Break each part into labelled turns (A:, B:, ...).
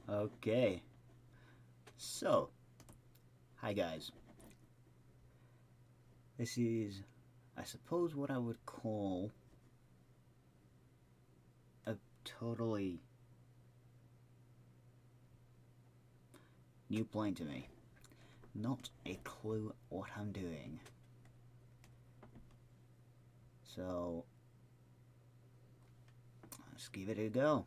A: Okay, so hi guys, this is, I suppose, what I would call a totally new plane to me. Not a clue what I'm doing, so let's give it a go.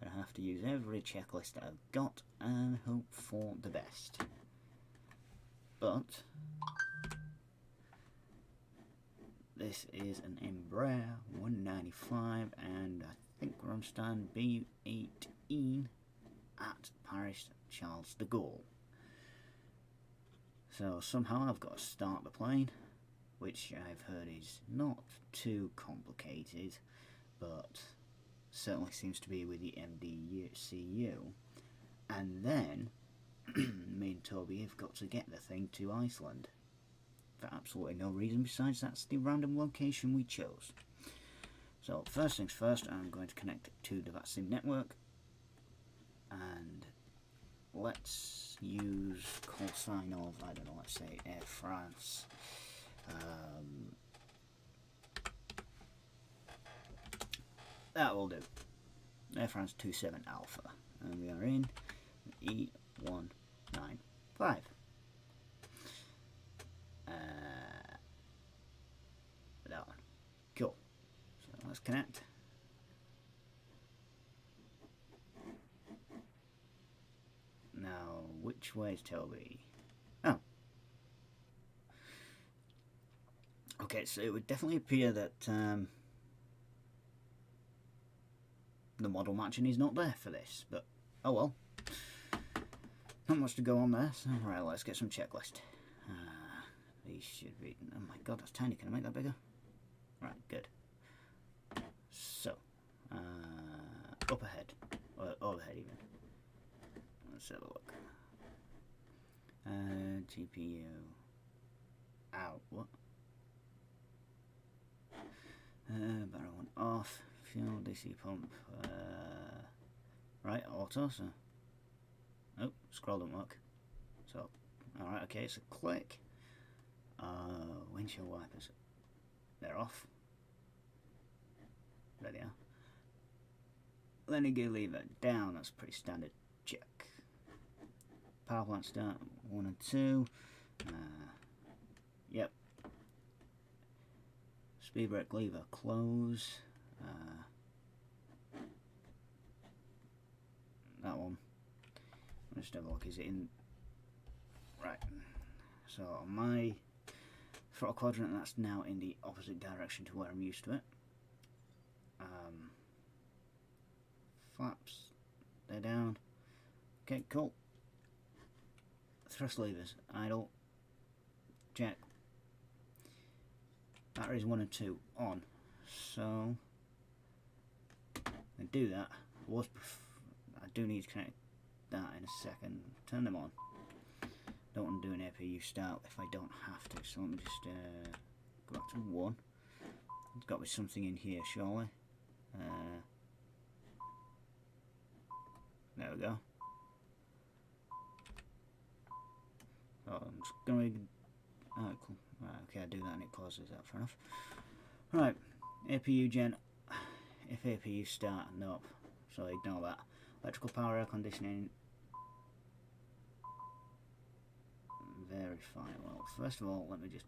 A: I have to use every checklist that I've got and hope for the best. But this is an Embraer 195 and I think we're on stand B18 at Paris Charles de Gaulle. So somehow I've got to start the plane, which I've heard is not too complicated, but certainly seems to be with the MDCU. And then me and Toby have got to get the thing to Iceland for absolutely no reason besides that's the random location we chose. So first things first, I'm going to connect it to the VATSIM network, and let's use call sign of, I don't know, let's say Air France. That will do. Air France 27 Alpha, and we are in E195. That one. Cool. So let's connect. Now, which way is Toby? Oh. Okay, so it would definitely appear that the model matching is not there for this, but oh well. Not much to go on there, so right, let's get some checklist. These should be, oh my god, that's tiny, can I make that bigger? Right, good. So, up ahead, or overhead even. Let's have a look. GPU out, what? Barrel one off, fuel, DC pump, right, auto, so, oh, scroll don't work, so, alright, okay, it's a click, windshield wipers, they're off, there they are, landing gear lever down, that's pretty standard, check, power plant start, 1 and 2, yep, speed brake lever close, that one, let's just have a look, is it in, right, so on my throttle quadrant that's now in the opposite direction to where I'm used to it, flaps, they're down, okay, cool, thrust levers, idle, check, batteries 1 and 2 on, so I do that, I do need to connect that in a second, turn them on, don't want to do an APU start if I don't have to, so let me just go back to 1, there's got to be something in here surely, there we go. Oh, I'm just going to, oh, cool. Right, okay, I do that and it closes that, fair enough. Right, APU gen, if APU start, nope, so ignore that. Electrical power, air conditioning, very fine. Well, first of all, let me just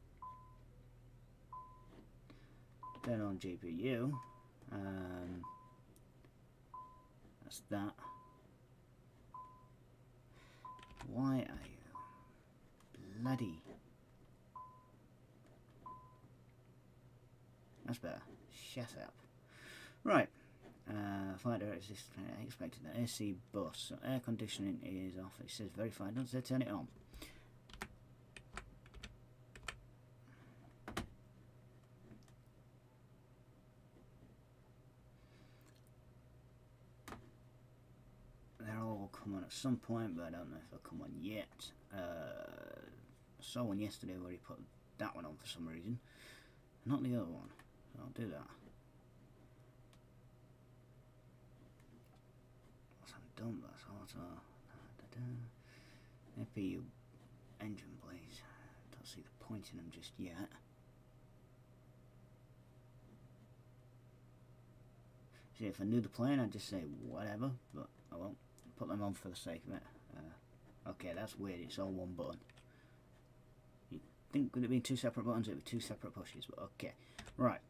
A: turn on GPU, that's that. Why are you bloody? That's better. Shut up. Right. Flight director system. I expected that. AC bus. So air conditioning is off. It says verified. Don't say turn it on. some point, but I don't know if it'll come on yet. I saw one yesterday where he put that one on for some reason, not the other one, so I'll do that. Once I'm done, that's auto. APU engine blades. Don't see the point in them just yet. See, if I knew the plane, I'd just say whatever, but I won't put them on for the sake of it. Okay, that's weird, it's all one button. You'd think, would it be two separate buttons? It would be two separate pushes, but okay. Right,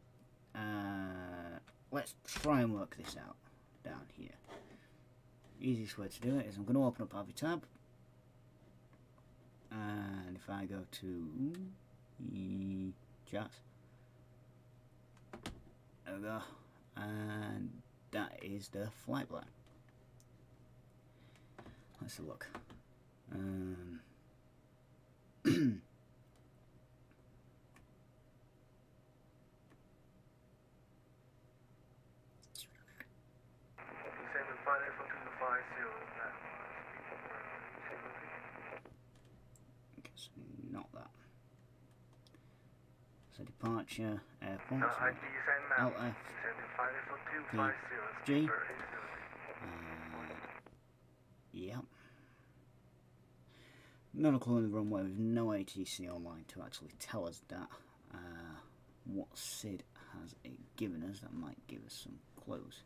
A: let's try and work this out down here. Easiest way to do it is I'm going to open up Avi tab, and if I go to chat, there we go, and that is the flight plan. Let's have a look. Guess not that. So departure, airport, LFPG. Yep. Not a clue on the runway, with no ATC online to actually tell us that. What SID has it given us that might give us some clues.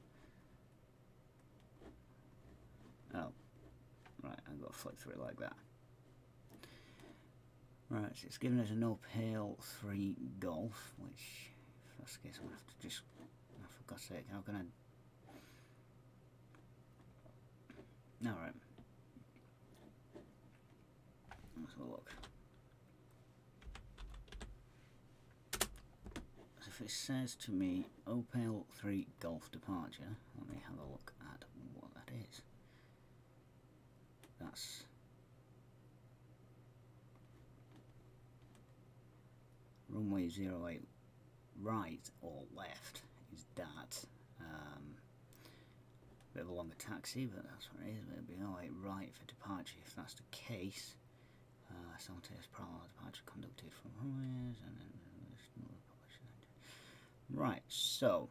A: Oh, right, I've got to flick through it like that. Right, so it's given us a no pale 3 Golf, which, if that's the case, I'm going to have to just, oh, for God's sake, how can I? Alright. Let's have a look. So if it says to me, Opel 3 Golf departure, let me have a look at what that is. That's runway 08 right or left is that. Bit of a longer taxi, but that's what it is. It'll be 08 right for departure if that's the case. Simultaneous parallel departure conducted from runways and then right, so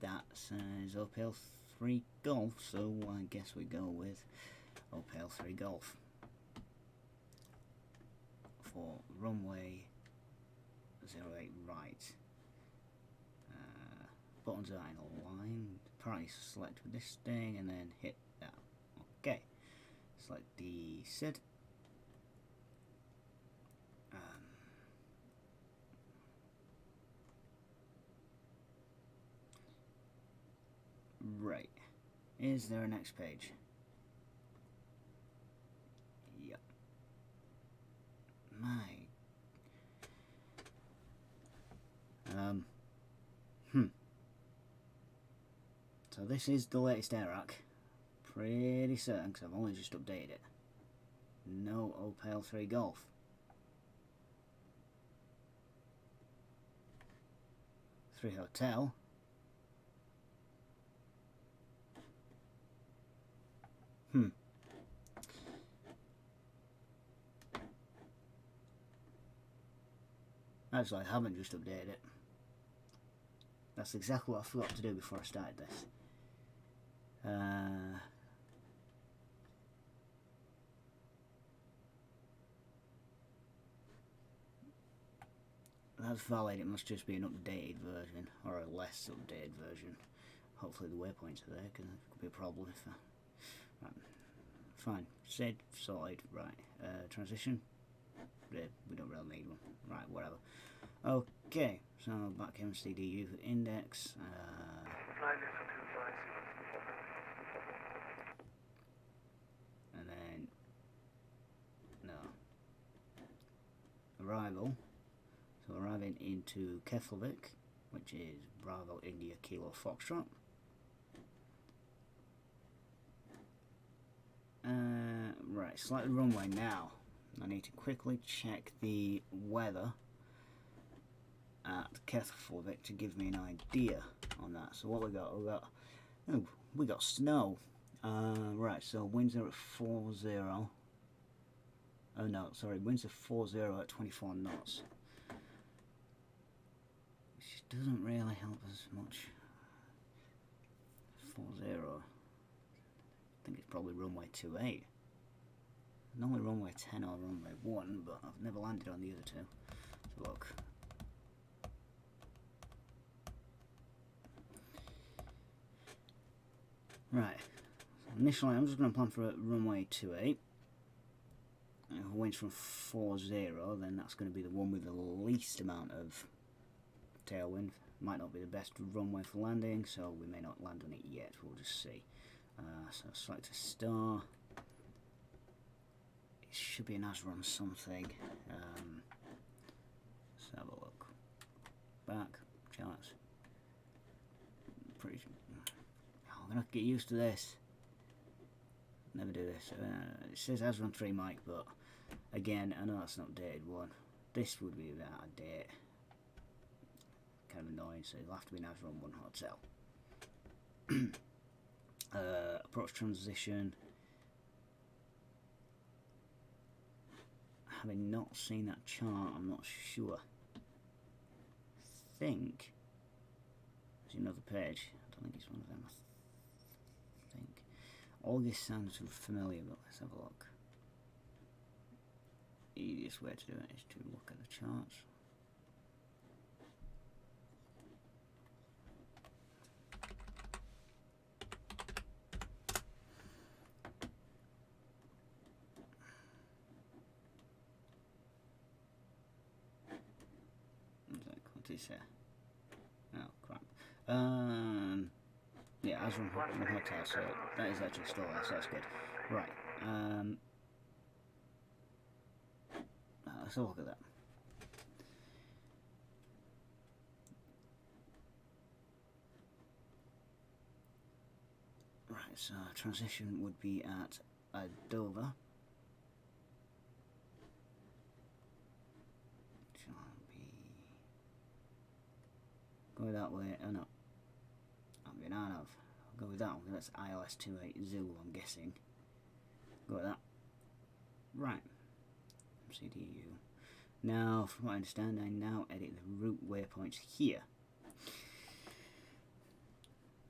A: that says Opel 3 Golf, so I guess we go with Opel 3 Golf for runway 08 right. Buttons are in a line. Apparently select with this thing and then hit that. Okay. Select the SID. Right. Is there a next page? Yep. So this is the latest AirRack. Pretty certain, because I've only just updated it. No Opel 3 Golf. Three Hotel. Actually, I haven't just updated it. That's exactly what I forgot to do before I started this. That's valid, it must just be an updated version, or a less updated version. Hopefully the waypoints are there, because it could be a problem if right. Fine, SID, sorted, right. Transition, we don't really need one, right, whatever. Okay, so back MCDU for index. And then, no. Arrival. So arriving into Keflavik, which is Bravo India Kilo Foxtrot. Right, select the runway now. I need to quickly check the weather at Keflavik to give me an idea on that. So what we got? We got we got snow. Right, so winds are at 40. Oh no, sorry, winds are 40 at 24 knots. Which doesn't really help us much. 40. I think it's probably runway 28. Normally runway 10 or runway 1, but I've never landed on the other two. So look. Right. So initially, I'm just going to plan for a runway 28. If it winds from 40, then that's going to be the one with the least amount of tailwind. Might not be the best runway for landing, so we may not land on it yet. We'll just see. So select a star. It should be an Azron something. Let's have a look. Back charts. Pretty. I'm gonna have to get used to this. Never do this. It says Azron 3 mic, but again, I know that's an updated one. This would be out of date. Kind of annoying, so it'll have to be an Azron 1 hotel. Approach transition. Having not seen that chart, I'm not sure. I think there's another page. I don't think it's one of them. I think August sounds familiar, but let's have a look. The easiest way to do it is to look at the charts. Oh crap. Yeah, Azron Hotel, so that is actually still there, so that's good. Right. Let's have a look at that. Right, so transition would be at Dover. Go that way. Oh no, I'm going out of. I'll go with that one. That's ILS 28 Zulu, I'm guessing. Go with that. Right. CDU. Now, from what I understand, I now edit the route waypoints here,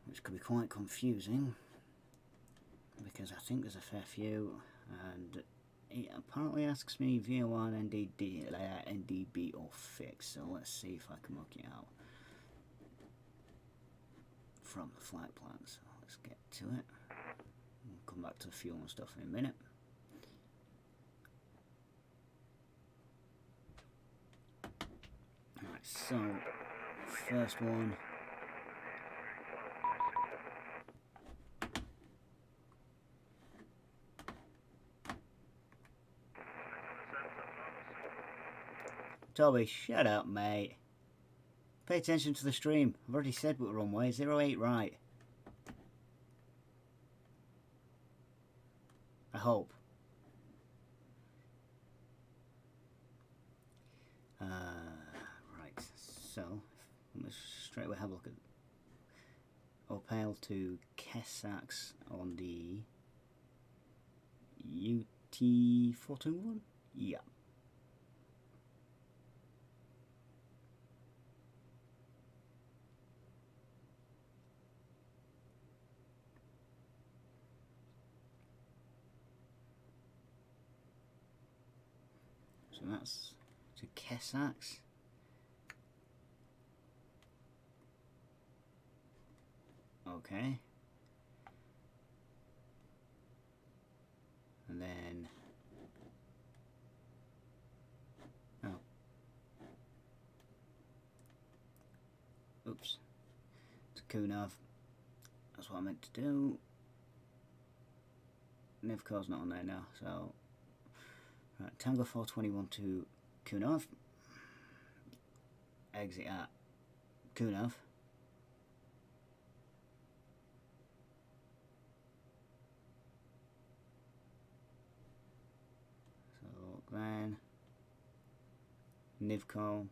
A: which could be quite confusing because I think there's a fair few, and it apparently asks me VO1, NDB, or fixed. So let's see if I can work it out from the flight plan. So let's get to it. We'll come back to the fuel and stuff in a minute. Alright, so first one. Toby, shut up, mate. Pay attention to the stream. I've already said what runway 08 right. I hope. Right, so let's straight away have a look at Opale to Kessax on the UT421? Yeah. So that's to Kessax. Okay. And then oops. To Kunav. That's what I meant to do. Nivco's not on there now, so right, Tango 421 to Kunav. Exit at Kunav. So then Nivco.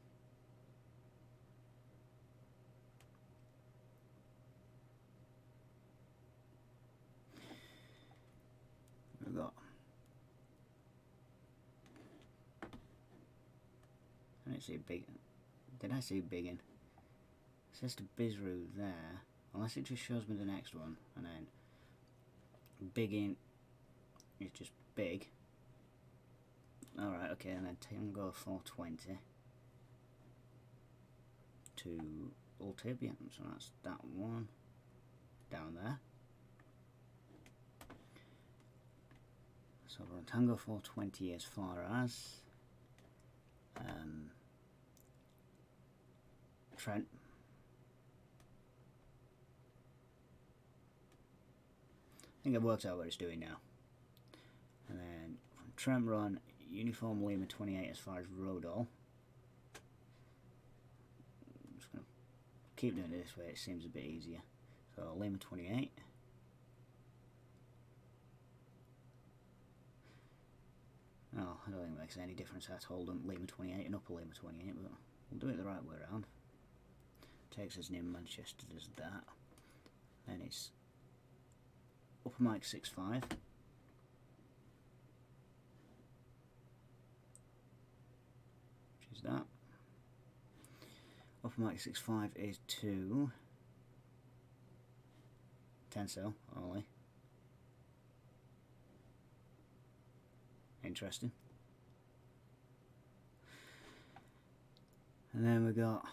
A: didn't see a big. Did I see big in? It says to Bizru there, unless it just shows me the next one, and then big in is just big. Alright, okay, and then Tango 420 to Ultibian, so that's that one down there. So we're on Tango 420 as far as Trent. I think it works out what it's doing now. And then from Trent run Uniform Lima 28 as far as Rodol. I'm just going to keep doing it this way, it seems a bit easier. So Lima 28. Oh, I don't think it makes any difference how to hold them Lima 28 and Upper Lima 28, but we'll do it the right way around. Takes us near Manchester, does that. Then it's Upper Mike 6.5. Which is that. Upper Mike 6.5 is to Tensile only. Interesting. And then we got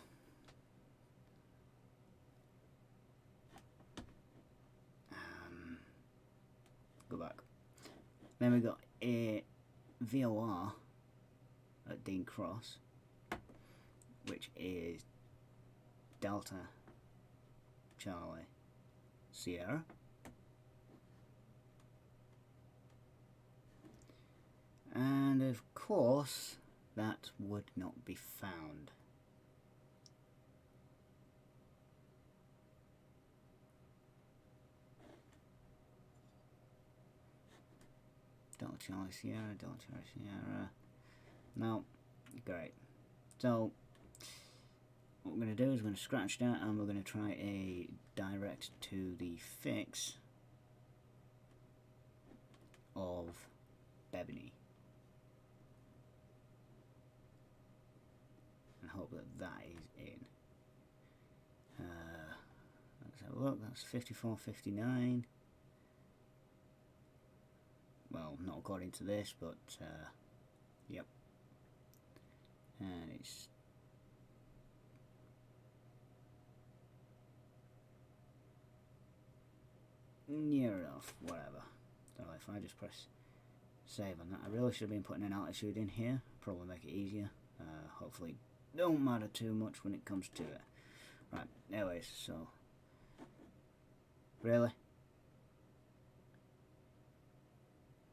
A: go back. Then we got a VOR at Dean Cross, which is Delta Charlie Sierra. And of course, that would not be found. Delta Charlie Sierra, Delta Charlie Sierra. No, great. So, what we're going to do is we're going to scratch that and we're going to try a direct to the fix of Bebony. And hope that that is in. Let's have a look, that's 54.59. Well, not according to this, but yep. And it's near enough, whatever. So if I just press save on that, I really should have been putting an altitude in here, probably make it easier. Hopefully don't matter too much when it comes to it. Right, anyways, so really?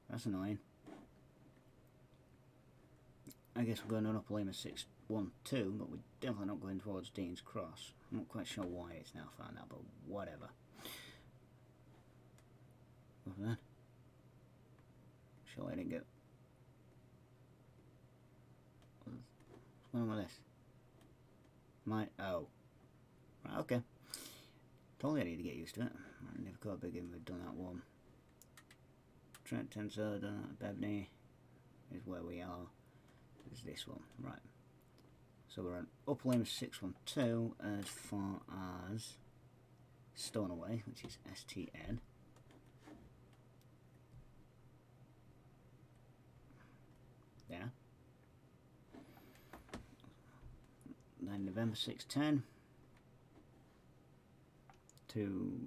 A: That's annoying. I guess we're going on Upper Lima 612, but we're definitely not going towards Dean's Cross. I'm not quite sure why it's now found out, but whatever. Over there. Surely I didn't get. What's going on with this? Oh. Right, okay. Totally I need to get used to it. I never got big in, we've done that one. Trent Tensor, Bebony is where we are. Is this one, right? So we're on Upper Lima 612 as far as Stornoway, which is STN. There. Then November 610 to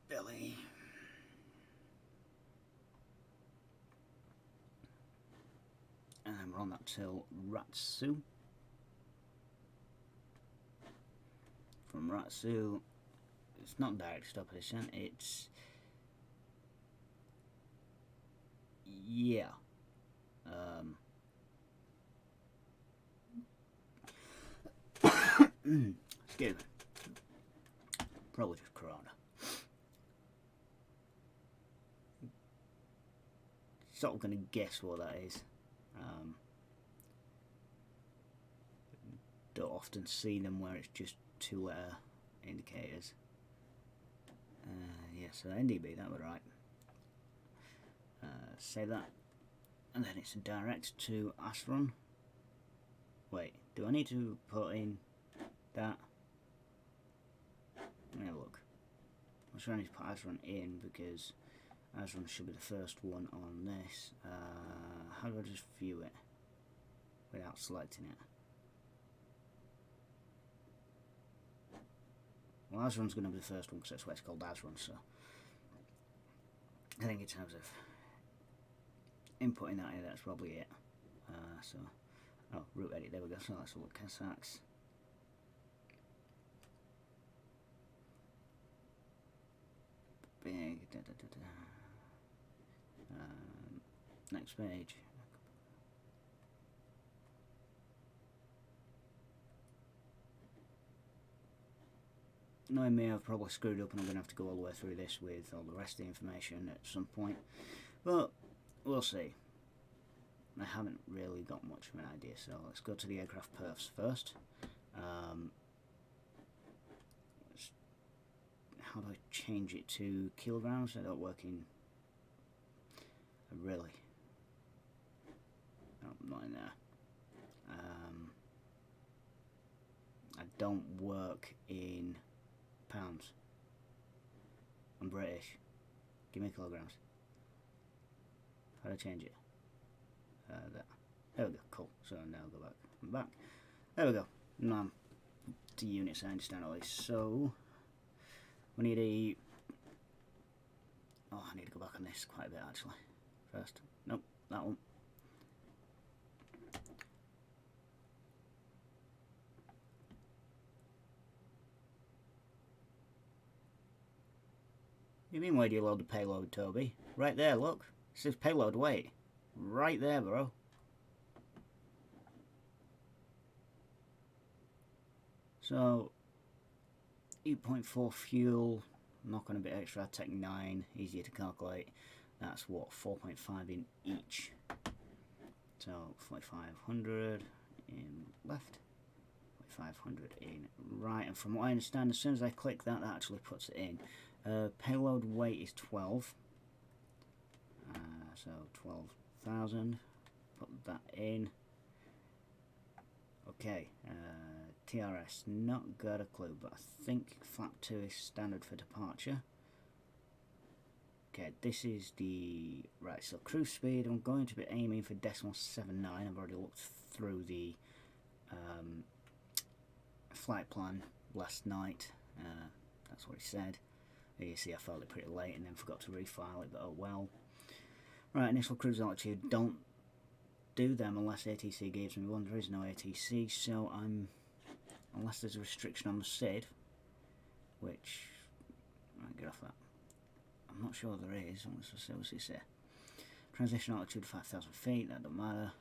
A: Billy. And then we're on that till Ratsu. From Ratsu, it's not direct stop position, it's yeah. Excuse me. Probably just Corona. Sort of going to guess what that is. Don't often see them where it's just two-letter indicators. Yeah, so NDB, that was right. Save that. and then it's direct to Asron. Wait, do I need to put in that? Let me have a look. I'm sure I need to put Asron in because Asron should be the first one on this. How do I just view it without selecting it? Well, Asron's going to be the first one because that's why it's called Asron, so I think in terms of inputting that in, that's probably it. Oh, root edit, there we go. So let's look at Casax. Big, next page. Knowing me, I've probably screwed up and I'm going to have to go all the way through this with all the rest of the information at some point, but we'll see. I haven't really got much of an idea, so let's go to the aircraft perfs first. How do I change it to kilograms? I don't work in... Really? No, not in there. I don't work in pounds. I'm British. Give me kilograms. How do I change it? There we go, cool. So now I'll go back. I'm back. There we go. Now I'm to units, I understand all this. So we need a... Oh, I need to go back on this quite a bit actually. First. Nope, that one. You mean where do you load the payload, Toby? Right there, look. It says payload weight. Right there, bro. So 8.4 fuel, not going to be extra, Tech 9, easier to calculate. That's what, 4.5 in each. So 4,500 in left, 4,500 in right. And from what I understand, as soon as I click that, that actually puts it in. Payload weight is 12. So 12,000. Put that in. Okay. TRS, not got a clue, but I think flap 2 is standard for departure. Okay, this is the... Right, so cruise speed, I'm going to be aiming for decimal 79. I've already looked through the flight plan last night. That's what he said. You see, I filed it pretty late and then forgot to refile it, but oh well. Right, initial cruise altitude, don't do them unless ATC gives me one. There is no ATC, so I'm... Unless there's a restriction on the SID, which... Right, get off that. I'm not sure there is. Let's see what's it say. Transition altitude 5,000 feet, that don't matter.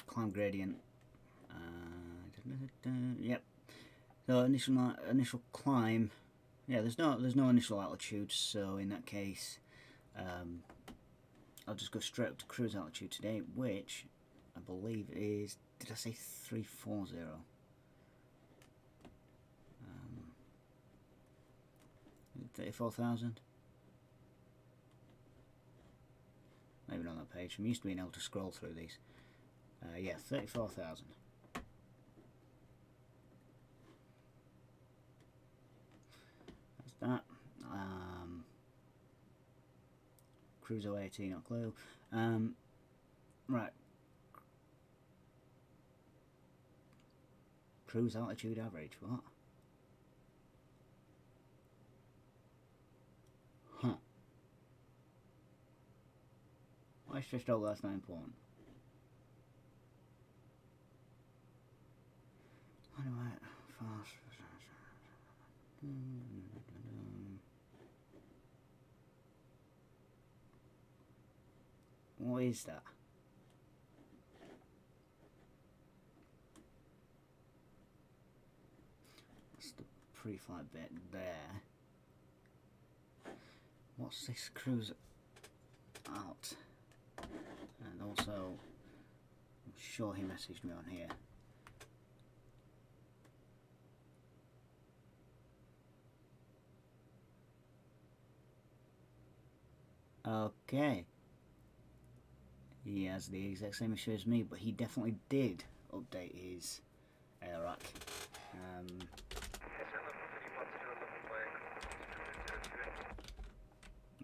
A: Climb gradient. Yep. So initial climb. Yeah, there's no initial altitude, so in that case, I'll just go straight up to cruise altitude today, which I believe is, did I say 340? 34,000? Maybe not on that page. I'm used to being able to scroll through these. Yeah, 34,000. That's that. Cruise 018, not clue. Right. Cruise altitude average, what? Huh. Why stretched out, that's not important. How do I fast? What is that? That's the pre-flight bit there. What's this cruise out? And also, I'm sure he messaged me on here. Okay. He has the exact same issue as me, but he definitely did update his air rack.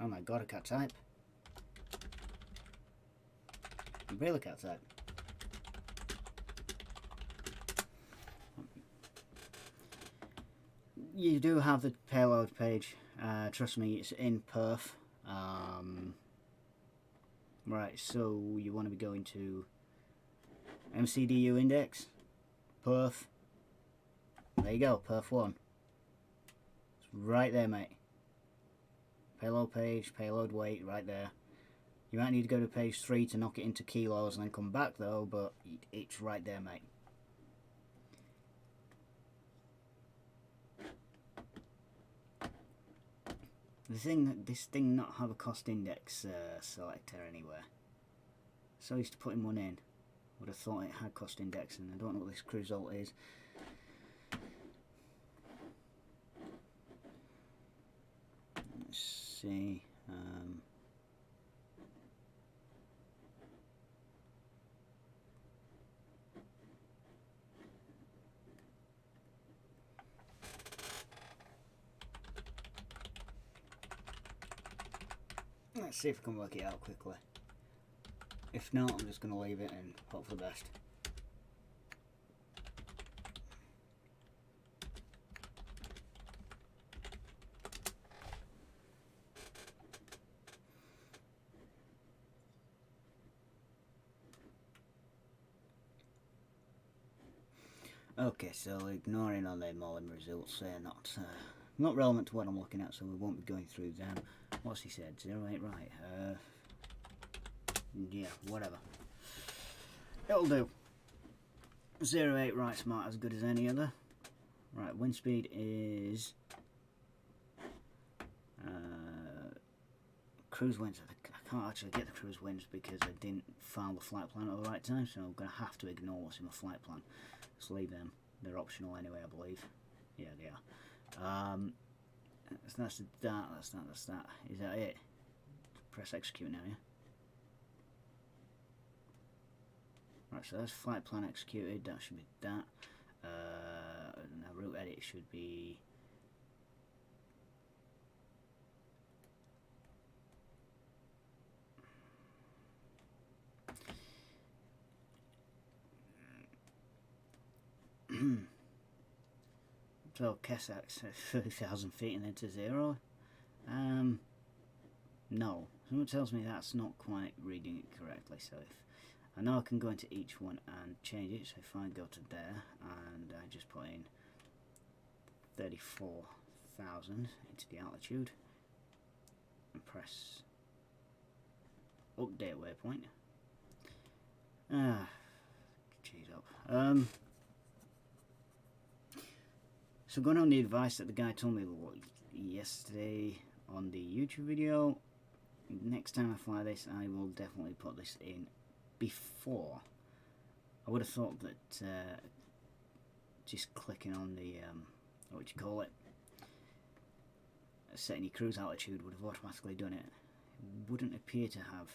A: Oh my god, I can't type. I really can't type. You do have the payload page. Trust me, it's in perf. Right, so you want to be going to MCDU index, perf. There you go, perf 1. It's right there, mate. Payload page, payload weight, right there. You might need to go to page 3 to knock it into kilos and then come back though, but it's right there, mate. This thing not have a cost index selector anywhere. So I used to put one in. Would have thought it had cost index, and I don't know what this result is. Let's see. Let's see if I can work it out quickly. If not, I'm just going to leave it and hope for the best. Okay, so ignoring all the Mollen results, they're not relevant to what I'm looking at, so we won't be going through them. What's he said? 08, right. Yeah, whatever. It'll do. 08, right, smart, as good as any other. Right, wind speed is... cruise winds. I can't actually get the cruise winds because I didn't file the flight plan at the right time, so I'm going to have to ignore what's in my flight plan. Just leave them. They're optional anyway, I believe. Yeah, they are. So that's that, that's that. Is that it? Press execute now, yeah? Right, so that's flight plan executed, that should be that. Now route edit should be... So Kesak's 30,000 feet and then to 0. No, someone tells me that's not quite reading it correctly, so if I know I can go into each one and change it, so if I go to there and I just put in 34,000 into the altitude and press update waypoint. Cheese up. So going on the advice that the guy told me yesterday on the YouTube video, next time I fly this I will definitely put this in before. I would have thought that just clicking on the, what you call it, setting your cruise altitude would have automatically done it. It wouldn't appear to have,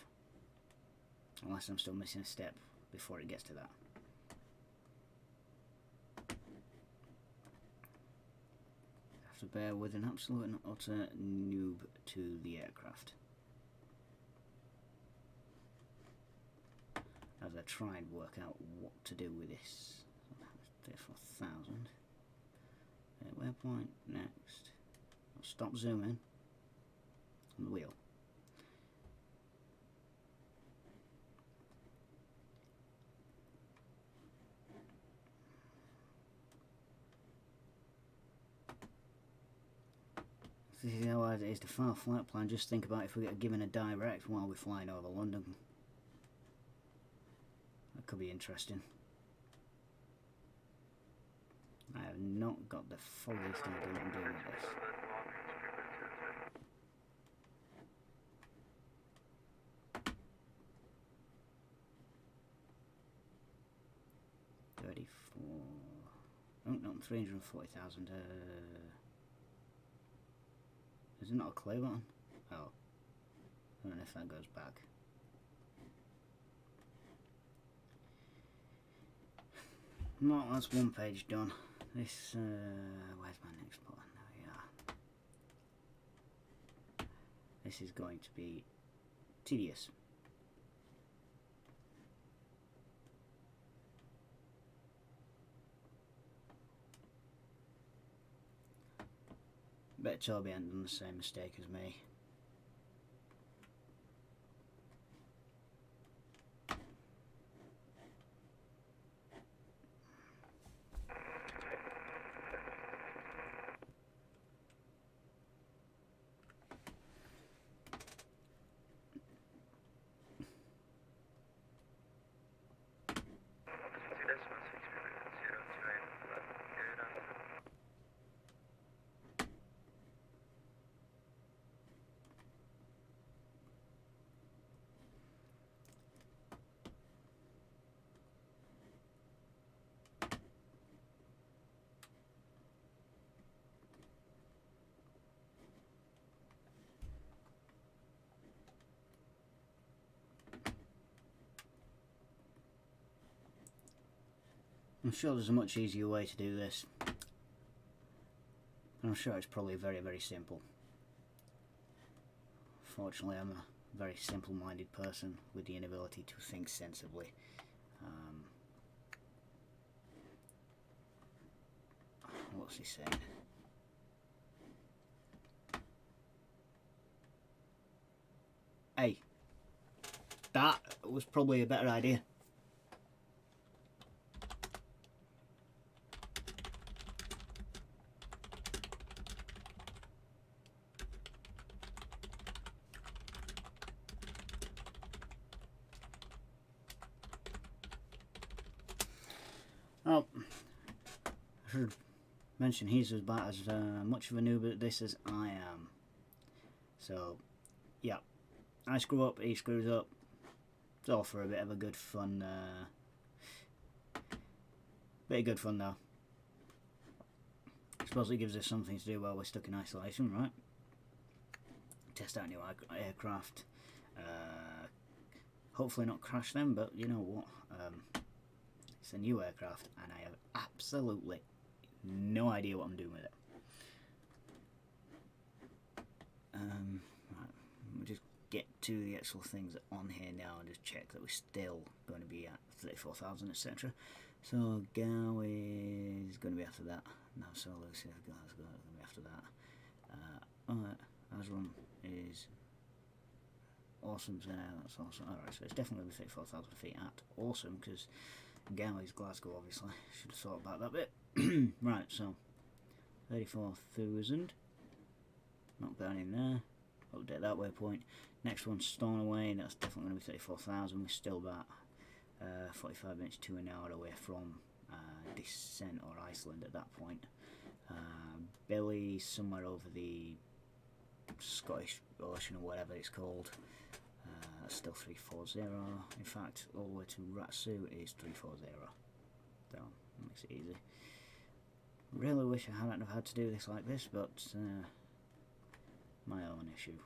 A: unless I'm still missing a step before it gets to that. To bear with an absolute and utter noob to the aircraft as I try and work out what to do with this. 34,000. Waypoint next. I'll stop zooming on the wheel. This is how hard it is to file flight plan. Just think about if we get given a direct while we're flying over London. That could be interesting. I have not got the foggiest idea what I'm doing with this. Oh no, 340,000. Is it not a clear button? Oh. I don't know if that goes back. No, that's one page done. This, where's my next button? There we are. This is going to be tedious. Bet Toby hasn't done the same mistake as me. I'm sure there's a much easier way to do this. I'm sure it's probably very, very simple. Fortunately, I'm a very simple-minded person with the inability to think sensibly. What's he saying? Hey, that was probably a better idea. Oh, I should mention he's about as much of a noob at this as I am. So, yeah, I screw up, he screws up. It's all for a bit of a good fun. Bit of good fun though. I suppose it gives us something to do while we're stuck in isolation, right? Test out new aircraft. Hopefully not crash them, but you know what? It's a new aircraft and I have absolutely no idea what I'm doing with it. Right, we'll just get to the actual things on here now and just check that we're still going to be at 34,000, etc. So Gao is going to be after that. No, so Lucy is going to be after that. Asram is awesome there. That's awesome. Alright, so it's definitely going to be 34,000 feet at awesome because Gao is Glasgow, obviously. Should have thought about that bit. Right, so 34,000. Knock that in there. Update that waypoint. Next one's Stornoway. That's definitely going to be 34,000. We're still about 45 minutes to an hour away from Descent or Iceland at that point. Billy somewhere over the Scottish Ocean or whatever it's called. That's still 340. In fact, all the way to Ratsu is 340. So makes it easy. Really wish I hadn't have had to do this like this, but my own issue.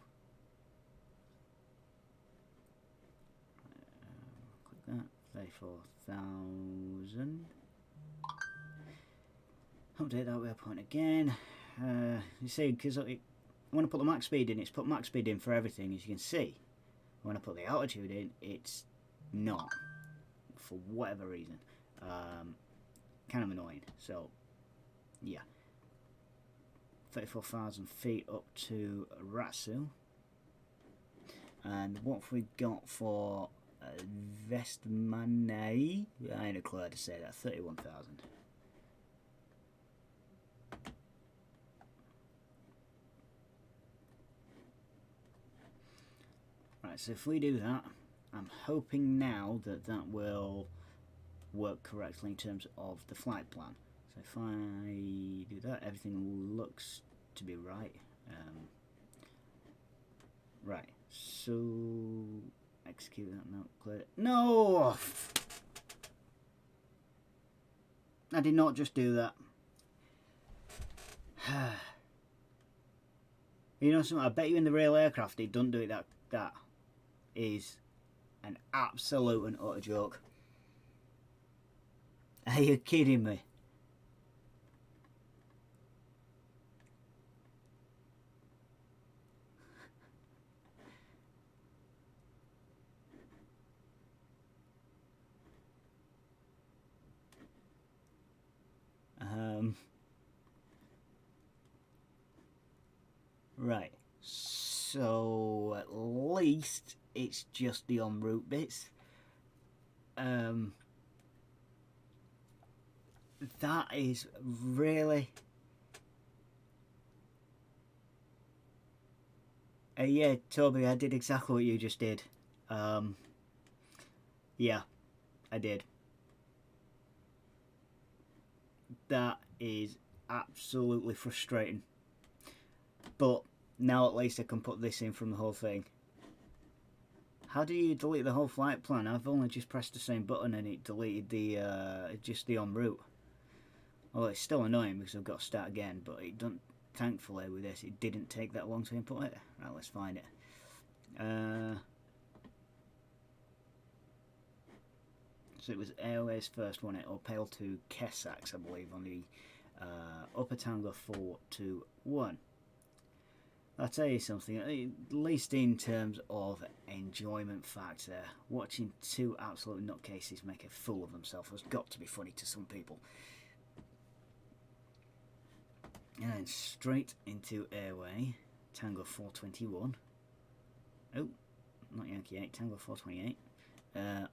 A: Click that. 34,000. Update that waypoint again. You see, because when I put the max speed in, it's put max speed in for everything, as you can see. When I put the altitude in, it's not, for whatever reason. Kind of annoying. So, yeah. 34,000 feet up to Ratsu. And what have we got for Vestmannaey? I ain't a clue how to say that. 31,000. Right, so if we do that, I'm hoping now that that will work correctly in terms of the flight plan. So if I do that, everything looks to be right. Right, so execute that now. Clear it. No! I did not just do that. You know something? I bet you in the real aircraft it doesn't do it that. is an absolute and utter joke. Are you kidding me? Right, so at least it's just the en route bits. That is really... yeah, Toby, I did exactly what you just did. Yeah, I did. That is absolutely frustrating. But now at least I can put this in from the whole thing. How do you delete the whole flight plan? I've only just pressed the same button and it deleted the just the en route. Well, it's still annoying because I've got to start again, but it doesn't. Thankfully, with this, it didn't take that long to input it. Right, let's find it. So it was Airways first, wasn't it? Or Pale to Kessax, I believe, on the Upper Tango 421. I'll tell you something, at least in terms of enjoyment factor, watching two absolute nutcases make a fool of themselves has got to be funny to some people. And straight into Airway, Tango 421. Oh, not Yankee 8, Tango 428.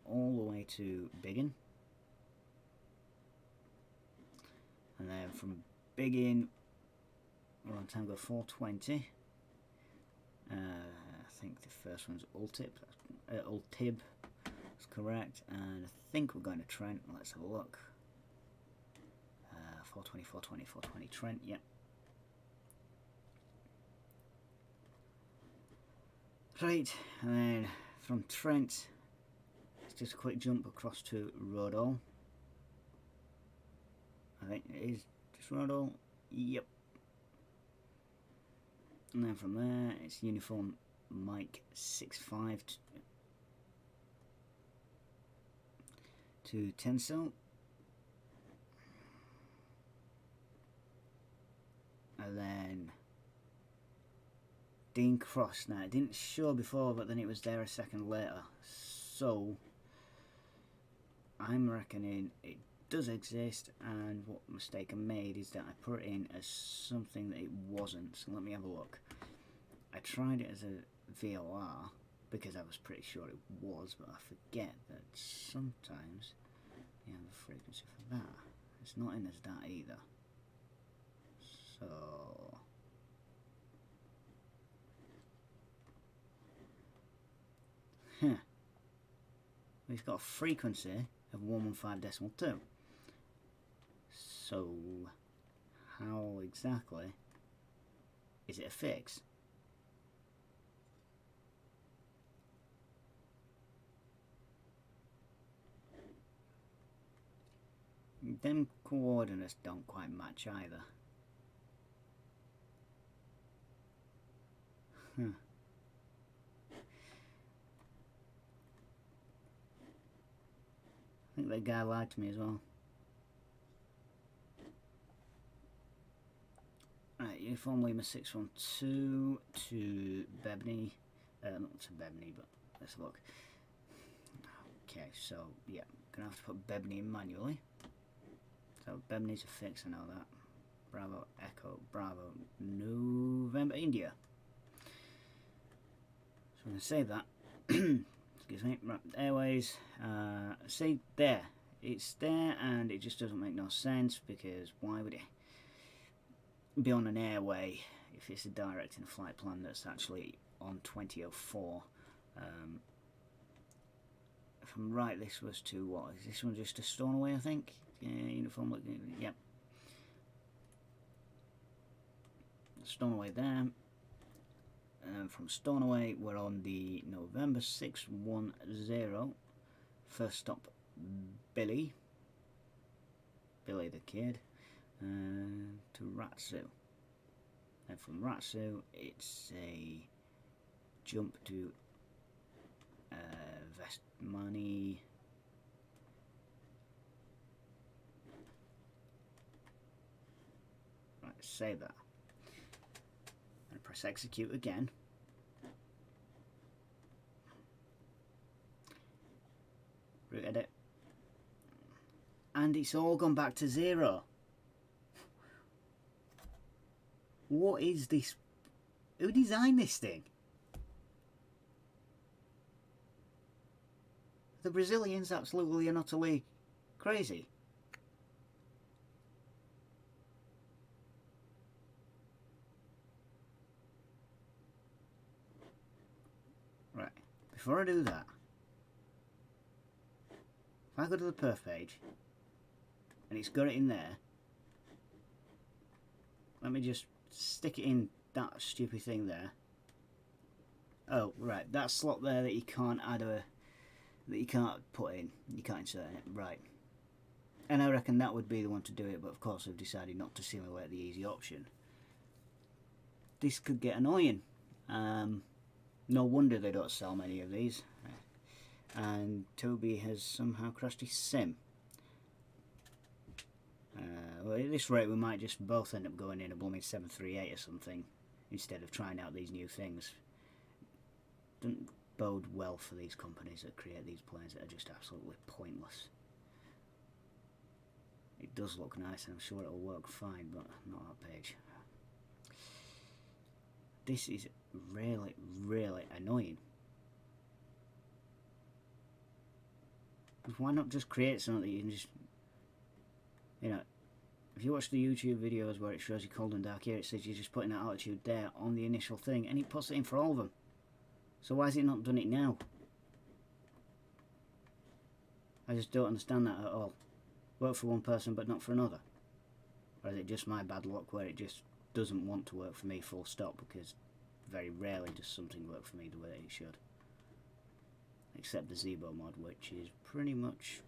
A: All the way to Biggin. And then from Biggin, we're on Tango 420. I think the first one's Ultib. That's correct. And I think we're going to Trent. Let's have a look. 420, 420, 420 Trent, yep. Right, and then from Trent, it's just a quick jump across to Rodall. I think it is just Rodall, yep. And then from there, it's Uniform Mike 65 to Tencel. And then Dean Cross. Now it didn't show before, but then it was there a second later. So I'm reckoning it does exist, and what mistake I made is that I put it in as something that it wasn't. So let me have a look. I tried it as a VOR because I was pretty sure it was, but I forget that sometimes you have a frequency for that. It's not in as that either. So we've got a frequency of 115.2. So how exactly is it a fix? Them coordinates don't quite match either. I think that guy lied to me as well. Right, Uniform Lima 612 to Bebney. Not to Bebney, but let's look. Okay, so yeah, gonna have to put Bebney in manually. So Bebney's a fix, I know that. Bravo, Echo, Bravo, November, India. So I'm gonna save that. Excuse me. Right, Airways. See there, it's there, and it just doesn't make no sense because why would it be on an airway if it's a direct in a flight plan that's actually on 2004? If I'm right, this was to what? Is this one just a Stornoway, I think? Uniform looking, yep. Stornoway there. And from Stornoway, we're on the November 610. First stop, Billy the kid, to Ratsu. And from Ratsu, it's a jump to Vest money. Right, save that. And press execute again. Root edit. And it's all gone back to 0. What is this? Who designed this thing? The Brazilians absolutely and utterly crazy. Right, before I do that, if I go to the perf page and it's got it in there, let me just stick it in that stupid thing there. Oh, right, that slot there that you can't add a, that you can't put in, you can't insert in it, right. And I reckon that would be the one to do it, but of course I've decided not to simulate the easy option. This could get annoying. No wonder they don't sell many of these. And Toby has somehow crashed his sim. Well, at this rate we might just both end up going in a blooming 738 or something instead of trying out these new things. Doesn't bode well for these companies that create these planes that are just absolutely pointless. It does look nice and I'm sure it'll work fine, but not that page. This is really, really annoying. Why not just create something that you can just, you know, if you watch the YouTube videos where it shows you cold and dark here, it says you're just putting that altitude there on the initial thing, and it puts it in for all of them. So why has it not done it now? I just don't understand that at all. Work for one person but not for another. Or is it just my bad luck where it just doesn't want to work for me full stop, because very rarely does something work for me the way it should. Except the Zebo mod, which is pretty much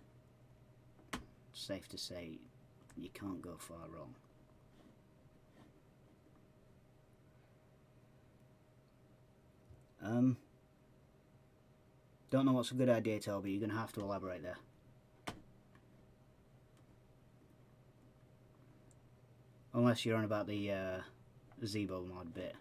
A: safe to say you can't go far wrong. Don't know what's a good idea, Toby. You're going to have to elaborate there. Unless you're on about the Zebo mod bit.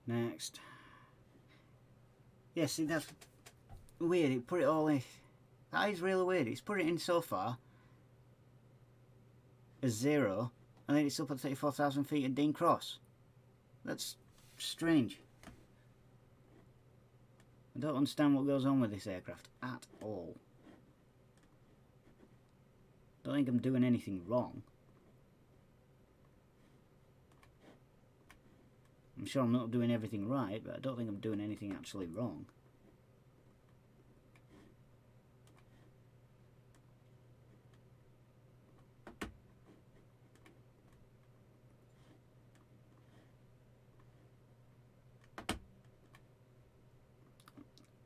A: Next. Yeah, see, that's weird. It put it all in. That is really weird. It's put it in so far as 0, and then it's up at 34,000 feet at Dean Cross. That's strange. I don't understand what goes on with this aircraft at all. Don't think I'm doing anything wrong. I'm sure I'm not doing everything right, but I don't think I'm doing anything actually wrong.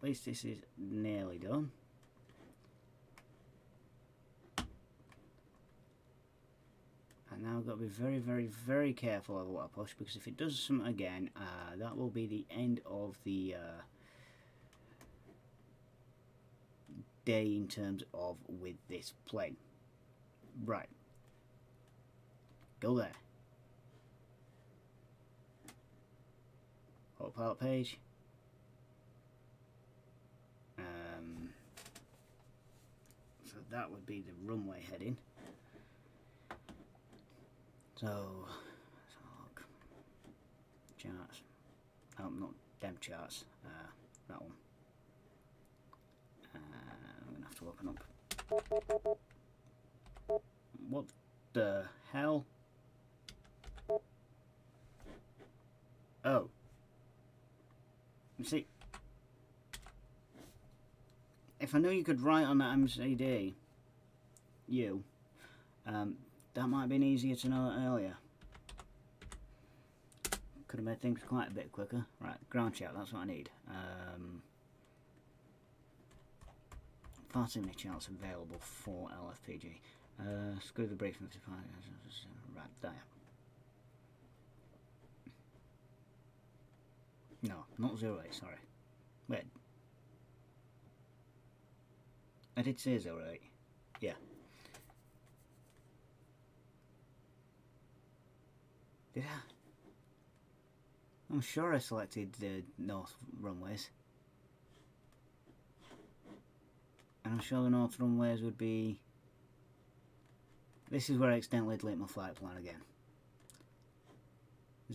A: At least this is nearly done. And now I've got to be very, very, very careful of what I push, because if it does something again, that will be the end of the day in terms of with this plane. Right. Go there. Autopilot page. So that would be the runway heading. So look. Charts. Oh, not dem charts. That one. I'm going to have to open up. What the hell? Oh. You see, if I knew you could write on that MCD, that might have been easier to know earlier. Could have made things quite a bit quicker. Right, ground shout, that's what I need. Far too many charts available for LFPG. Screw the brief 55. Right, there. No, not 08, sorry. Wait. I did say 08. Yeah. Did I? I'm sure I selected the north runways. And I'm sure the north runways would be... This is where I accidentally delete my flight plan again.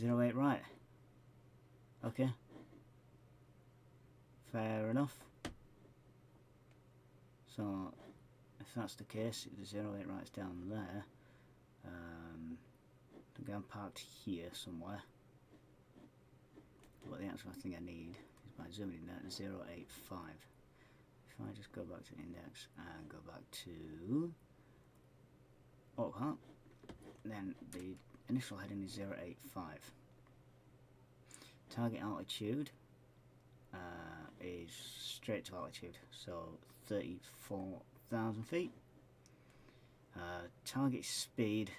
A: 08 right. Okay. Fair enough. So, if that's the case, the 08 right's down there. I think I'm parked here somewhere. But the actual thing I need is by zooming in there to 085. If I just go back to index and go back to autopilot, then the initial heading is 085. Target altitude is straight to altitude, so 34,000 feet. Target speed,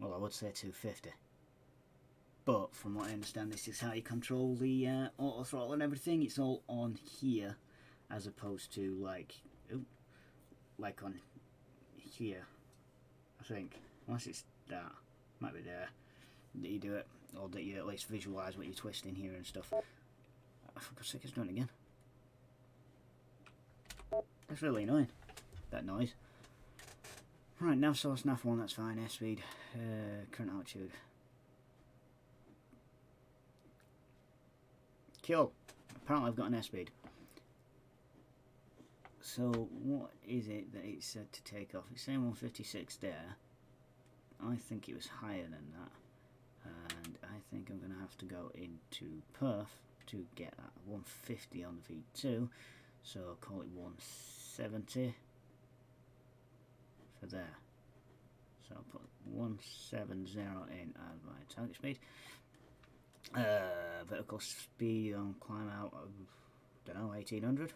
A: well, I would say 250. But from what I understand, this is how you control the auto throttle and everything. It's all on here, as opposed to like on here. I think, unless it's that, might be there that you do it, or that you at least visualise what you're twisting here and stuff. For God's sake, it's doing it again. That's really annoying, that noise. Right, nav source, nav 1, that's fine. Airspeed, current altitude. Cool. Apparently I've got an airspeed. So what is it that it said to take off? It's saying 156 there. I think it was higher than that. And I think I'm going to have to go into perf to get that 150 on the V2. So I'll call it 170 for there. So I'll put 170 in as my target speed. Vertical speed on climb out of, don't know, 1800.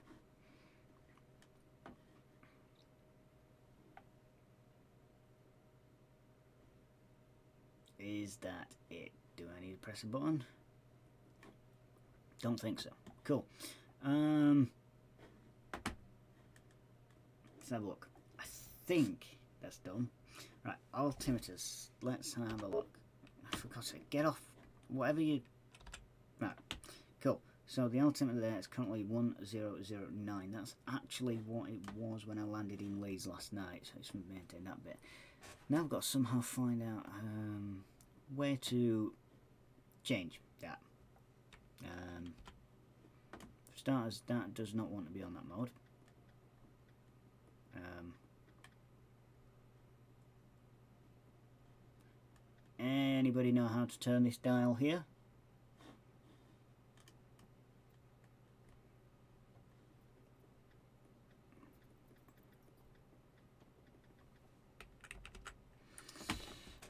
A: Is that it? Do I need to press a button? Don't think so. Cool. Let's have a look. I think that's done. Right, altimeters. Let's have a look. For God's sake, get off. Whatever you... Right, cool. So the altimeter there is currently 1009. That's actually what it was when I landed in Leeds last night. So it's maintained that bit. Now I've got to somehow find out where to change that. For starters, that does not want to be on that mode. Anybody know how to turn this dial here?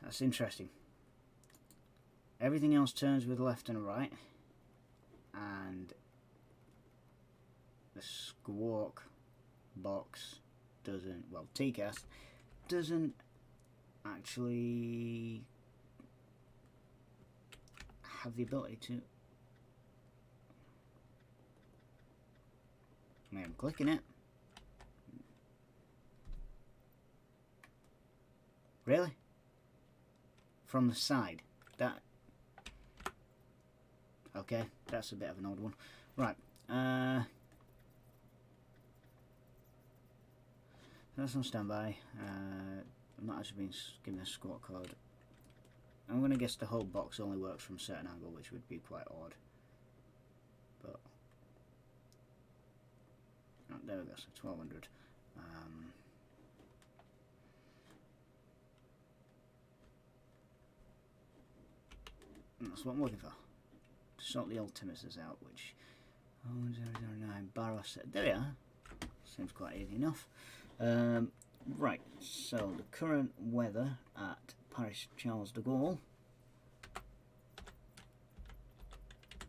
A: That's interesting. Everything else turns with left and right, and the squawk box doesn't, well, TCAS doesn't actually have the ability to... I am clicking it. Really? From the side? That... Okay, that's a bit of an odd one. Right, that's on standby. I'm not actually being given a squawk code. I'm going to guess the whole box only works from a certain angle, which would be quite odd. But oh, there we go, so 1200. That's what I'm looking for. To sort the altimeters out, which 1009 Barros. There we are. Seems quite easy enough. Right, so the current weather at Paris Charles de Gaulle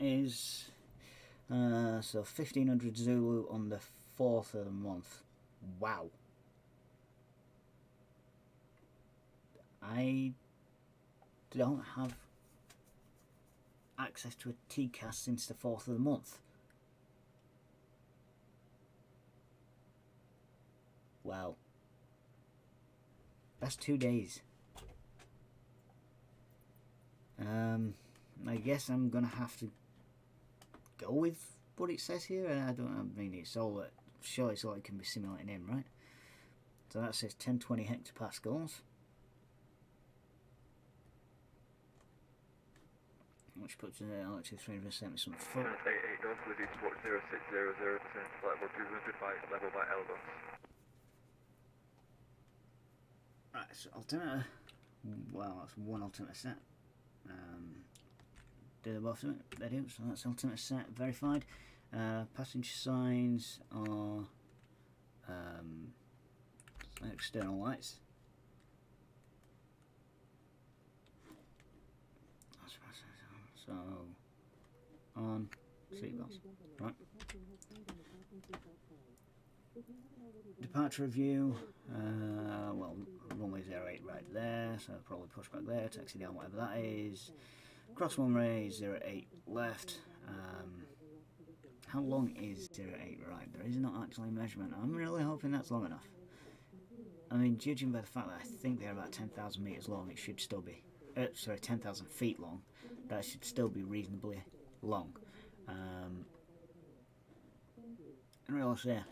A: is so 1500 Zulu on the 4th of the month. Wow. I don't have access to a TCAS since the 4th of the month. Wow. That's 2 days. I guess I'm gonna have to go with what it says here. I mean, it's all sure it's all it can be simulating in, right? So that says 1020 hectopascals, which puts it out to 370 some foot.
B: 88 knots, leading sport 0600, flight level 200 by level by L
A: Right, so altimeter, well, that's one altimeter set. Do the both of it? They do, so that's altimeter set, verified. Passenger signs are external lights. So, on seatbelts, right. Departure review, well, runway 08 right there, so I'll probably push back there, taxi down, whatever that is. Cross runway 08 left. How long is 08 right? There is not actually a measurement. I'm really hoping that's long enough. I mean, judging by the fact that I think they're about 10,000 metres long, it should still be, sorry, 10,000 feet long, that should still be reasonably long. And really say,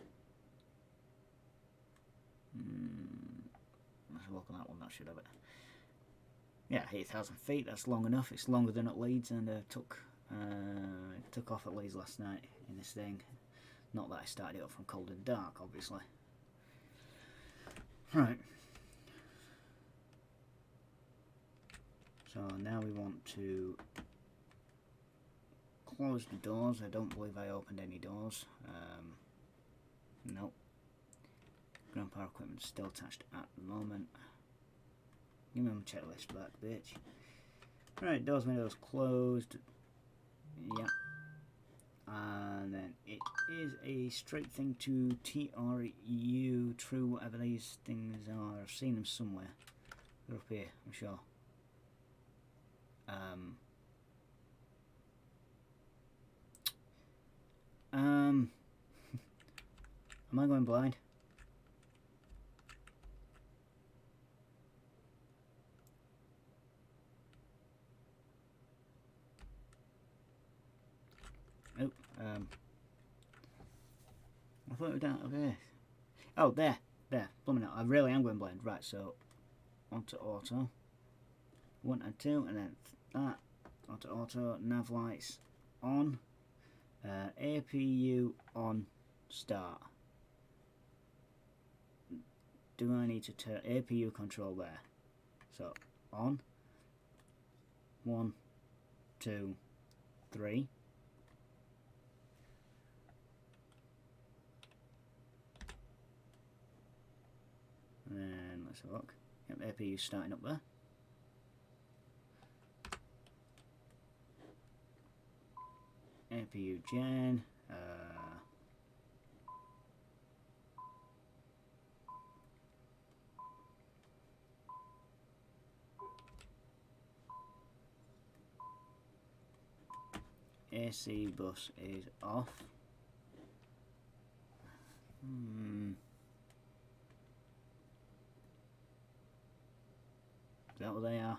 A: let's have a look on that one, that should have it. Yeah, 8,000 feet, that's long enough. It's longer than at Leeds, and took off at Leeds last night in this thing. Not that I started it up from cold and dark, obviously. Right. So now we want to close the doors. I don't believe I opened any doors. Nope. Ground power equipment still attached at the moment. Give me my checklist back, bitch. Right, doors, windows closed. Yep. And then it is a straight thing to TRU, true, whatever these things are. I've seen them somewhere. They're up here, I'm sure. Am I going blind? Oh, I thought we were down over there. Oh, there. Blooming out. I really am going blind. Right, so onto auto. 1 and 2, and then that. Onto auto. Nav lights on. APU on. Start. Do I need to turn APU control there? So on. 1, 2, 3. And then let's have a look. Yep, APU starting up there. APU gen. AC bus is off. Is that what they are?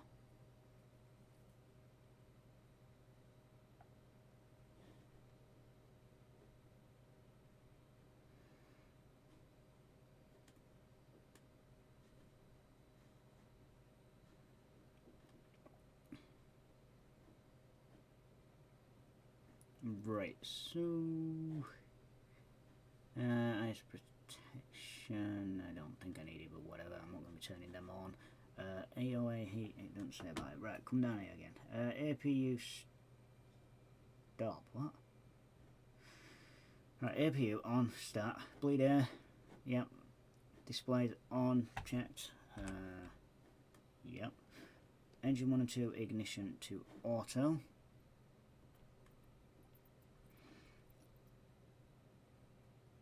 A: Right, so ice protection, I don't think I need it, but whatever, I'm not going to be turning them on. AOA heat, it doesn't say about it. Right, come down here again. APU stop, what? Right, APU on, start, bleed air, yep. Displays on, checked, yep. engine 1 and 2 ignition to auto.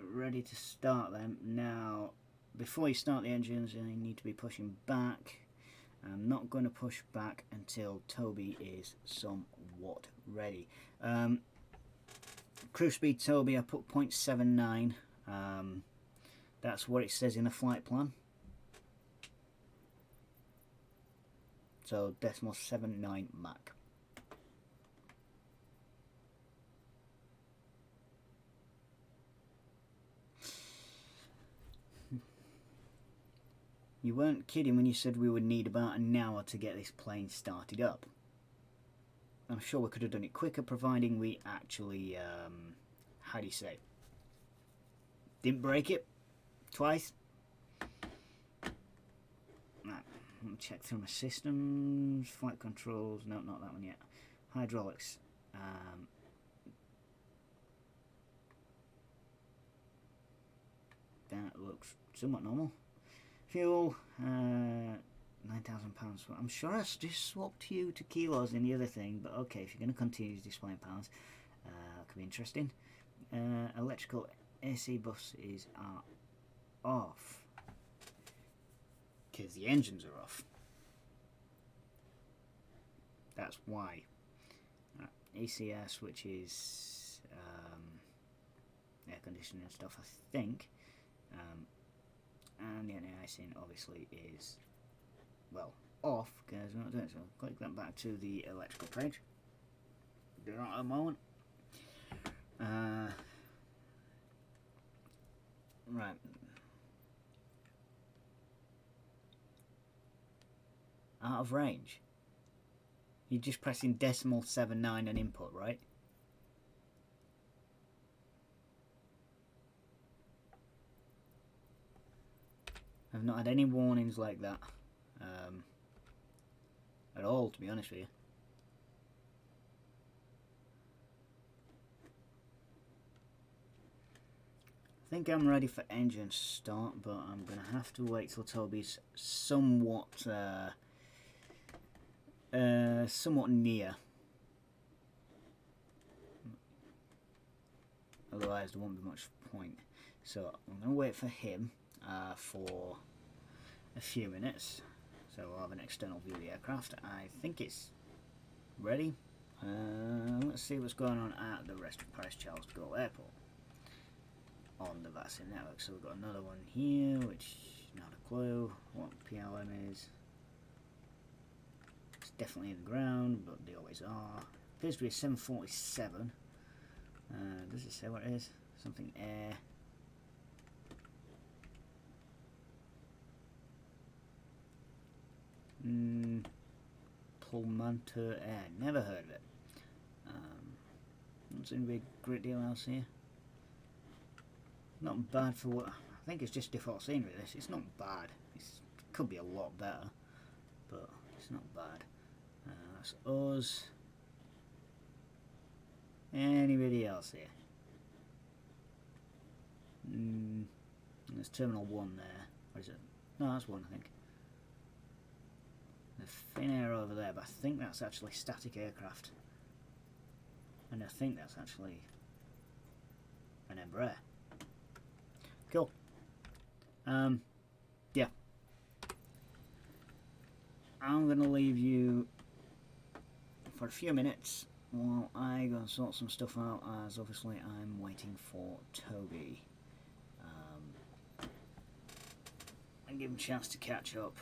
A: Ready to start them. Now, before you start the engines, you need to be pushing back. I'm not going to push back until Toby is somewhat ready. Cruise speed Toby, I put 0.79. That's what it says in the flight plan. So decimal 79 Mach. You weren't kidding when you said we would need about an hour to get this plane started up. I'm sure we could have done it quicker, providing we actually, how do you say, didn't break it twice. Right, let me check through my systems, flight controls, no, not that one yet. Hydraulics. That looks somewhat normal. Fuel, £9,000. I'm sure I just swapped you to kilos in the other thing, but okay, if you're going to continue displaying pounds, that could be interesting. Electrical AC buses are off because the engines are off. That's why. ECS, which is air conditioning and stuff, I think. And the anti-icing obviously is, well, off because we're not doing it. So click that back to the electrical page. Do that at the moment. Right. Out of range. You're just pressing decimal 79 and input, right? I've not had any warnings like that at all, to be honest with you. I think I'm ready for engine start, but I'm going to have to wait till Toby's somewhat near. Otherwise there won't be much point. So I'm going to wait for him for a few minutes. So we'll have an external view of the aircraft. I think it's ready. Let's see what's going on at the rest of Paris Charles de Gaulle Airport on the vaccine network. So we've got another one here, which not a clue what PLM is. It's definitely in the ground, but they always are. Appears to be a 747. Does it say what it is? Something air. Pullmantur Air. Never heard of it. Doesn't seem to be a great deal else here. Not bad for what I think it's just default scenery. This it's not bad. It could be a lot better, but it's not bad. That's us. Anybody else here? There's Terminal 1 there. Or is it? No, that's 1, I think. The thin air over there, but I think that's actually static aircraft. And I think that's actually an Embraer. Cool. Yeah. I'm going to leave you for a few minutes while I go and sort some stuff out, as obviously I'm waiting for Toby. And give him a chance to catch up.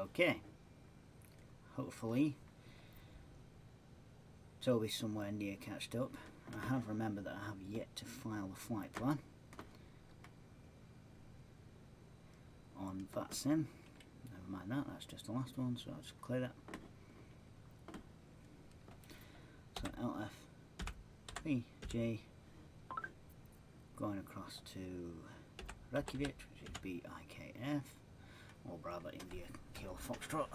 A: Okay. Hopefully Toby's somewhere near catched up. I have remembered that I have yet to file the flight plan on VATSIM. Never mind that, that's just the last one, so I'll just clear that. So LFPG going across to Reykjavik, which is BIKF, or Bravo India Kilo Foxtrot.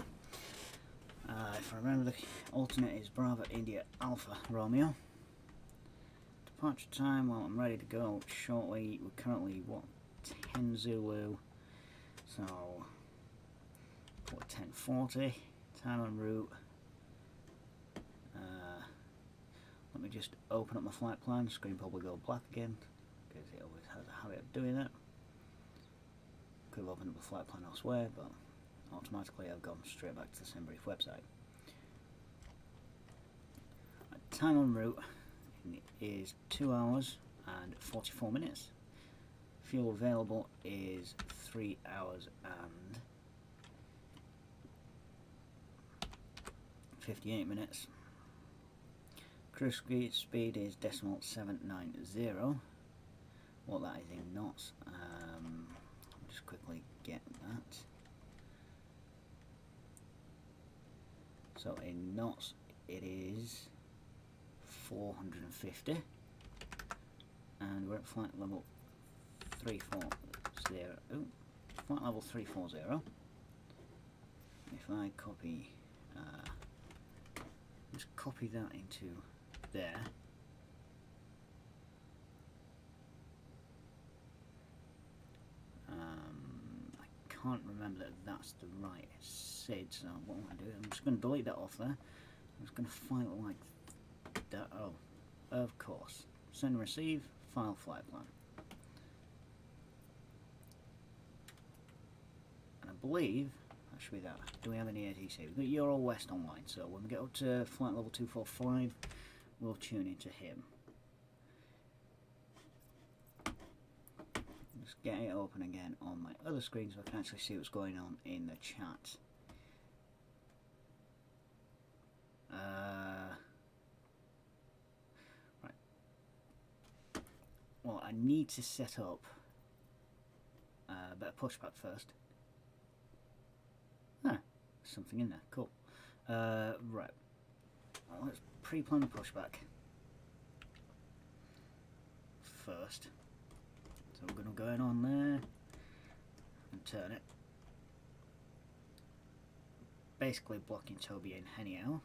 A: If I remember, the alternate is Bravo India Alpha Romeo. Departure time, well, I'm ready to go shortly. We're currently, what, 10 Zulu, so what, 10:40, time en route. Let me just open up my flight plan. Screen probably go black again because it always has a habit of doing that. Could have opened up a flight plan elsewhere, but automatically I've gone straight back to the same brief website. Time en route is 2 hours and 44 minutes. Fuel available is 3 hours and 58 minutes. Cruise speed is decimal 790. What that is in knots, I'll just quickly get that. So in knots it is 450, and we're at flight level 340. Ooh, flight level 340. If I copy, just copy that into there. I can't remember that that's the right SID, so what I'm going to do, I'm just going to delete that off there. I'm just going to file it like that. Oh, of course. Send and receive, file flight plan. And I believe that should be that. Do we have any ATC? We've got Euro West online, so when we get up to flight level 245, we'll tune into him. Just get it open again on my other screen so I can actually see what's going on in the chat. Right. Well, I need to set up a bit of pushback first. Ah, something in there. Cool. Right. Well, let's pre-plan the pushback first. So we're going to go on there and turn it. Basically blocking Toby in anyhow.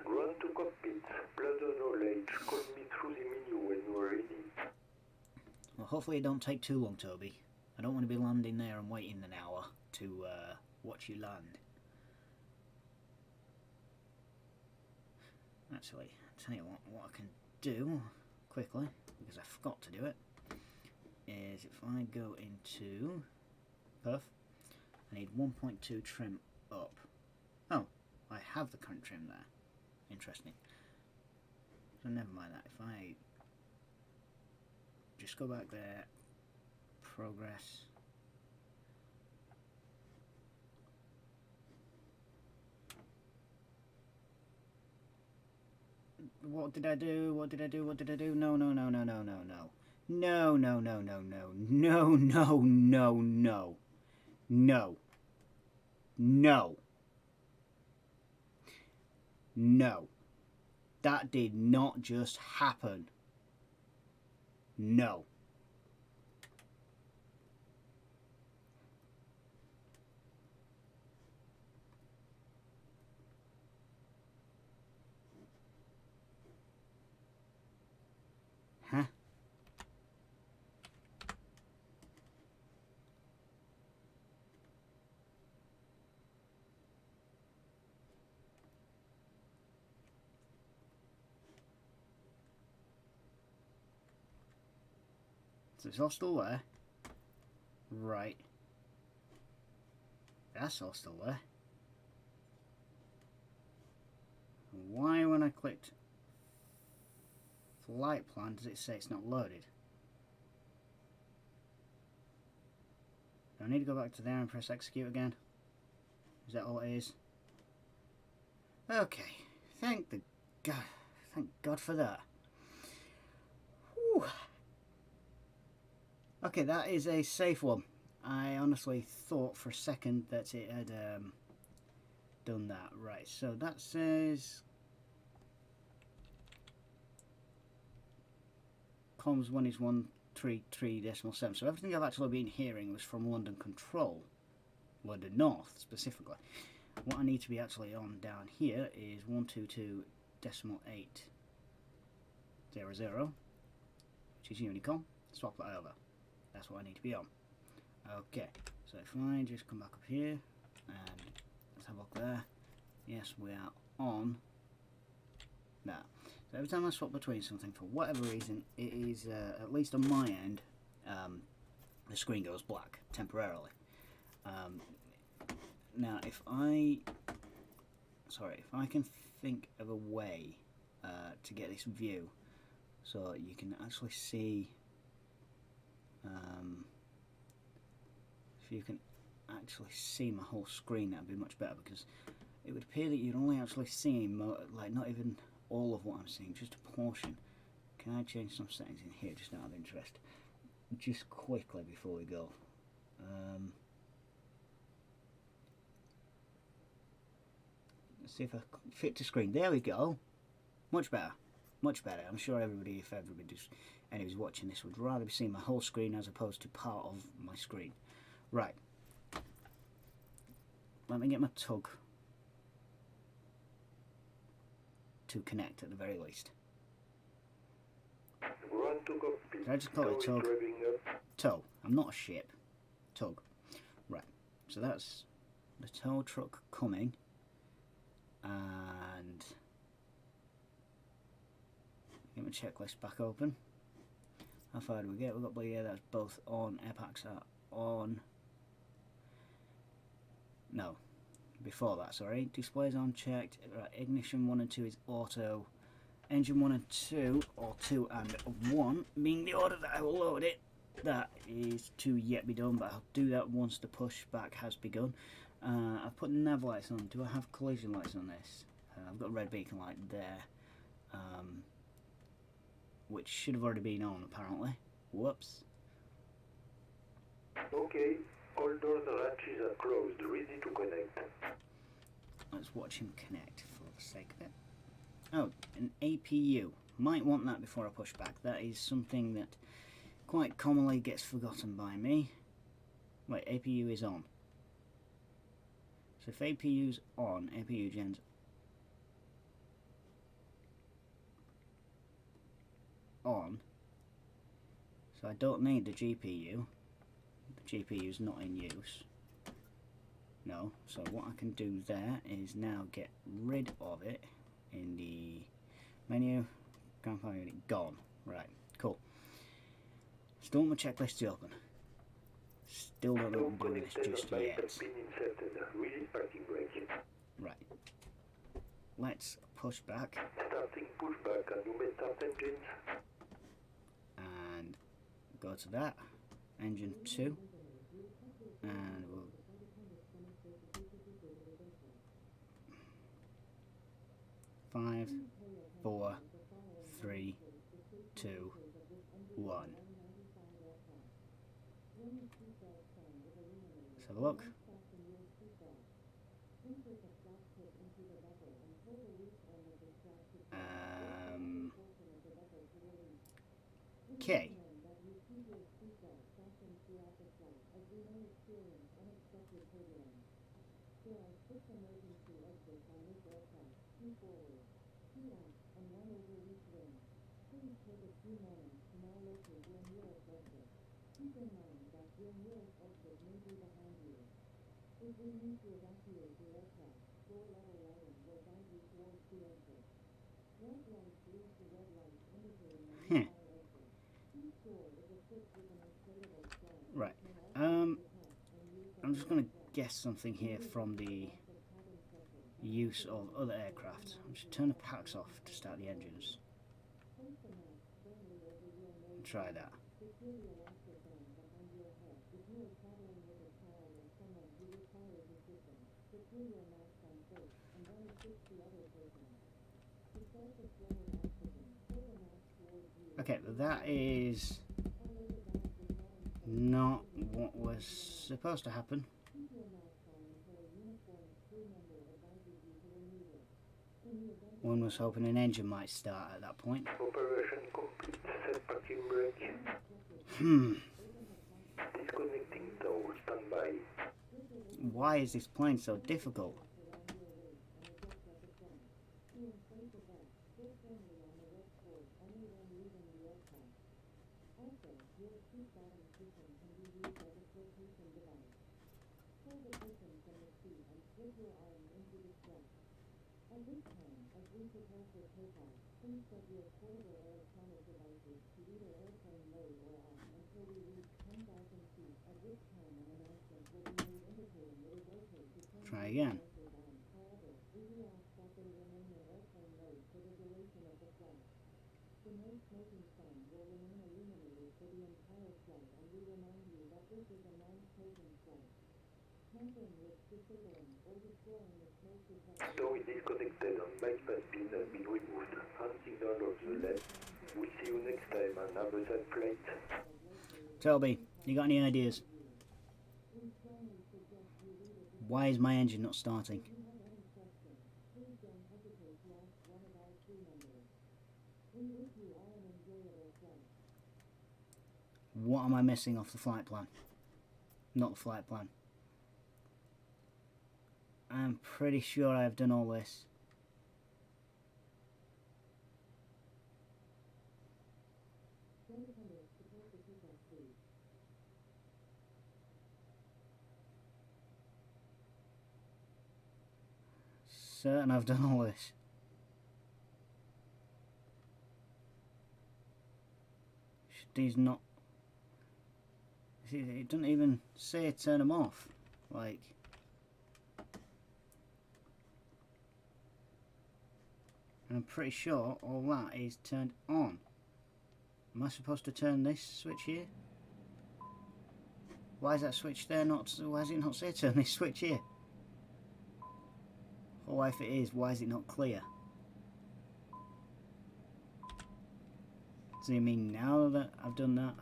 C: Run to cockpit. Blood knowledge. Call me through the menu when you are ready.
A: Well, hopefully it don't take too long, Toby. I don't want to be landing there and waiting an hour to watch you land. Actually, I'll tell you what I can do quickly, because I forgot to do it, is if I go into perf, I need 1.2 trim up. Oh, I have the current trim there. Interesting. So never mind that. If I just go back there, progress. What did I do? What did I do? What did I do? No, no, no, no, no, no, no. No, no, no, no, no. No, no, no, no. No. No. No. That did not just happen. No. Huh? So it's all still there. Right. That's all still there. Why, when I clicked flight plan, does it say it's not loaded? I need to go back to there and press execute again? Is that all it is? Okay. Thank God for that. Whew. Okay, that is a safe one. I honestly thought for a second that it had done that. Right, so that says comms 1 is 133.7. So everything I've actually been hearing was from London Control. London North, specifically. What I need to be actually on down here is 122.800, which is Unicom. Swap that over. That's what I need to be on. Okay, so if I just come back up here and let's have a look there. Yes, we are on that. So every time I swap between something, for whatever reason, it is, at least on my end, the screen goes black temporarily. Now, if I can think of a way to get this view so you can actually see, if you can actually see my whole screen, that'd be much better, because it would appear that you'd only actually see like not even all of what I'm seeing, just a portion. Can I change some settings in here just out of interest, just quickly before we go? Let's see if I fit to screen. There we go. Much better. Much better. I'm sure everybody, if anybody's watching this, would rather be seeing my whole screen as opposed to part of my screen. Right. Let me get my tug to connect at the very least. Can I just call it tug? Tow. I'm not a ship. Tug. Right. So that's the tow truck coming. And get my checklist back open. How far do we get? We've got, yeah, that's both on. Air packs are on. No, before that, sorry. Displays on, checked. Right, ignition 1 and 2 is auto. Engine 1 and 2, or 2 and 1, being the order that I will load it. That is to yet be done, but I'll do that once the pushback has begun. I've put nav lights on. Do I have collision lights on this? I've got a red beacon light there, which should have already been on apparently. Whoops.
C: Okay, all doors and hatches are closed, ready to connect.
A: Let's watch him connect for the sake of it. Oh, an APU. Might want that before I push back. That is something that quite commonly gets forgotten by me. Wait, APU is on. So if APU's on, APU gen's on. So I don't need the GPU. The GPU's not in use. No, so what I can do there is now get rid of it in the menu. Can't find it. Gone. Right, cool. Still want my checklist to open. Still don't know what I'm doing this just yet. Right. Let's push back.
C: Starting pushback and you may start engines.
A: And go to that. Engine 2. And we'll 5, 4, 3, 2, 1. Let's have a look. Okay. Right. I'm just going to guess something here from the use of other aircraft. I should turn the packs off to start the engines. Try that. Okay, but that is not what was supposed to happen. One was hoping an engine might start at that point.
C: Operation complete. Set parking brake. Disconnecting tow. Standby.
A: Why is this plane so difficult? Try again.
C: Tow is disconnected and bypass pin has been removed. Hand signal of the left. We'll see you next time and have a sad flight.
A: Toby, you got any ideas? Why is my engine not starting? What am I missing off the flight plan? Not the flight plan. I'm pretty sure I've done all this. Certain I've done all this. Should these not... See, it doesn't even say turn them off. Like... I'm pretty sure all that is turned on. Am I supposed to turn this switch here? Why is that switch there not... Why does it not say turn this switch here? Or if it is, why is it not clear? So you mean now that I've done that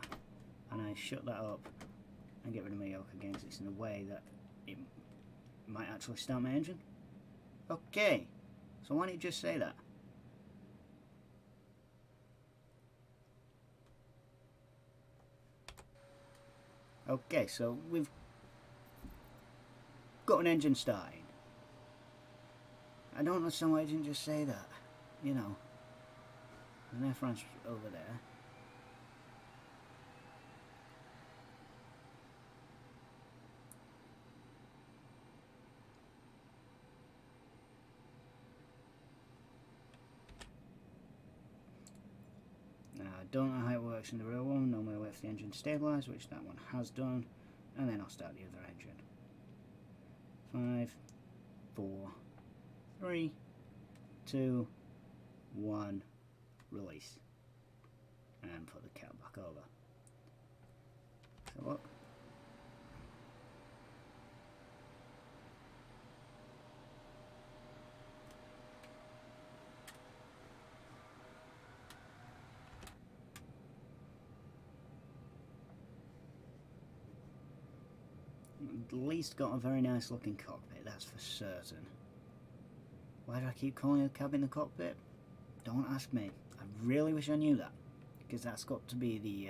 A: and I shut that up and get rid of my yoke again, 'cause it's in a way that it might actually start my engine? Okay, so why don't you just say that? Okay, so we've got an engine starting. I don't understand why I didn't just say that. You know, there's an Air France over there. Now, I don't know how it works in the real one. Normally I wait for the engine to stabilise, which that one has done, and then I'll start the other engine. 5, 4, 3, 2, 1, release. And put the cap back over. So look. At least got a very nice looking cockpit, that's for certain. Why do I keep calling it a cabin the cockpit? Don't ask me. I really wish I knew that, because that's got to be the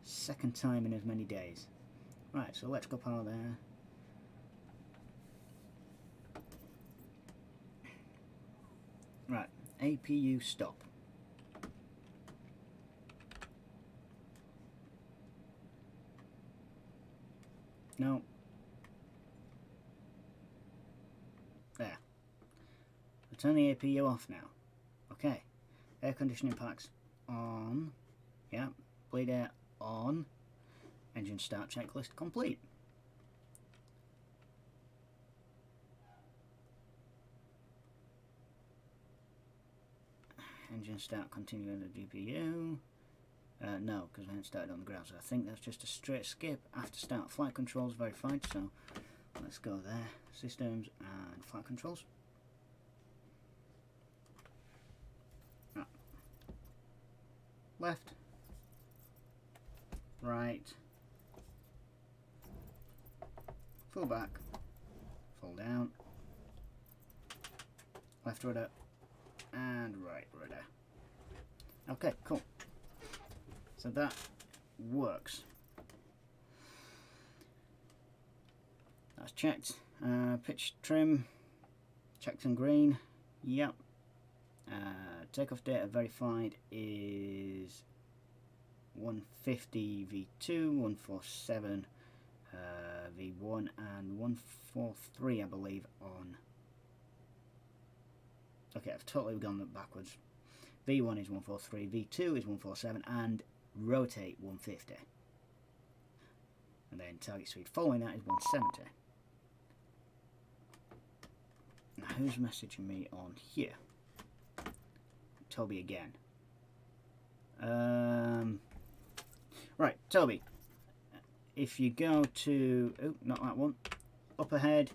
A: second time in as many days. Right, so electrical power there. Right, APU stop. No. There. I'll turn the APU off now. Okay. Air conditioning packs on. Yeah. Bleed air on. Engine start checklist complete. Engine start continuing the GPU. No, because we haven't started on the ground, so I think that's just a straight skip. After start flight controls verified, so let's go there. Systems and flight controls. Left, right, full back, full down, left rudder, and right rudder. Okay, cool. So that works. That's checked. Pitch trim, checked and green. Yep. Takeoff data verified is 150 V2, 147 V1, and 143, I believe, on. Okay, I've totally gone backwards. V1 is 143, V2 is 147, and rotate 150. And then target speed following that is 170. Now, who's messaging me on here? Toby again. Right, Toby. If you go to, oh, not that one, up ahead,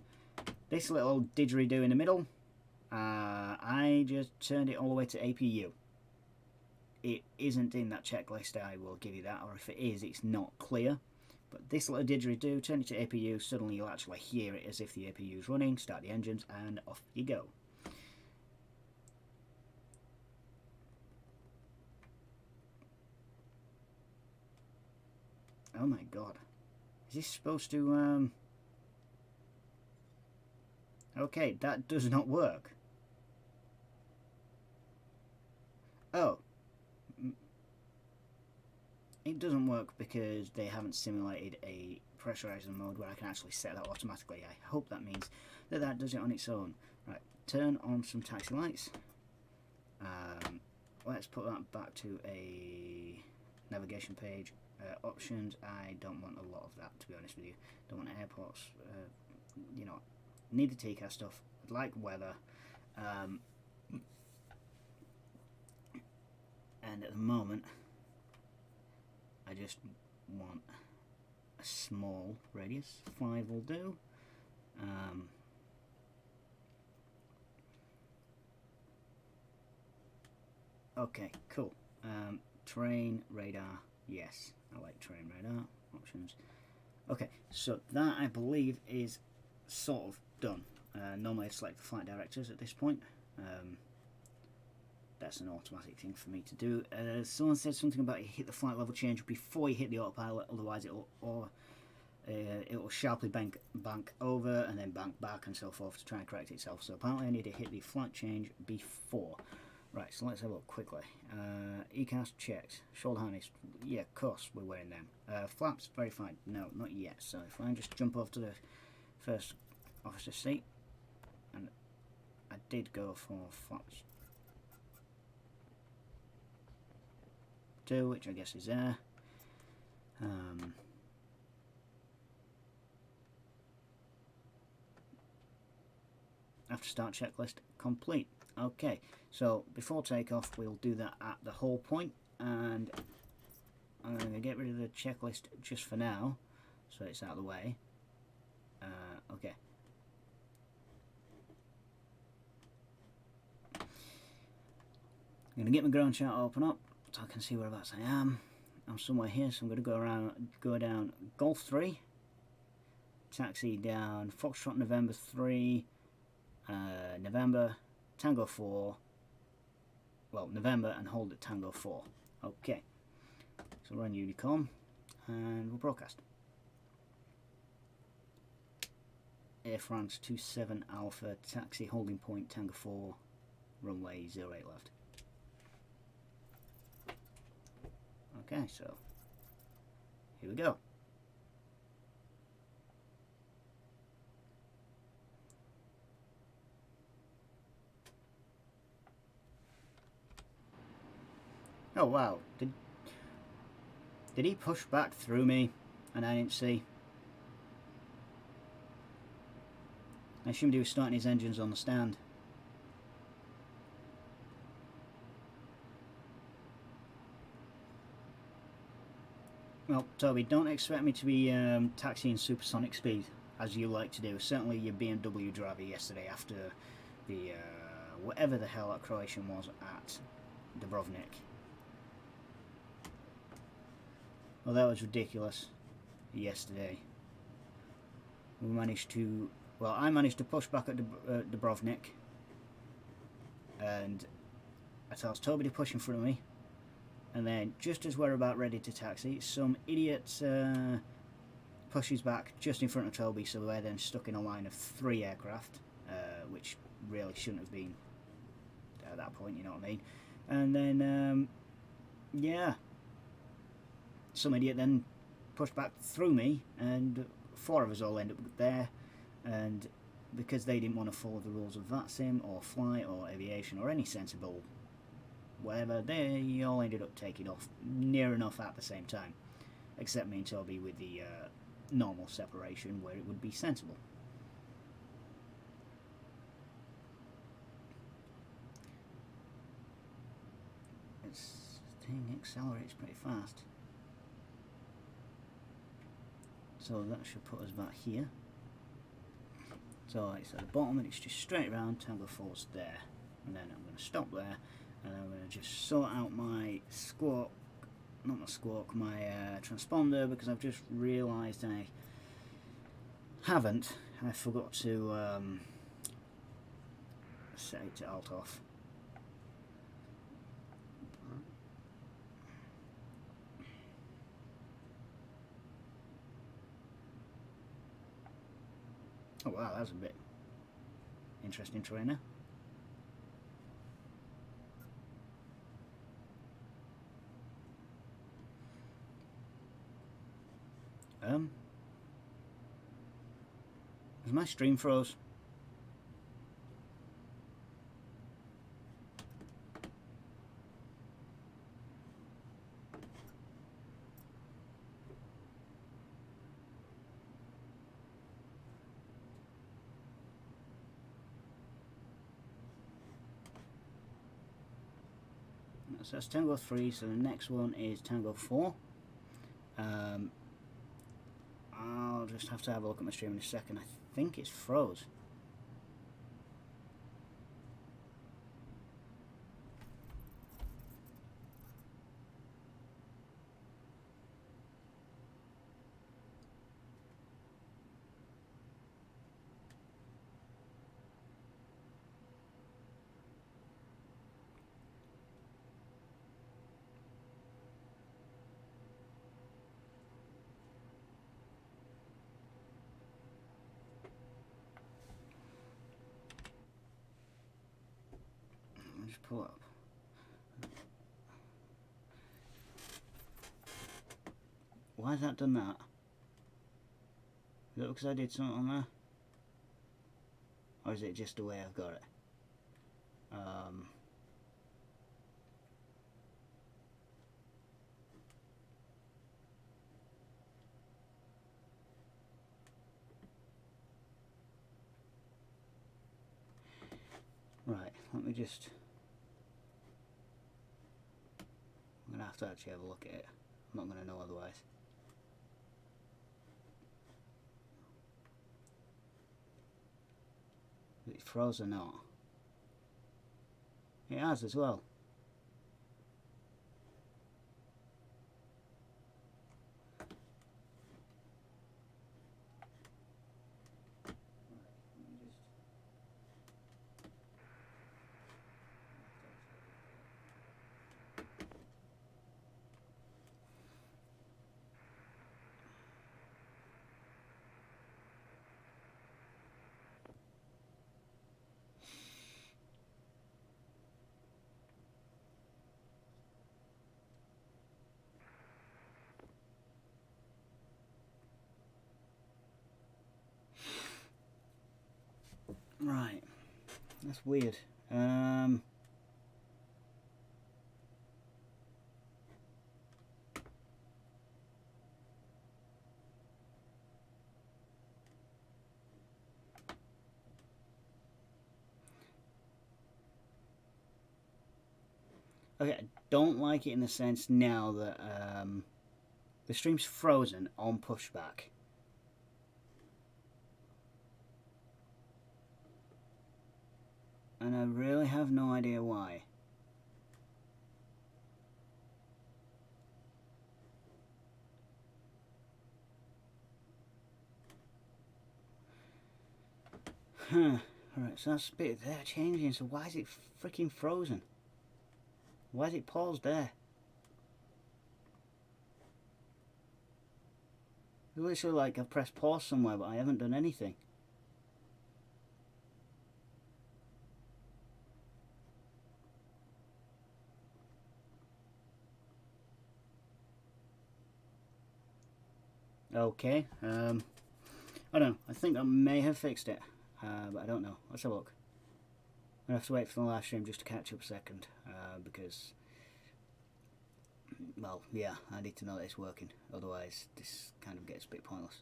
A: this little didgeridoo in the middle, I just turned it all the way to APU. It isn't in that checklist, I will give you that, or if it is, it's not clear. But this little didgeridoo, turn it to APU, suddenly you'll actually hear it as if the APU is running, start the engines, and off you go. Oh my god. Is this supposed to, okay, that does not work. Oh. It doesn't work because they haven't simulated a pressurizer mode where I can actually set that automatically. I hope that means that that does it on its own. Right, turn on some taxi lights. Let's put that back to a navigation page. Options, I don't want a lot of that, to be honest with you. Don't want airports, you know, need the TCAS stuff. I'd like weather. And at the moment, I just want a small radius. 5 will do. Okay, cool. Terrain, radar, yes. I like terrain radar. Options. Okay, so that I believe is sort of done. Normally I select the flight directors at this point. That's an automatic thing for me to do. Someone said something about you hit the flight level change before you hit the autopilot, otherwise it will sharply bank over and then bank back and so forth to try and correct itself. So apparently I need to hit the flight change before. Right, so let's have a look quickly. ECAS checked. Shoulder harness, yeah, of course we're wearing them. Flaps verified, no, not yet. So if I just jump over to the first officer seat, and I did go for flaps 2, which I guess is there. After start checklist complete. Okay, so before takeoff we'll do that at the whole point, and I'm going to get rid of the checklist just for now so it's out of the way. Okay. I'm going to get my ground chart open up so I can see whereabouts I am. I'm somewhere here, so I'm going to go down Golf 3, taxi down Foxtrot November 3, November, Tango 4, well, November, and hold at Tango 4. Okay, so run Unicom, and we'll broadcast. Air France 27 Alpha, taxi holding point Tango 4, runway 08 left. Okay, so here we go. Oh wow, did he push back through me and I didn't see? I assumed he was starting his engines on the stand. Well, Toby, don't expect me to be taxiing supersonic speed. as you like to do. Certainly your BMW driver yesterday after the whatever the hell that Croatian was at Dubrovnik. Well, that was ridiculous yesterday. We managed to, well, I managed to push back at Dubrovnik, and I tells Toby to push in front of me, and then just as we're about ready to taxi, some idiot pushes back just in front of Toby, so we're then stuck in a line of 3 aircraft, which really shouldn't have been at that point, you know what I mean. And then, yeah, some idiot then pushed back through me, and 4 of us all ended up there. And because they didn't want to follow the rules of VATSIM or flight or aviation or any sensible whatever, they all ended up taking off near enough at the same time, except me and Toby with the normal separation where it would be sensible. This thing accelerates pretty fast. So that should put us back here. So it's at the bottom and it's just straight around, Tango 4's there. And then I'm going to stop there and I'm going to just sort out my squawk, not my squawk, my transponder, because I've just realised I haven't. I forgot to set it to alt off. Oh wow, that's a bit interesting trainer. Has my stream froze? So that's Tango 3, so the next one is Tango 4. I'll just have to have a look at my stream in a second. I think it's froze. Just pull up. Why has that done that? Is it because I did something on there? Or is it just the way I've got it? Right, let me just... I'm going to have to actually have a look at it. I'm not going to know otherwise. Is it froze or not? It has as well. Right, that's weird. Okay, I don't like it in the sense now that the stream's frozen on pushback. and I really have no idea why. Huh. Alright, so that's a bit there changing, so why is it freaking frozen? Why is it paused there? It's literally like I've pressed pause somewhere, but I haven't done anything. Okay, I don't know. I think I may have fixed it, but I don't know. Let's have a look. I'm going to have to wait for the live stream just to catch up a second, because, well, yeah, I need to know that it's working. Otherwise, this kind of gets a bit pointless.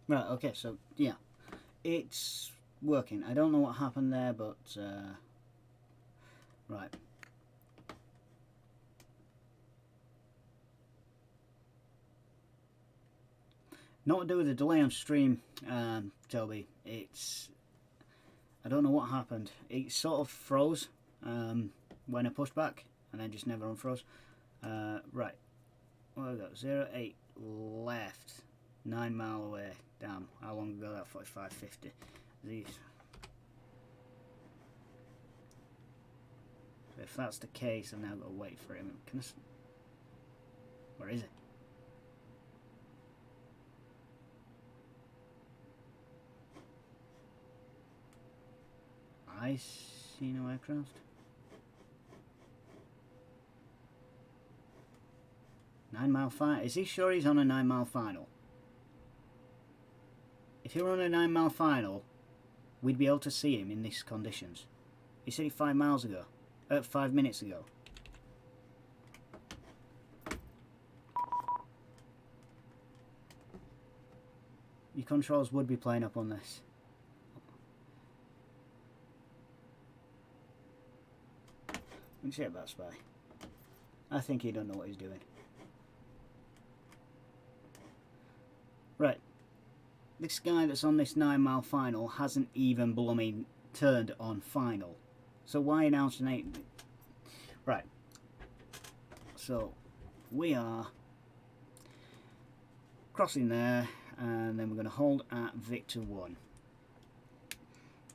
A: Right, okay, so, yeah. It's working. I don't know what happened there, but, right. Not to do with the delay on stream, Toby. It's... I don't know what happened. It sort of froze when I pushed back, and then just never unfroze. Right. What have I got? 08 left. 9 mile away. Damn. How long ago that? 45.50. These. So if that's the case, I've now got to wait for him. Can I... Where is it? I see no aircraft. Nine-mile final. Is he sure he's on a 9-mile final? If he were on a 9-mile final, we'd be able to see him in these conditions. He said it 5 miles ago. 5 minutes ago. Your controls would be playing up on this. What do you say about Spy? I think he don't know what he's doing. Right. This guy that's on this 9-mile final hasn't even blooming turned on final. So why announce an 8? Right. So we are crossing there, and then we're going to hold at Victor 1.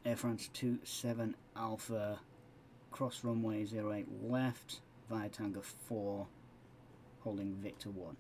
A: Air France 27 Alpha. Cross runway 08 left, via Tango 4, holding Victor 1.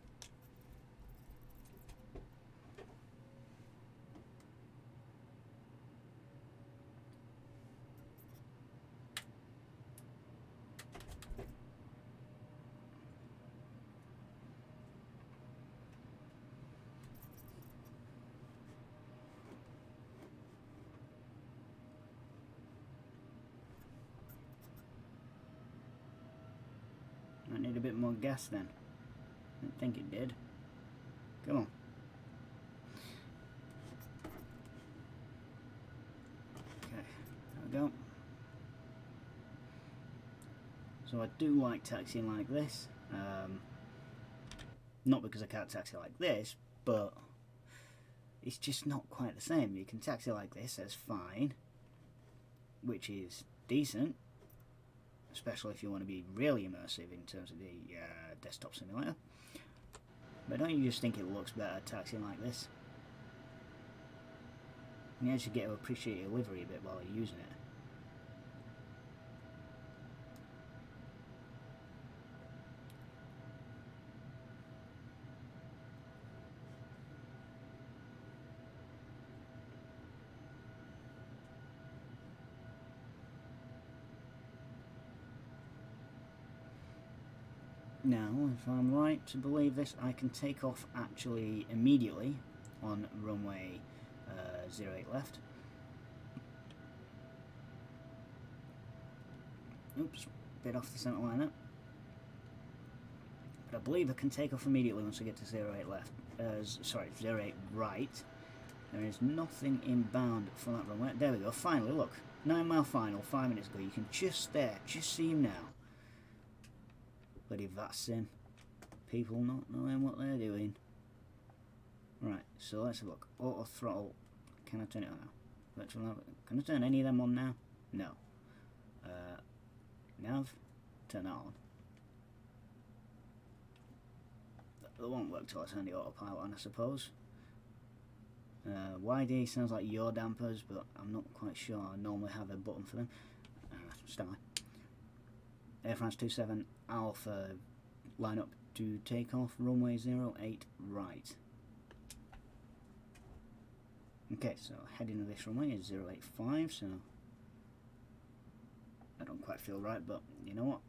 A: I need a bit more gas then. I didn't think it did. Come on. Okay, there we go. So I do like taxiing like this. Not because I can't taxi like this, but it's just not quite the same. You can taxi like this, that's fine, which is decent. Especially if you want to be really immersive in terms of the desktop simulator. But don't you just think it looks better taxiing like this? And you actually get to appreciate your livery a bit while you're using it. Now, if I'm right to believe this, I can take off actually immediately on runway 08 left. Oops, bit off the centre line up. But I believe I can take off immediately once I get to 08 left. Sorry, 08 right. There is nothing inbound for that runway. There we go, finally, look. 9-mile final, 5 minutes ago. You can just see him now. Bloody VATSIM. People not knowing what they're doing. Right, so let's have a look. Auto throttle. Can I turn it on now? Virtual nav. Can I turn any of them on now? No. Nav. Turn that on. That won't work till I turn the autopilot on, I suppose. YD sounds like yaw dampers, but I'm not quite sure. I normally have a button for them. Stand by. Air France 27 Alpha, line up to take off, runway 08 right. Okay, so heading of this runway is 085, so I don't quite feel right, but you know what?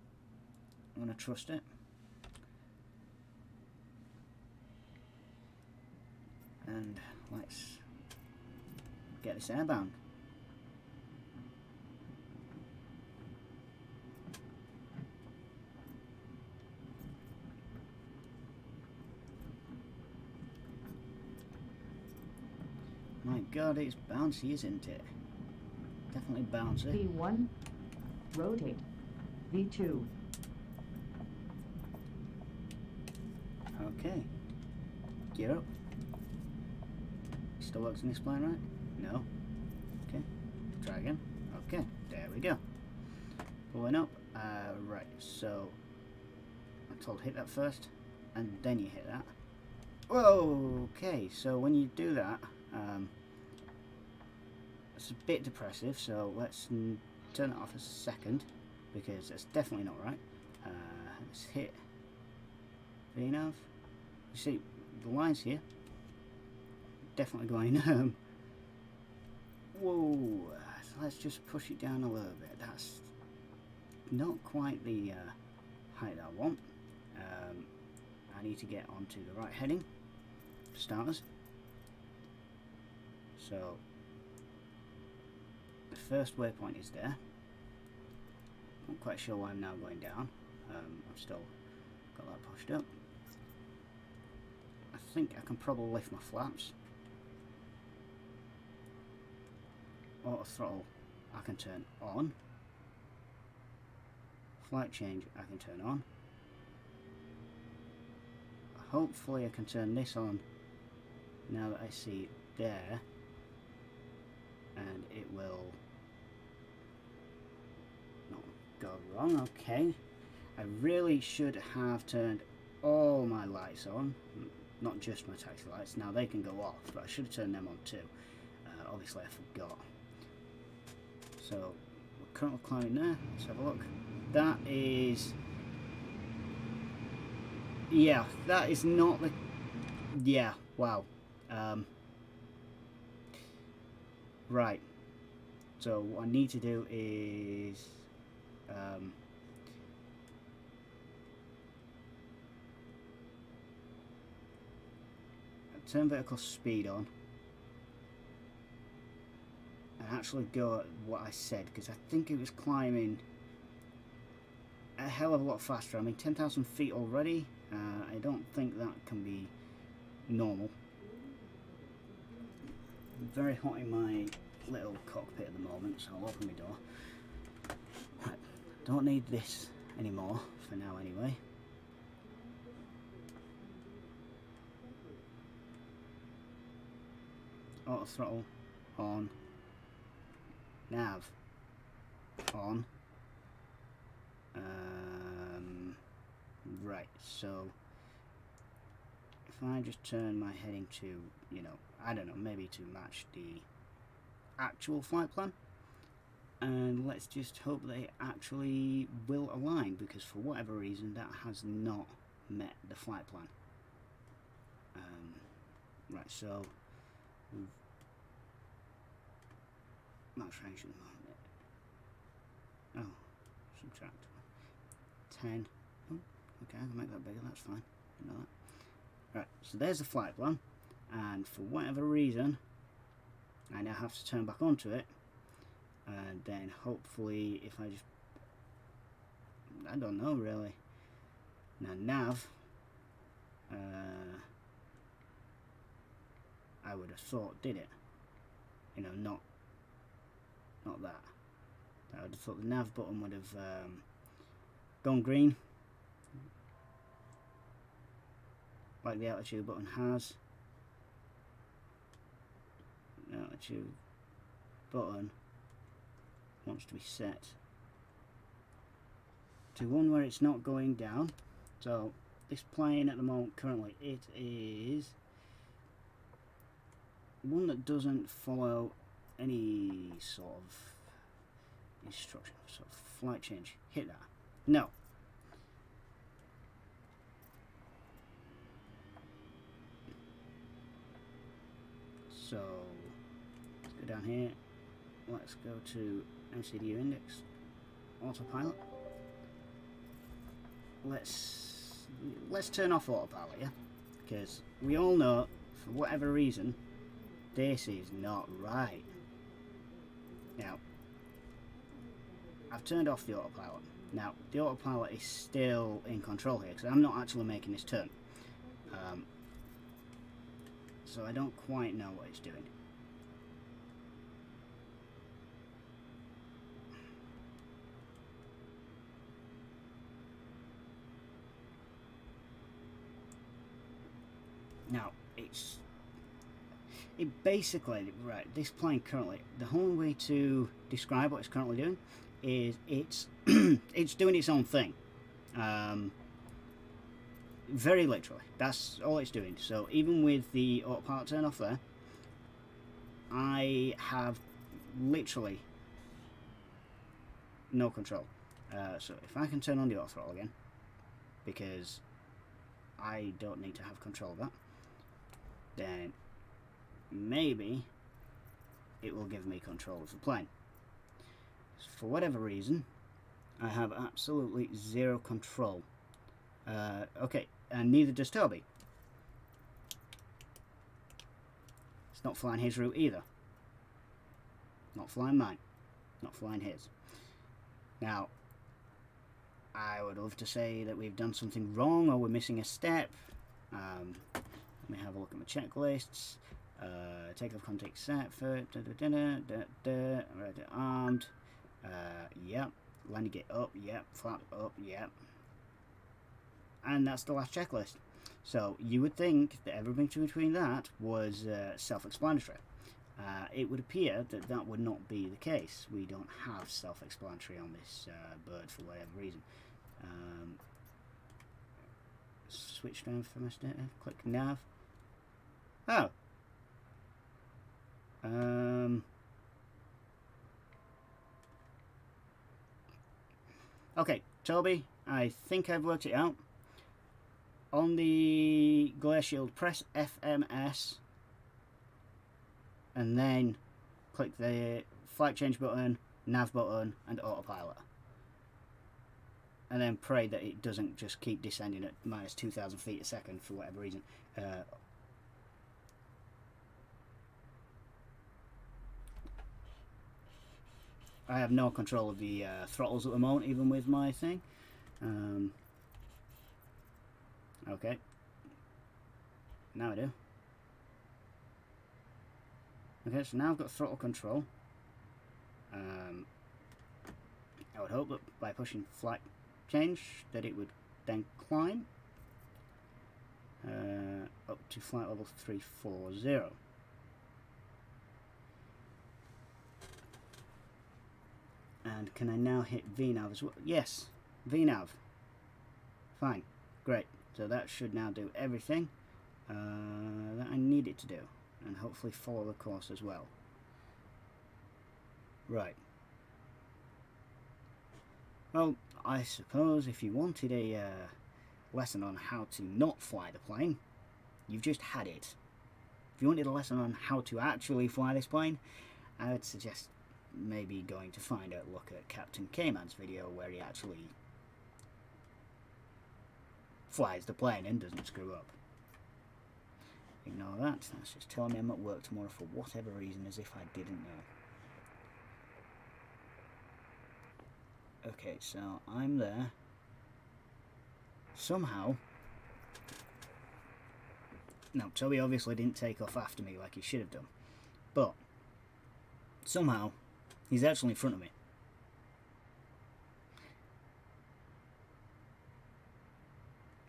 A: I'm going to trust it. And let's get this airbound. My god, it's bouncy, isn't it? Definitely bouncy.
D: V1, rotate. V2.
A: Okay. Gear up. Still works in this plane, right? No. Okay. Try again. Okay. There we go. Pulling up. Right. So I'm told hit that first, and then you hit that. Whoa. Okay. So when you do that, it's a bit depressive. So let's turn it off a second, because that's definitely not right. Let's hit VNav. You see the lines here. Definitely going. Whoa! So let's just push it down a little bit. That's not quite the height that I want. I need to get onto the right heading for starters. So the first waypoint is there. Not quite sure why I'm now going down. I've still got that pushed up. I think I can probably lift my flaps. Auto throttle I can turn on. Flight change I can turn on. Hopefully I can turn this on now that I see it there, and it will not go wrong. Okay, I really should have turned all my lights on, not just my taxi lights. Now they can go off, but I should have turned them on too. Obviously I forgot. So we're currently climbing there. Let's have a look. That is, yeah, that is not the, yeah, wow. Right. So what I need to do is turn vertical speed on. Actually go at what I said, because I think it was climbing a hell of a lot faster. I mean, 10,000 feet already. I don't think that can be normal. I'm very hot in my little cockpit at the moment, so I'll open my door. Right, don't need this anymore for now anyway. Auto throttle on. Nav on. Right, so if I just turn my heading to, you know, I don't know, maybe to match the actual flight plan, and let's just hope they actually will align, because for whatever reason that has not met the flight plan. Right, so max range at the moment. Oh, subtract 10. Oh, okay, I can make that bigger, that's fine. You know that. Right, so there's the flight plan, and for whatever reason I now have to turn back onto it, and then hopefully if I just, I don't know really. Now nav, I would have thought did it, you know, not that. I would have thought the nav button would have gone green like the altitude button has. The altitude button wants to be set to one where it's not going down. So this plane at the moment currently, it is one that doesn't follow any sort of instruction. So flight change, hit that. No. So let's go down here. Let's go to MCDU index, autopilot. Let's turn off autopilot, yeah? Because we all know, for whatever reason, this is not right. Now, I've turned off the autopilot. Now, the autopilot is still in control here, because I'm not actually making this turn. So I don't quite know what it's doing. Now, it basically, right, this plane currently, the whole way to describe what it's currently doing is it's it's doing its own thing. Very literally, that's all it's doing. So even with the autopilot turn off there, I have literally no control. So if I can turn on the auto throttle again, because I don't need to have control of that, then maybe it will give me control of the plane. For whatever reason, I have absolutely zero control. Okay, and neither does Toby. It's not flying his route either. Not flying mine. Not flying his. Now, I would love to say that we've done something wrong or we're missing a step. Let me have a look at my checklists. Takeoff contact set for right armed. Yep. Landing it up. Yep. Flap up. Yep. And that's the last checklist. So you would think that everything between that was self-explanatory. It would appear that that would not be the case. We don't have self-explanatory on this bird for whatever reason. Switch down for my data. Click nav. Oh. Okay, Toby, I think I've worked it out. On the glare shield, press FMS and then click the flight change button, nav button and autopilot. And then pray that it doesn't just keep descending at minus 2,000 feet a second for whatever reason. I have no control of the throttles at the moment, even with my thing. Okay. Now I do. Okay, so now I've got throttle control. I would hope that by pushing flight change that it would then climb up to flight level 340. And can I now hit VNAV as well? Yes, VNAV. Fine, great. So that should now do everything that I need it to do, and hopefully follow the course as well. Right. Well, I suppose if you wanted a lesson on how to not fly the plane, you've just had it. If you wanted a lesson on how to actually fly this plane, I would suggest maybe going to find a look at Captain K-Man's video where he actually flies the plane and doesn't screw up. Ignore that, that's just telling me I'm at work tomorrow for whatever reason, as if I didn't know. Okay, so I'm there. Somehow, now Toby obviously didn't take off after me like he should have done, but somehow he's actually in front of me.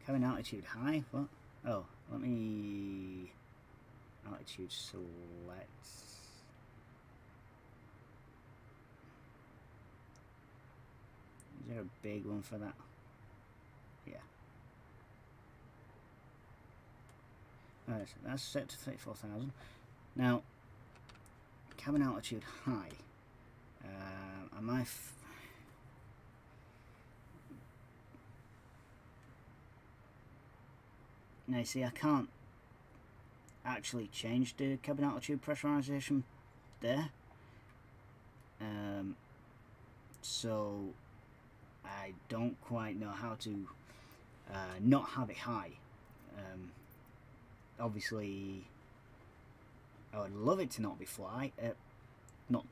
A: Cabin altitude high? What? Oh, let me altitude select. Is there a big one for that? Yeah. Alright, so that's set to 34,000. Now, cabin altitude high. Am I? Now, you see, I can't actually change the cabin altitude pressurization there. So I don't quite know how to not have it high. Obviously, I would love it to not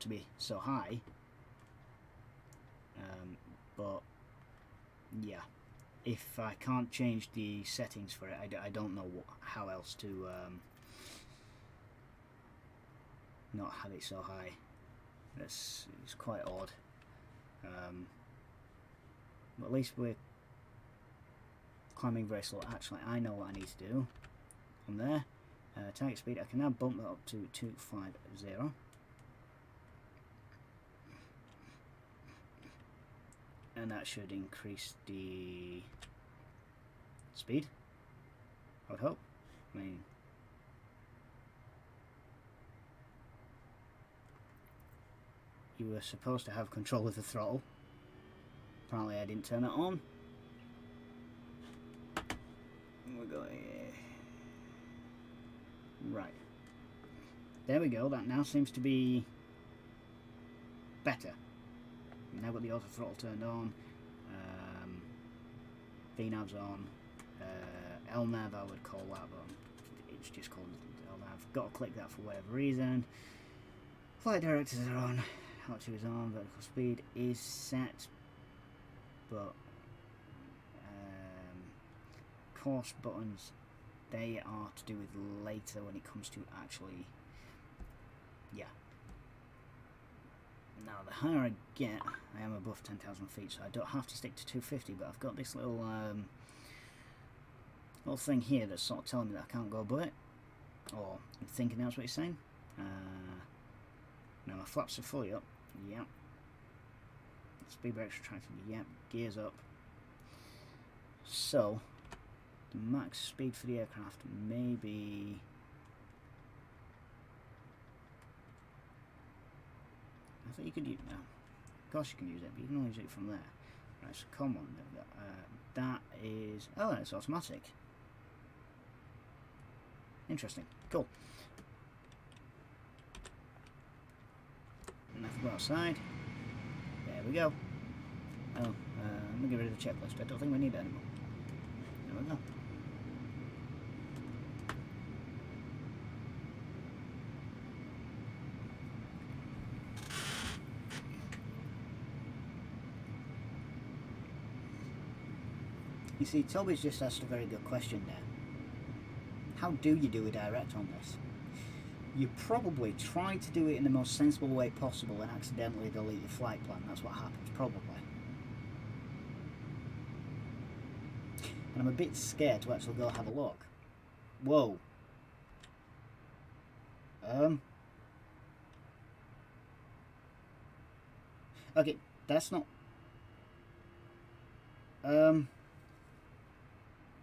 A: to be so high. But yeah, if I can't change the settings for it, I don't know how else to not have it so high. It's quite odd. But at least we're climbing very slow. Actually, I know what I need to do. On there, target speed, I can now bump that up to 250. And that should increase the speed, I would hope. I mean, you were supposed to have control of the throttle. Apparently I didn't turn it on. We're going... Right. There we go, that now seems to be better. We've now got the auto throttle turned on. VNav's on. LNav I would call that, but it's just called LNav. Got to click that for whatever reason. Flight directors are on. Altitude is on. Vertical speed is set. But course buttons, they are to do with later when it comes to actually, yeah. Now the higher I get, I am above 10,000 feet, so I don't have to stick to 250, but I've got this little little thing here that's sort of telling me that I can't go above it, or I'm thinking that's what it's saying. Now my flaps are fully up, yeah. Speed brakes retracted, yep. Gears up. So the max speed for the aircraft may be, I think you could use, no, of course you can use it, but you can only use it from there. Right, so come on, that is, oh, it's automatic. Interesting, cool. And if we go outside, there we go. Oh, let me get rid of the checklist. I don't think we need it anymore. There we go. You see, Toby's just asked a very good question there. How do you do a direct on this? You probably try to do it in the most sensible way possible and accidentally delete your flight plan. That's what happens, probably. And I'm a bit scared to actually go have a look. Whoa. Okay, that's not...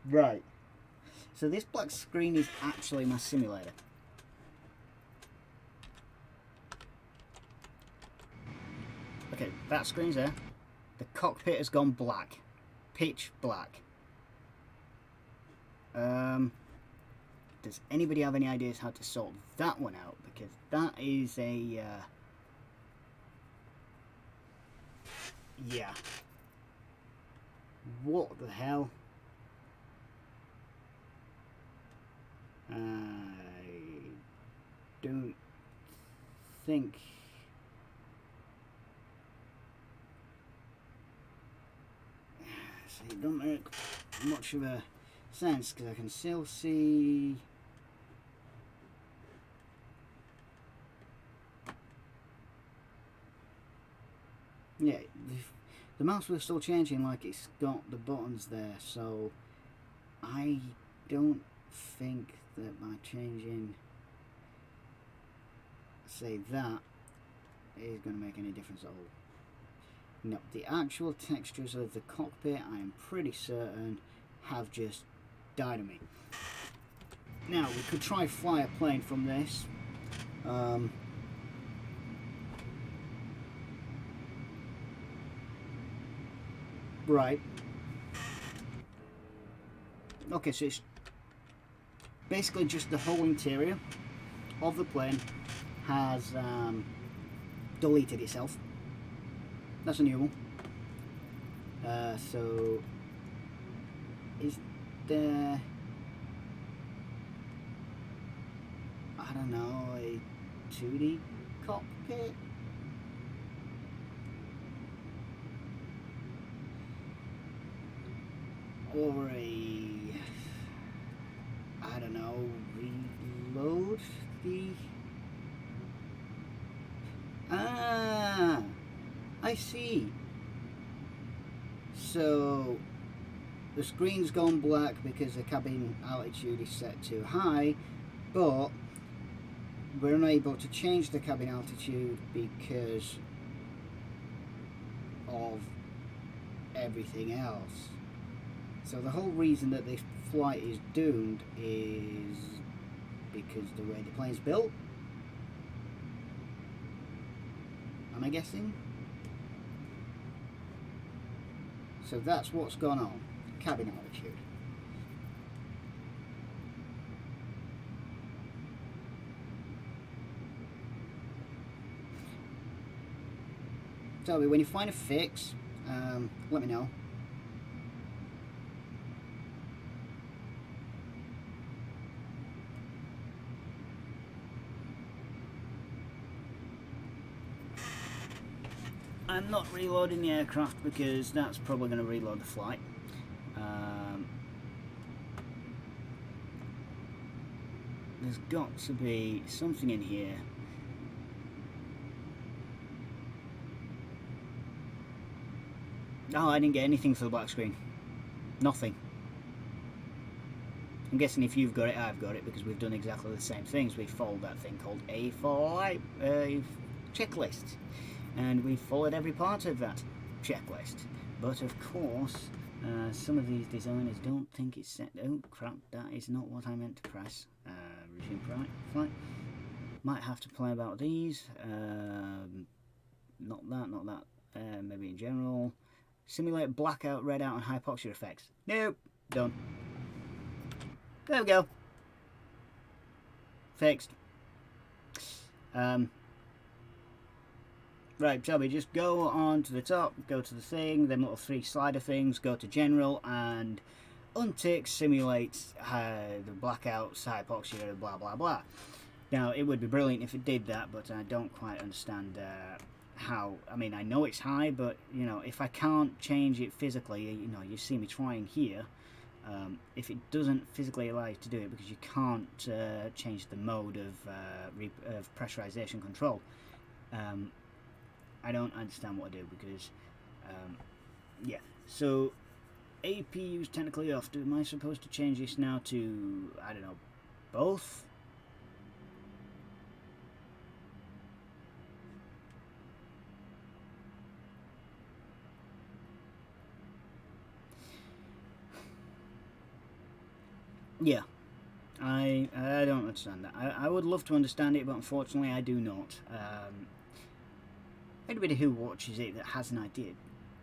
A: Right. So this black screen is actually my simulator. Okay, that screen's there. The cockpit has gone black. Pitch black. Does anybody have any ideas how to sort that one out? Because that is a... yeah. What the hell? I don't think... See, it doesn't make much of a sense because I can still see... Yeah, the mouse was still changing like it's got the buttons there, so I don't think that by changing, say, that is going to make any difference at all. No, the actual textures of the cockpit, I am pretty certain, have just died on me. Now, we could try fly a plane from this. Right. Okay, so it's basically just the whole interior of the plane has deleted itself. That's a new one. So is there, I don't know, a 2D cockpit? Or a, I don't know, reload the... Ah, I see. So the screen's gone black because the cabin altitude is set too high, but we're unable to change the cabin altitude because of everything else. So the whole reason that this flight is doomed is because the way the plane's built. Am I guessing? So that's what's gone on. Cabin altitude. Tell me when you find a fix, let me know. I'm not reloading the aircraft because that's probably going to reload the flight. There's got to be something in here. Oh, I didn't get anything for the black screen. Nothing. I'm guessing if you've got it, I've got it, because we've done exactly the same things. We followed that thing called a checklist. And we followed every part of that checklist. But of course, some of these designers don't think it's set. Oh crap, that is not what I meant to press. Resume flight. Might have to play about these. Not that. Maybe in general. Simulate blackout, red out, and hypoxia effects. Nope, done. There we go. Fixed. Right, shall we just go on to the top, go to the thing, them little three slider things, go to general and untick simulate the blackouts, hypoxia, blah blah blah. Now it would be brilliant if it did that, but I don't quite understand how. I mean, I know it's high, but you know, if I can't change it physically, you know, you see me trying here. If it doesn't physically allow you to do it because you can't change the mode of pressurization control. I don't understand what I do because, yeah. So, APU's technically off. Am I supposed to change this now to, I don't know, both? Yeah. I don't understand that. I would love to understand it, but unfortunately I do not. Anybody who watches it that has an idea,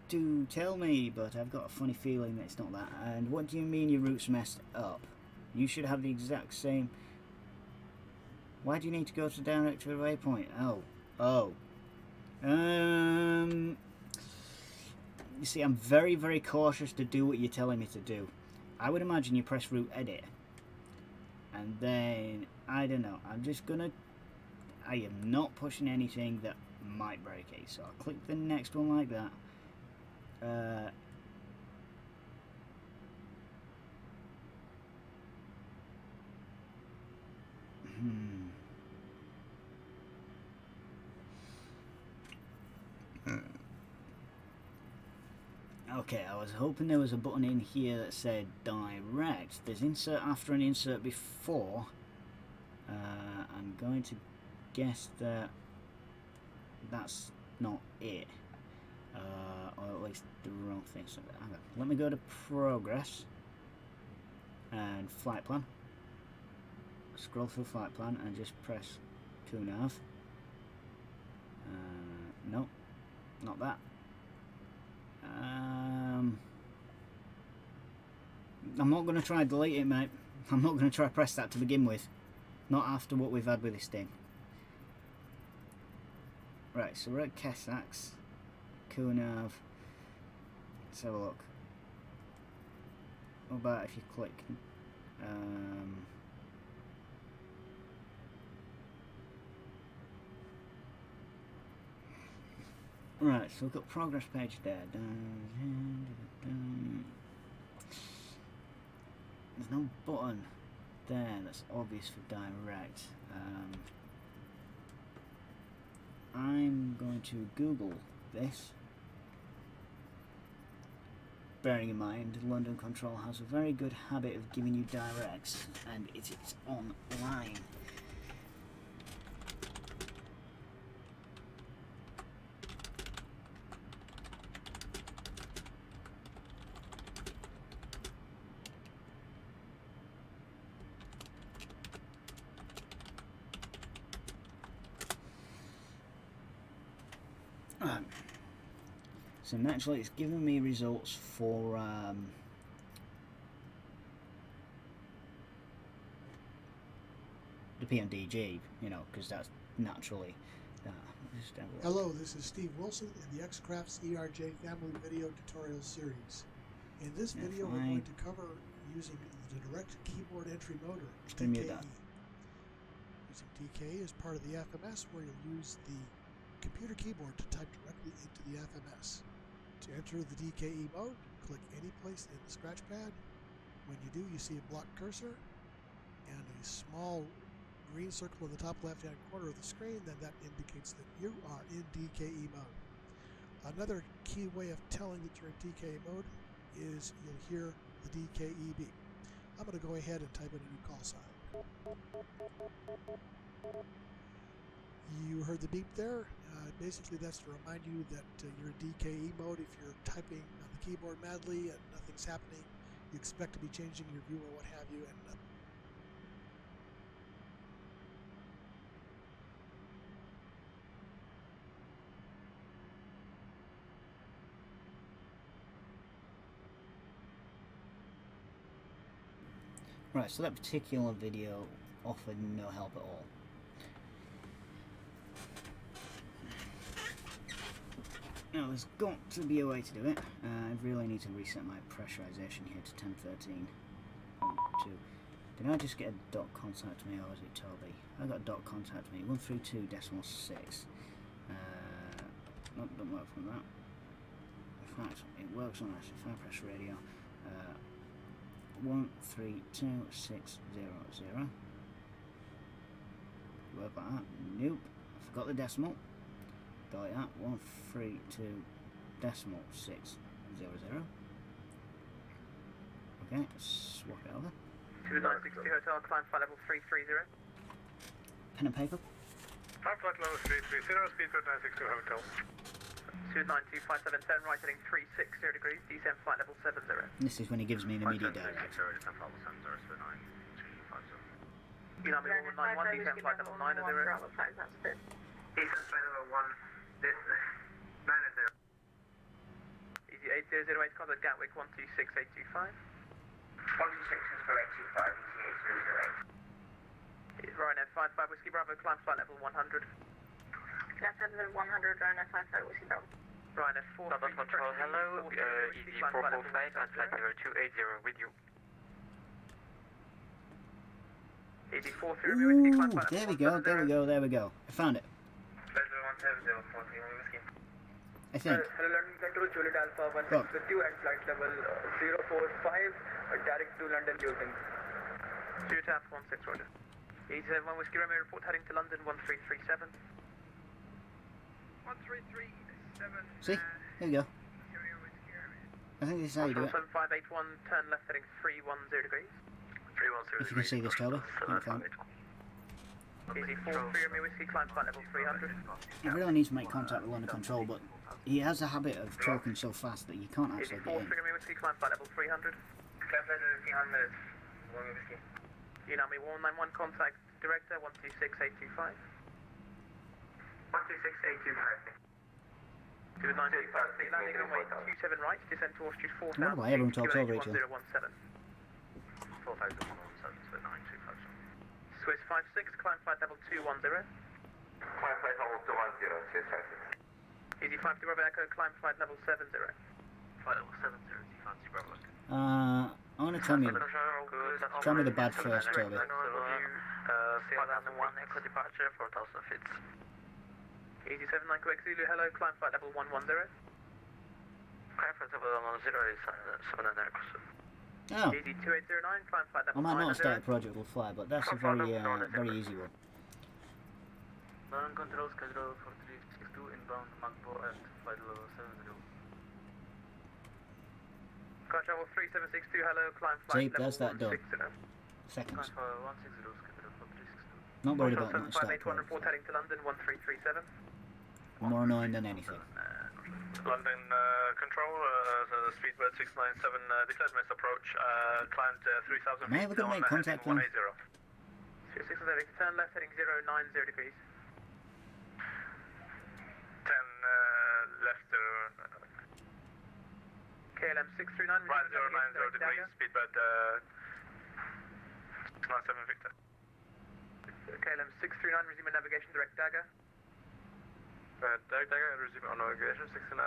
A: do tell me, but I've got a funny feeling that it's not that. And what do you mean your route's messed up? You should have the exact same... Why do you need to go to direct to a waypoint? Oh. You see, I'm very, very cautious to do what you're telling me to do. I would imagine you press route edit. And then, I don't know, I am not pushing anything that might break it, so I'll click the next one like that. Okay, I was hoping there was a button in here that said direct. There's insert after and insert before. I'm going to guess that that's not it. Or at least the wrong thing. So, hang on. Let me go to progress and flight plan. Scroll through flight plan and just press QNAV. No, not that. I'm not going to try delete it, mate. I'm not going to try press that to begin with. Not after what we've had with this thing. Right, so we're at Kessax. QNAV. Let's have a look. What about if you click? Right, so we've got progress page there. There's no button there that's obvious for direct. I'm going to Google this. Bearing in mind, London Control has a very good habit of giving you directs, and it's online. So naturally it's giving me results for the PMDG, you know, because that's naturally
E: Hello, this is Steve Wilson in the X-Crafts ERJ Family Video Tutorial Series. In this video we're going to cover using the Direct Keyboard Entry Motor, DKE. Using DKE as part of the FMS, where you'll use the computer keyboard to type directly into the FMS. To enter the DKE mode, click any place in the scratch pad. When you do, you see a block cursor and a small green circle in the top left-hand corner of the screen. Then that indicates that you are in DKE mode. Another key way of telling that you're in DKE mode is you'll hear the DKE beep. I'm going to go ahead and type in a new call sign. You heard the beep there. Basically that's to remind you that you're in DKE mode. If you're typing on the keyboard madly and nothing's happening, you expect to be changing your view or what have you, and
A: Right, so that particular video offered no help at all. Now there's got to be a way to do it. I really need to reset my pressurization here to 1013.2. Did I just get a dot contact me, or was it Toby? I got a dot contact me, 132.6. No, don't work from that. In fact, it works on this. If I press radio, 132.600. Work like that. Nope. I forgot the decimal. Like that, 132.600. Okay, swap it over.
B: 2960 Hotel, climb flight level 330.
A: Pen and paper.
B: Climb flight level 330, speed 960 Hotel. 2925710, right heading 360 degrees, descend flight level 70.
A: This is when he gives me an immediate direct.
B: Descend flight level 70, 191, descend flight level 90. Descend flight level 1. This 90. Easy 8008, contact Gatwick 126825. 126 is correct, 25, easy 8008. Ryanair 55 Whiskey Bravo, climb flight level 100.
F: Left level 100, Ryanair 55 Whiskey Bravo.
B: Ryanair 4
G: Southern Control, hello, EG 445 and flight level 280 with you.
B: EG 43 Whiskey, climb flight
A: There
B: level
A: we go, there we go. I found it. I think.
B: Hello London Control, Juliet Alpha 16 with you at flight level 045, direct to London using. Juliet Alpha 16, roger. EG1 Whiskey Romeo, report heading to London 1337. 1337.
A: See? There you go. I think this is how you do it.
B: 7581, turn left heading 310 degrees.
G: 310
A: If you can see this, Toby.
B: Easy 43 Romeo Whiskey, climb flight level 300.
A: He really needs to make contact with London Control, but he has a habit of choking so fast that you can't
B: Easy
A: actually get in.
B: 43 Romeo Whiskey, climb flight level 300.
G: Climb flight level 300, Romeo Whiskey.
B: Unami 191, contact director 126825.
G: 126825.
B: To the 925, landing runway 27 right, descend to altitude 4000
A: Wonder why everyone talks over each other.
B: 1017.
G: 4117 to 925.
B: Swiss 56, climb flight level 210.
G: Climb flight level 210, Swiss 56.
B: Easy 50 Bravo Echo, climb flight level 70.
G: Flight level 70, Easy 50 Bravo Echo.
A: I'm gonna tell me the bad first, Toby.
G: Sierra London 1 Echo departure, 4000 feet.
B: Easy 79 Quebec Zulu, hello, climb flight level 110.
G: Climb flight level 110 is 7 and Echo.
A: Oh,
B: Easy 2809, climb flight
A: I
B: level
A: might not
B: 900.
A: start a project will fly, but that's a very easy one.
G: London control schedule for 362 inbound Magpo at flight level 70.
B: Car travel 3762, hello, climb flight
A: See,
B: level
A: that's that done.
B: 160.
A: Seconds.
G: Climb for 160 schedule for 362.
A: Not worried about much start
B: 7581, report heading to London 1337.
A: More annoying than anything.
H: London Control, speedbird 697, declared missed approach, climbed 3000
A: Am I ever gonna make contact
H: on
A: then?
H: 180.
B: 667, turn left heading 090 degrees.
H: 10 left
B: KLM 639,
H: right 090 degrees, speedbird 697 Victor.
B: KLM 639, resuming navigation direct dagger.
H: Dagger, resume on navigation 69.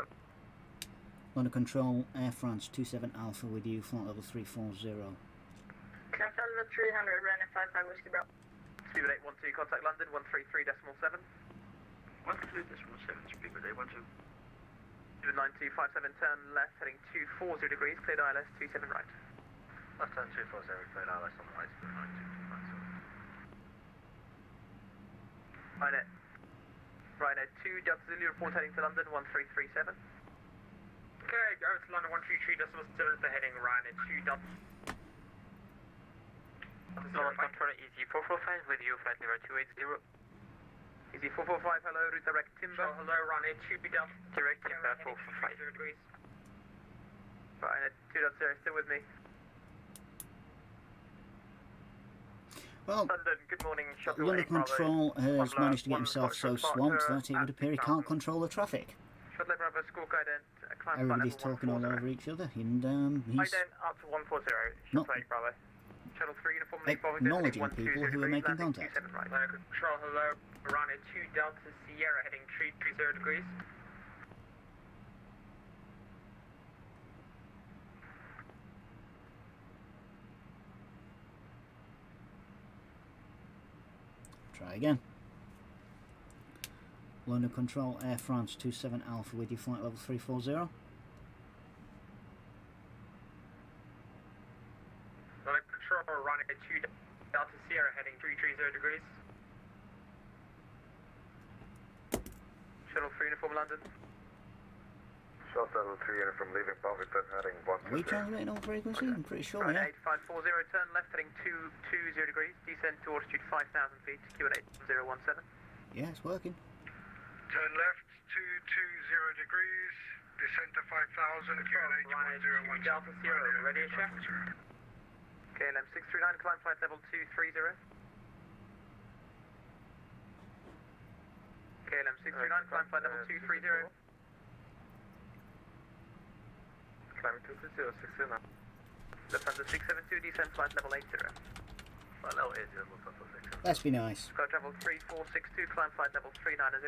A: London Control, Air France 27 Alpha with you, flight level 340.
F: Climb flight level 300, running 55 Whiskey Bravo.
B: Speedbird 812, contact London 133.7.
G: 133.7, speedbird 812.
B: Speedbird 9257, turn left heading 240 degrees, cleared ILS 27 right.
G: Left turn 240, cleared ILS on the right, 9257.
B: Ryanair. Ryanair 2 Delta Zulu, report heading to London 1337.
G: Okay, go to London 133.7 for heading Ryanair 2 Delta. London Control, Easy 445 with you, flight level 280.
B: Easy 445, hello, route direct Timber.
G: Hello, Ryanair 2 Delta. Direct Timber 445.
B: Ryanair 2 Delta, still with me.
A: Well,
B: London, good morning, shuttle
A: London
B: 8 Bravo.
A: Control has
B: Bravo,
A: managed to get himself so swamped that it would appear he can't control the traffic.
B: Shuttle 8 Bravo, score guide and climb flight
A: Everybody's
B: level
A: talking all
B: 140.
A: over each other, and he's
B: Ident up to 140,
A: Not-
B: shuttle 8 Bravo. Shuttle 3 uniform lead
A: acknowledging people who are making contact.
B: Right.
G: Control, hello, Ryanair 2 Delta Sierra heading 330 degrees.
A: Try again. London Control, Air France 27 Alpha with you, flight level 340.
G: London Control, Ryanair 2 Delta Sierra heading 330 degrees.
B: Shuttle 3 uniform London.
C: Shuttle 3 uniform leaving Palmerton heading
A: Are we transmitting on frequency? I'm pretty sure we
B: Right,
A: are.
B: 8540, turn left heading 220 degrees, descend to altitude 5,000 feet, QNH 017.
A: Yeah, it's working.
H: Turn left 220 degrees, descend to 5000, QNH 1017.
G: Delta Sierra, ready to check?
B: KLM 639, climb flight level 230. KLM 639, climb flight level 230.
H: Climbing 230, 69.
B: Lufthansa 672, descend flight level 80.
G: Flight level 80, Lufthansa 672.
A: Let's be nice.
B: Sky travel 3462, climb flight level 390.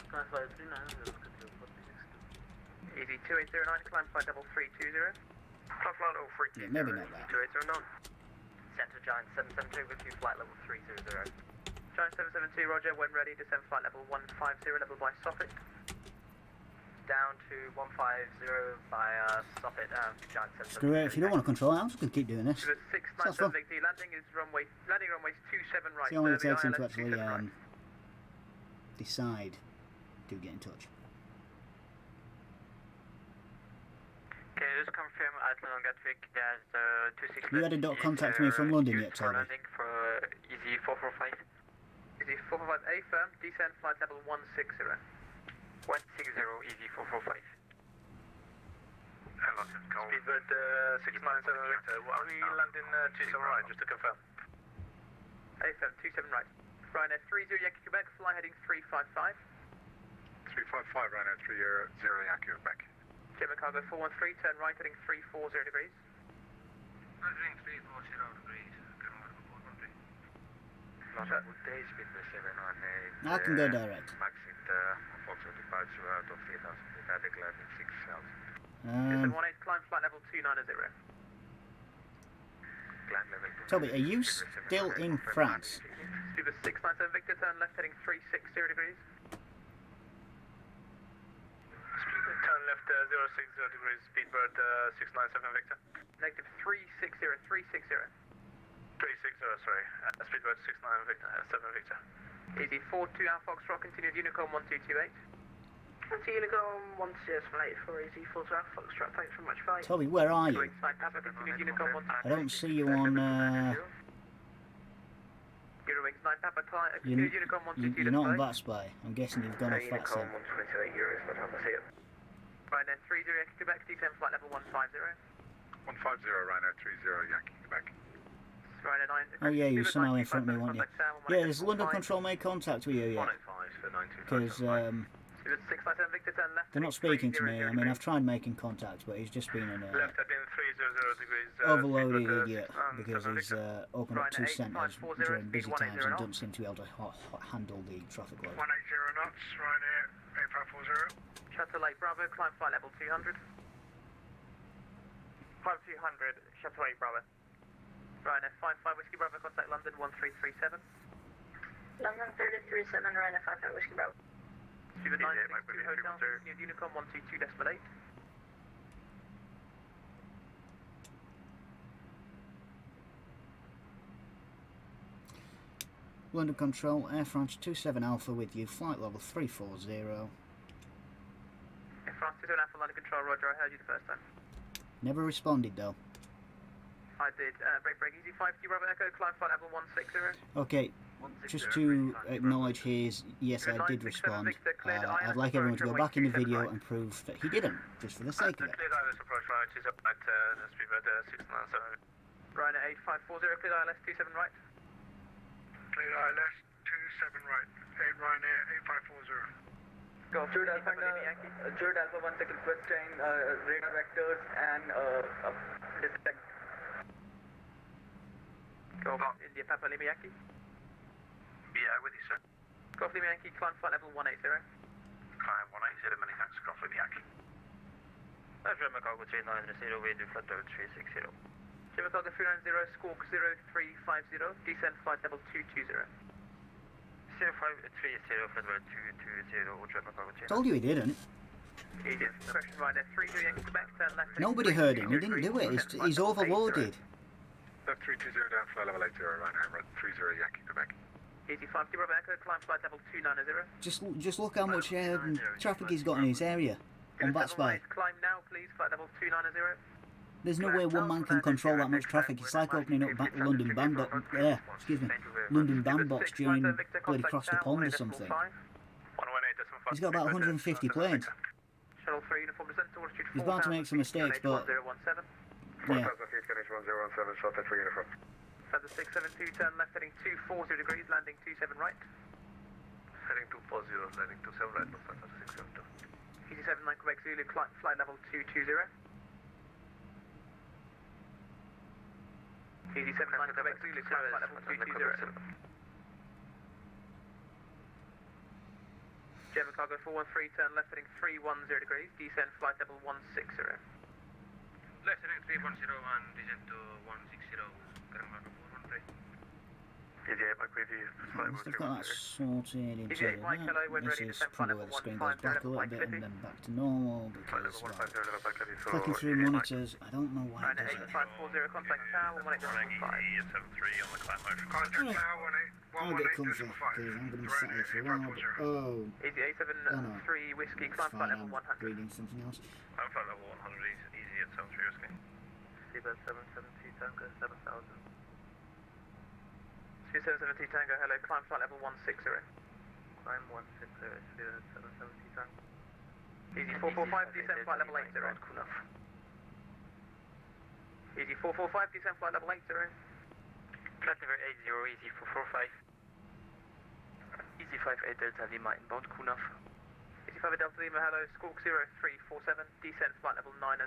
G: Climb flight 390, schedule for 362.
B: Easy 2809, climb flight level 320.
H: Climb flight level 320.
A: Yeah, maybe not that.
H: 2809.
G: Center Giant 772 with you, flight level 300.
B: Giant 772, roger, when ready, descend flight level 150, level by Suffolk.
G: Down to 150 by Soffit, Giant 772.
A: Screw it, if you don't want to control it, I'm just going to keep doing this.
B: To the 697 Big D, landing runway 27 right.
A: See how long it
B: serving
A: takes him to
B: ILS
A: actually
B: 27 right.
A: decide to get in touch.
B: Okay, just confirm Iceland on Gatwick that 26.
A: You had a dot contact me from London yet,
B: for
A: Toby?
B: landing for Easy 445. Easy 445 A firm, descend flight level 160. 160, Easy 445.
H: Speedbird 697 Victor, are we landing 27 right, just to confirm?
B: A firm, 27 right. Ryanair 30 Yankee Quebec, fly heading 355.
H: 355, Ryanair 30 Yankee Quebec.
B: German cargo 413, turn right heading 340 degrees.
G: Heading 340 degrees,
B: Not a good day, Speedbird 718.
A: I can go direct.
G: Maxit Foxtrot departure out of 3000 feet, I declared in 6000.
B: 18, climb flight level 290.
G: Climb level 2.
A: Toby, are you still in France?
B: Speedbird 697 Victor, turn left heading 360 degrees.
H: Turn left 060 degrees, Speedbird 697 Victor.
B: Negative 360, 360.
H: 360, sorry. Speedbird 69 Victor, 7 Victor.
B: Easy 42 Alpha Foxtrot, continued Unicorn 1228.
F: That's Unicorn 178 for Easy 42 Alpha Foxtrot, thanks very much, bye.
A: Toby, where are you?
B: Papa, continued Unicorn 128.
A: I don't see you on.
B: Eurowings 9 Papa, continued Unicorn 122.
A: You're not on that spy. I'm guessing you've gone off that
B: Unicorn
A: side.
B: 128 Euros, not Papa, see it. Ryanair 30 Yankee Quebec, descend flight level 150.
H: 150, Ryanair 30 Yankee Quebec.
B: Ryanair 9.
A: Oh yeah, you're somehow in front of me, weren't you? Yeah, there's London Control made contact with you yet.
H: 105 for 92.
A: Because
B: 697 Victor, turn left.
A: they're not speaking to me. I mean, I've tried making contact, but he's just been in
H: Left had been 300 degrees.
A: overloaded idiot because he's opened up 2 centres during busy times and doesn't seem to be able to handle the traffic load.
H: 180 knots, Ryanair 8540.
B: Chateau Lake Bravo, climb flight level 200. Climb 200, Chateau Lake Bravo. Ryanair 55 Whiskey Bravo, contact London 1337.
F: London 337, Ryanair 55 Whiskey Bravo.
B: Speedbird 962 Hotel, continued Unicorn 122.8.
A: London Control, Air France 27 Alpha with you, flight level 340.
B: Air France 27 Alpha, London Control, Roger, I heard you the first time.
A: Never responded though.
B: I did, break, easy 5 Bravo Echo, climb flight level 160.
A: Okay, just to acknowledge his, yes I did respond. I'd like everyone to go back in the video and prove that he didn't, just for the sake of it.
H: Cleared ILS approach right is up at Speedbird 697.
B: Ryanair 8540, cleared ILS 27 right.
H: Cleared ILS 27 right, 8 Ryanair 8540.
B: Go Jude Alpha, Jude Alpha 1 second Western, radar vectors and descent. Go India Papa Lima Yankee.
H: Yeah, with you, sir.
B: Golf Lima Yankee, climb flight level 180.
H: Climb 180, many thanks, Golf Lima Yankee.
G: German cargo 390, with flight level 360.
B: German cargo 390, squawk 0350, descend flight level 220.
G: 0530, flight level 220, German cargo 390.
A: Told you he didn't.
B: He did. Correction Ryanair 30 Yankee Quebec, turn left.
A: Nobody heard him, he didn't do it, he's overloaded.
H: Left 320 down, flight level 80, Ryanair 30 Yankee Quebec.
B: Easy 5 Bravo Echo, climb flight level 290.
A: Just look how much traffic he's got in his area on that spy.
B: Climb now, please, flight level 290.
A: There's no way one man can control that much traffic. It's like opening up London Bandbox during bloody cross the pond or something. He's got about 150 planes.
B: Shuttle 3 uniform descent towards
A: He's bound to make some mistakes, but yeah.
H: 1017, shot at 3 uniform.
B: Feather 672, turn left heading 240 degrees, landing 27 right.
H: Heading 240, landing 27 right, Lufthansa 672.
B: Easy 79 Quebec Zulu, flight level 220. Easy 79 Quebec Zulu, flight level 220. German cargo 413, turn left heading 310 degrees, descend flight level 160.
G: Left heading 310 and descend to 160, German cargo 413.
H: EGA Mike review.
A: Once they've got that sorted in terms of that, this is probably where the screen goes back a little bit and then back to normal because, well, clicking through monitors, I don't know why it does it.
B: 8540 contact tower 185.
H: E73 on the climb motion.
A: Right. I'll get comfy because I'm going to be sat here for a while. Oh,
B: Easy A73 whiskey
A: it's
B: climb flight
A: fine,
B: level
A: I'm
B: 100.
A: reading something else.
H: Climb flight level 100 easy at 73 whiskey.
G: Seabird 772 Tango 7000.
B: 2770 Tango, hello, climb flight level 160.
G: Climb 160, Seabird 772 Tango.
B: Easy 445, descent flight level 80. Easy 445, descent flight level 80.
G: Classifier 80, easy 445. Easy 58 Delta Lima inbound Kunaf.
B: Easy 5 Delta Lima, hello, squawk 0347, descent flight level 90.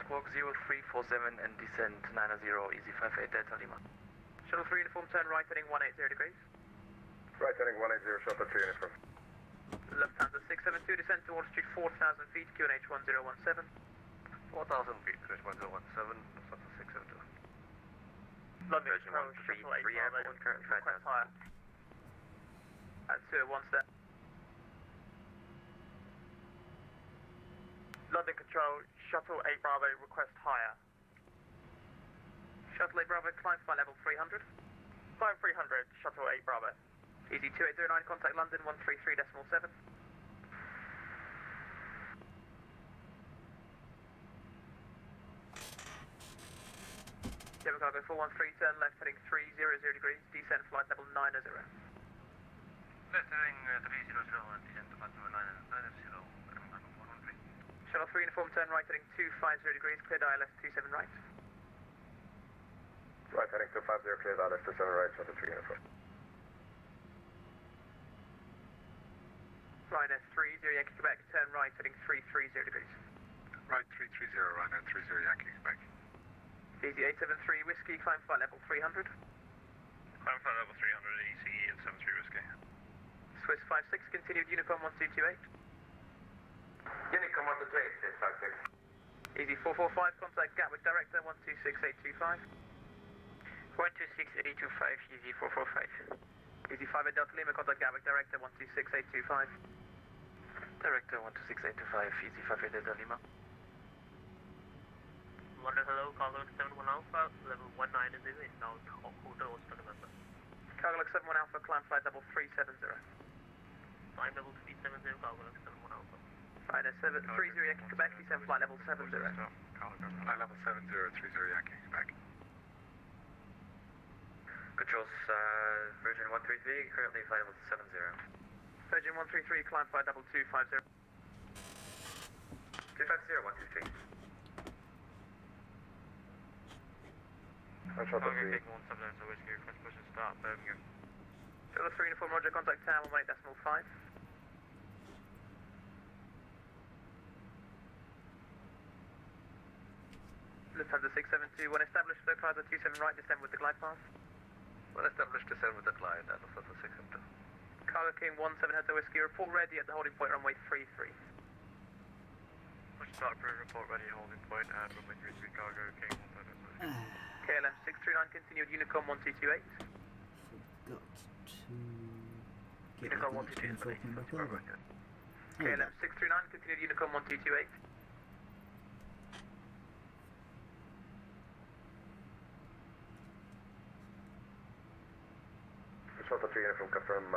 G: Squawk 0347 and descent 90, easy 58 Delta Lima.
B: Shuttle 3 uniform, turn right heading 180 degrees.
C: Right heading 180, shuttle 3 uniform.
B: Lufthansa 672, descent to altitude 4,000 feet, QNH 1017.
H: 4,000 feet, QNH 1017, Lufthansa 672.
B: London Control, shuttle 8 Bravo, request higher. At 2 at 1 step. London Control, shuttle 8 Bravo, request higher. Shuttle 8 Bravo, climb flight level 300. Climb 300, shuttle 8 Bravo. Easy 2809, contact London 133.7. German Cargo 413, turn left heading 300 degrees, descent flight level 90.
H: Left heading 300 and descent to flight level 90.
B: Shuttle 3 uniform, turn right heading 250 degrees, cleared ILS 27 right.
C: Right heading 250, cleared ILS 27 right, shuttle 3 uniform.
B: Ryanair 30 Yankee Quebec, turn right heading 330 degrees.
H: Right 330, Ryanair 30 Yankee Quebec.
B: Easy 873 whiskey, climb flight level 300.
H: Climb flight level 300, ECE and 73 whiskey.
B: Swiss 56, continued Unicom 1228.
C: Unicom 1228, 656.
B: Easy 445, contact Gatwick Director 126825.
G: 126825, easy 445.
B: Easy 5 at Delta Lima, contact Gatwick Director 126825.
G: Director 126825, easy 5 Delta Lima.
F: London, hello, Cargo 71 Alpha, level 19 is in, now quarter Oscar November.
B: Cargo 71 Alpha, climb flight level 370.
F: Climb level 370, Cargo 71 Alpha.
B: Ryanair 30 Yankee Quebec, descend flight level 70.
H: Flight level 70, 30 Yankee Quebec.
G: Controls, Virgin 133, currently flight level 70.
B: Virgin 133, climb flight level 250.
G: 250, 123.
C: Shuttle 3.
G: Taking 179, so whiskey, request push and start, Birmingham.
B: Shuttle 3 uniform, roger, contact tower 18.5. Lufthansa 672, when established, localizer 27 right, descend with the glide path.
H: Well established, descend with the glide at Lufthansa 672.
B: Cargo King 17 Hotel Whiskey, report ready at the holding point runway 33.
G: Push start, approved, report ready, holding point, and runway 33, Cargo King 17 Hotel.
B: KLM 639, continued Unicom 1228.
A: Forgot to get
B: Unicom
A: that screen
B: 122,
A: open back over.
B: KLM 639, continued Unicom 1228.
C: Shuttle 3 uniform, confirm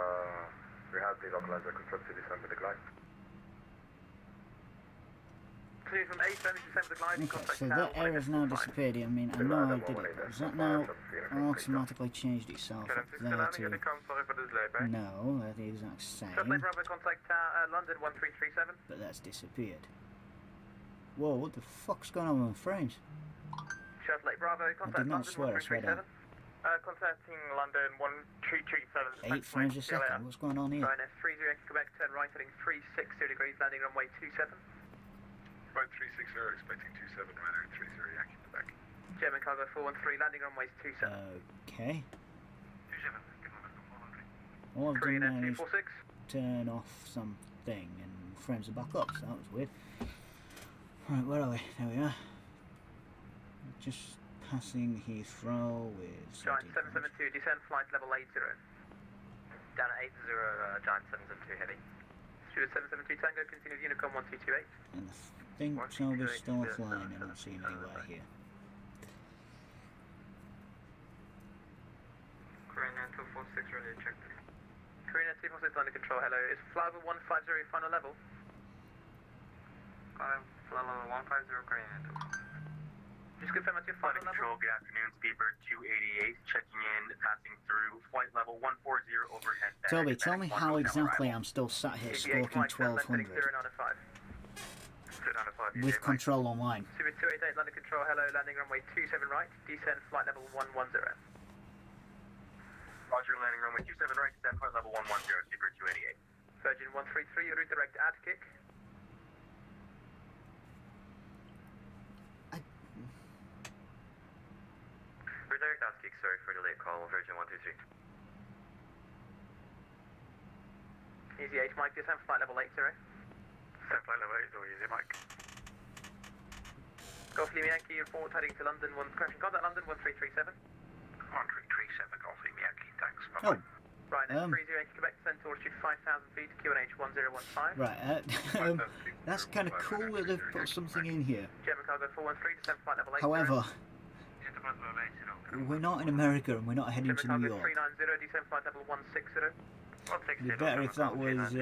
C: we have the localizer constructed to descend with the glide.
B: Clear from A7, descend with the glide.
A: Okay,
B: contact
A: so
B: tower
A: that error's now disappeared. I mean, I know I did it, but has that now automatically changed itself up there to... No, they're the exact
B: Shuttle
A: same,
B: Bravo, contact London 1337.
A: but that's disappeared. Whoa, what the fuck's going on with my frames?
B: Shuttle Bravo, contact
A: did not
B: London
A: swear, I swear
B: 1337. Contacting London 1337.
A: 8 frames a second, what's going on here?
B: Ryanair 30 Yankee Quebec, turn right heading 360 degrees, landing runway 27.
H: Right 360, expecting 27, Ryanair 30 Yankee Quebec.
B: German Cargo 413, landing runways 27.
A: Okay.
H: 27, give them a 400.
A: All I've
B: Korean
A: done now is
B: 246.
A: turn off something and frames are back up, so that was weird. Right, where are we? There we are. Just passing Heathrow with
B: Giant 772, descend flight level 80.
G: Down at 80, Giant 772 heavy.
B: Stuart 772 Tango, continues Unicom 1228.
A: And I think Toby's still offline, I don't see him anywhere here.
G: Korean 246, ready to check.
B: Korean 246 under control, hello. Is flight level 150 final level?
G: Flight level 150, Korean 246.
B: Just confirm that's your final level.
H: Control, good afternoon. Speedbird 288, checking in, passing through flight level 140 overhead.
A: Toby, tell me how exactly I'm still sat here squawking 1200 with control online.
B: Super 288 London control, hello, landing runway 27 right, descend flight level 110.
H: Roger, landing runway 27 right, descend flight level 110, Speedbird 288.
B: Virgin 133, redirect ad kick.
G: Redirect ad kick, sorry for the late call, Virgin 123.
B: Easy 8 Mike, descend flight level 80.
H: Descend flight level 80, easy Mike.
B: Golf Lima Yankee, report heading to London, crashing contact London 1337.
H: 1337, Golf Lima Yankee, thanks.
A: Oh.
B: Right, 30 Yankee Quebec, descend to altitude 5,000 feet, QNH 1015.
A: Right, that's kind of cool that they've put something in here.
B: German cargo 413, descend flight level 80.
A: However, we're not in America and we're not heading to New York.
B: 390, descend flight level 160.
A: It'd be better if that was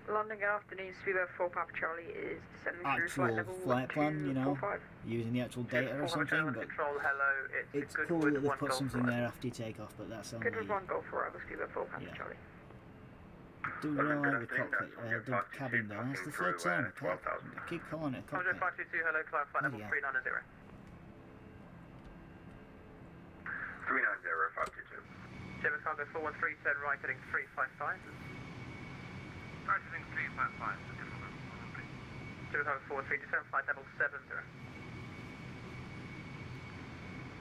F: London, good afternoon, Speedbird 4 Papa Charlie is descending through flight
A: actual
F: level
A: flight plan, you know,
F: 245.
A: using the actual data or something, but
B: Control, hello,
A: it's cool that they've put something there after you take off, but that's only...
F: Goodwood 1 Golf Forever, Speedbird 4 Papa Charlie.
A: Do really like the cockpit, the cabin though, that's the third time I keep calling it a cockpit.
B: 522, hello, climb flight level 390.
H: 390, 522.
B: German cargo 413, turn right heading 355.
G: Heading 355,
B: German cargo 413, descend flight level 70.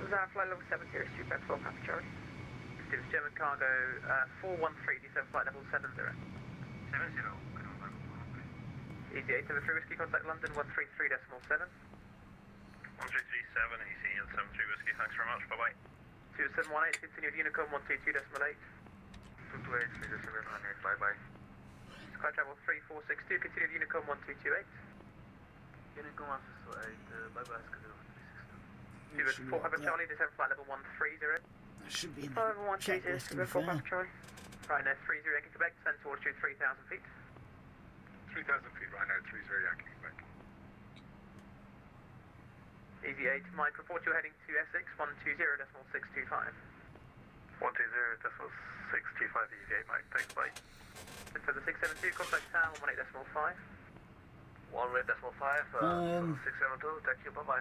F: Flight level 70, Speedbird 4 Papa Charlie.
B: Students, German cargo 413, descend flight level 70.
G: 70,
B: Easy 873 whiskey, contact London 133.7.
H: 1337, easy, 73 whiskey, thanks very much, bye-bye.
B: 2718, continue with Unicom 122.8.
G: 228, bye-bye.
B: Sky travel 3462, continue with Unicom 1228.
G: Unicom 128, bye-bye, schedule 360.
B: Students, 4 Papa Charlie, descend flight level 130.
A: That should be in
F: Flight
A: the
F: level 130,
A: checklist to be
F: Speedbird 4
A: fair.
F: Papa Charlie.
B: Right now 30 Yankee Quebec, descend to altitude 3,000 feet.
H: 3,000 feet right now, 30 Yankee Quebec.
B: Easy 8 Mike, report you're heading to Essex 120.625.
H: 120.625, easy 8 Mike, thanks, bye.
B: For the 672, contact town 18.5.
G: 18.5, 672, thank you, bye-bye.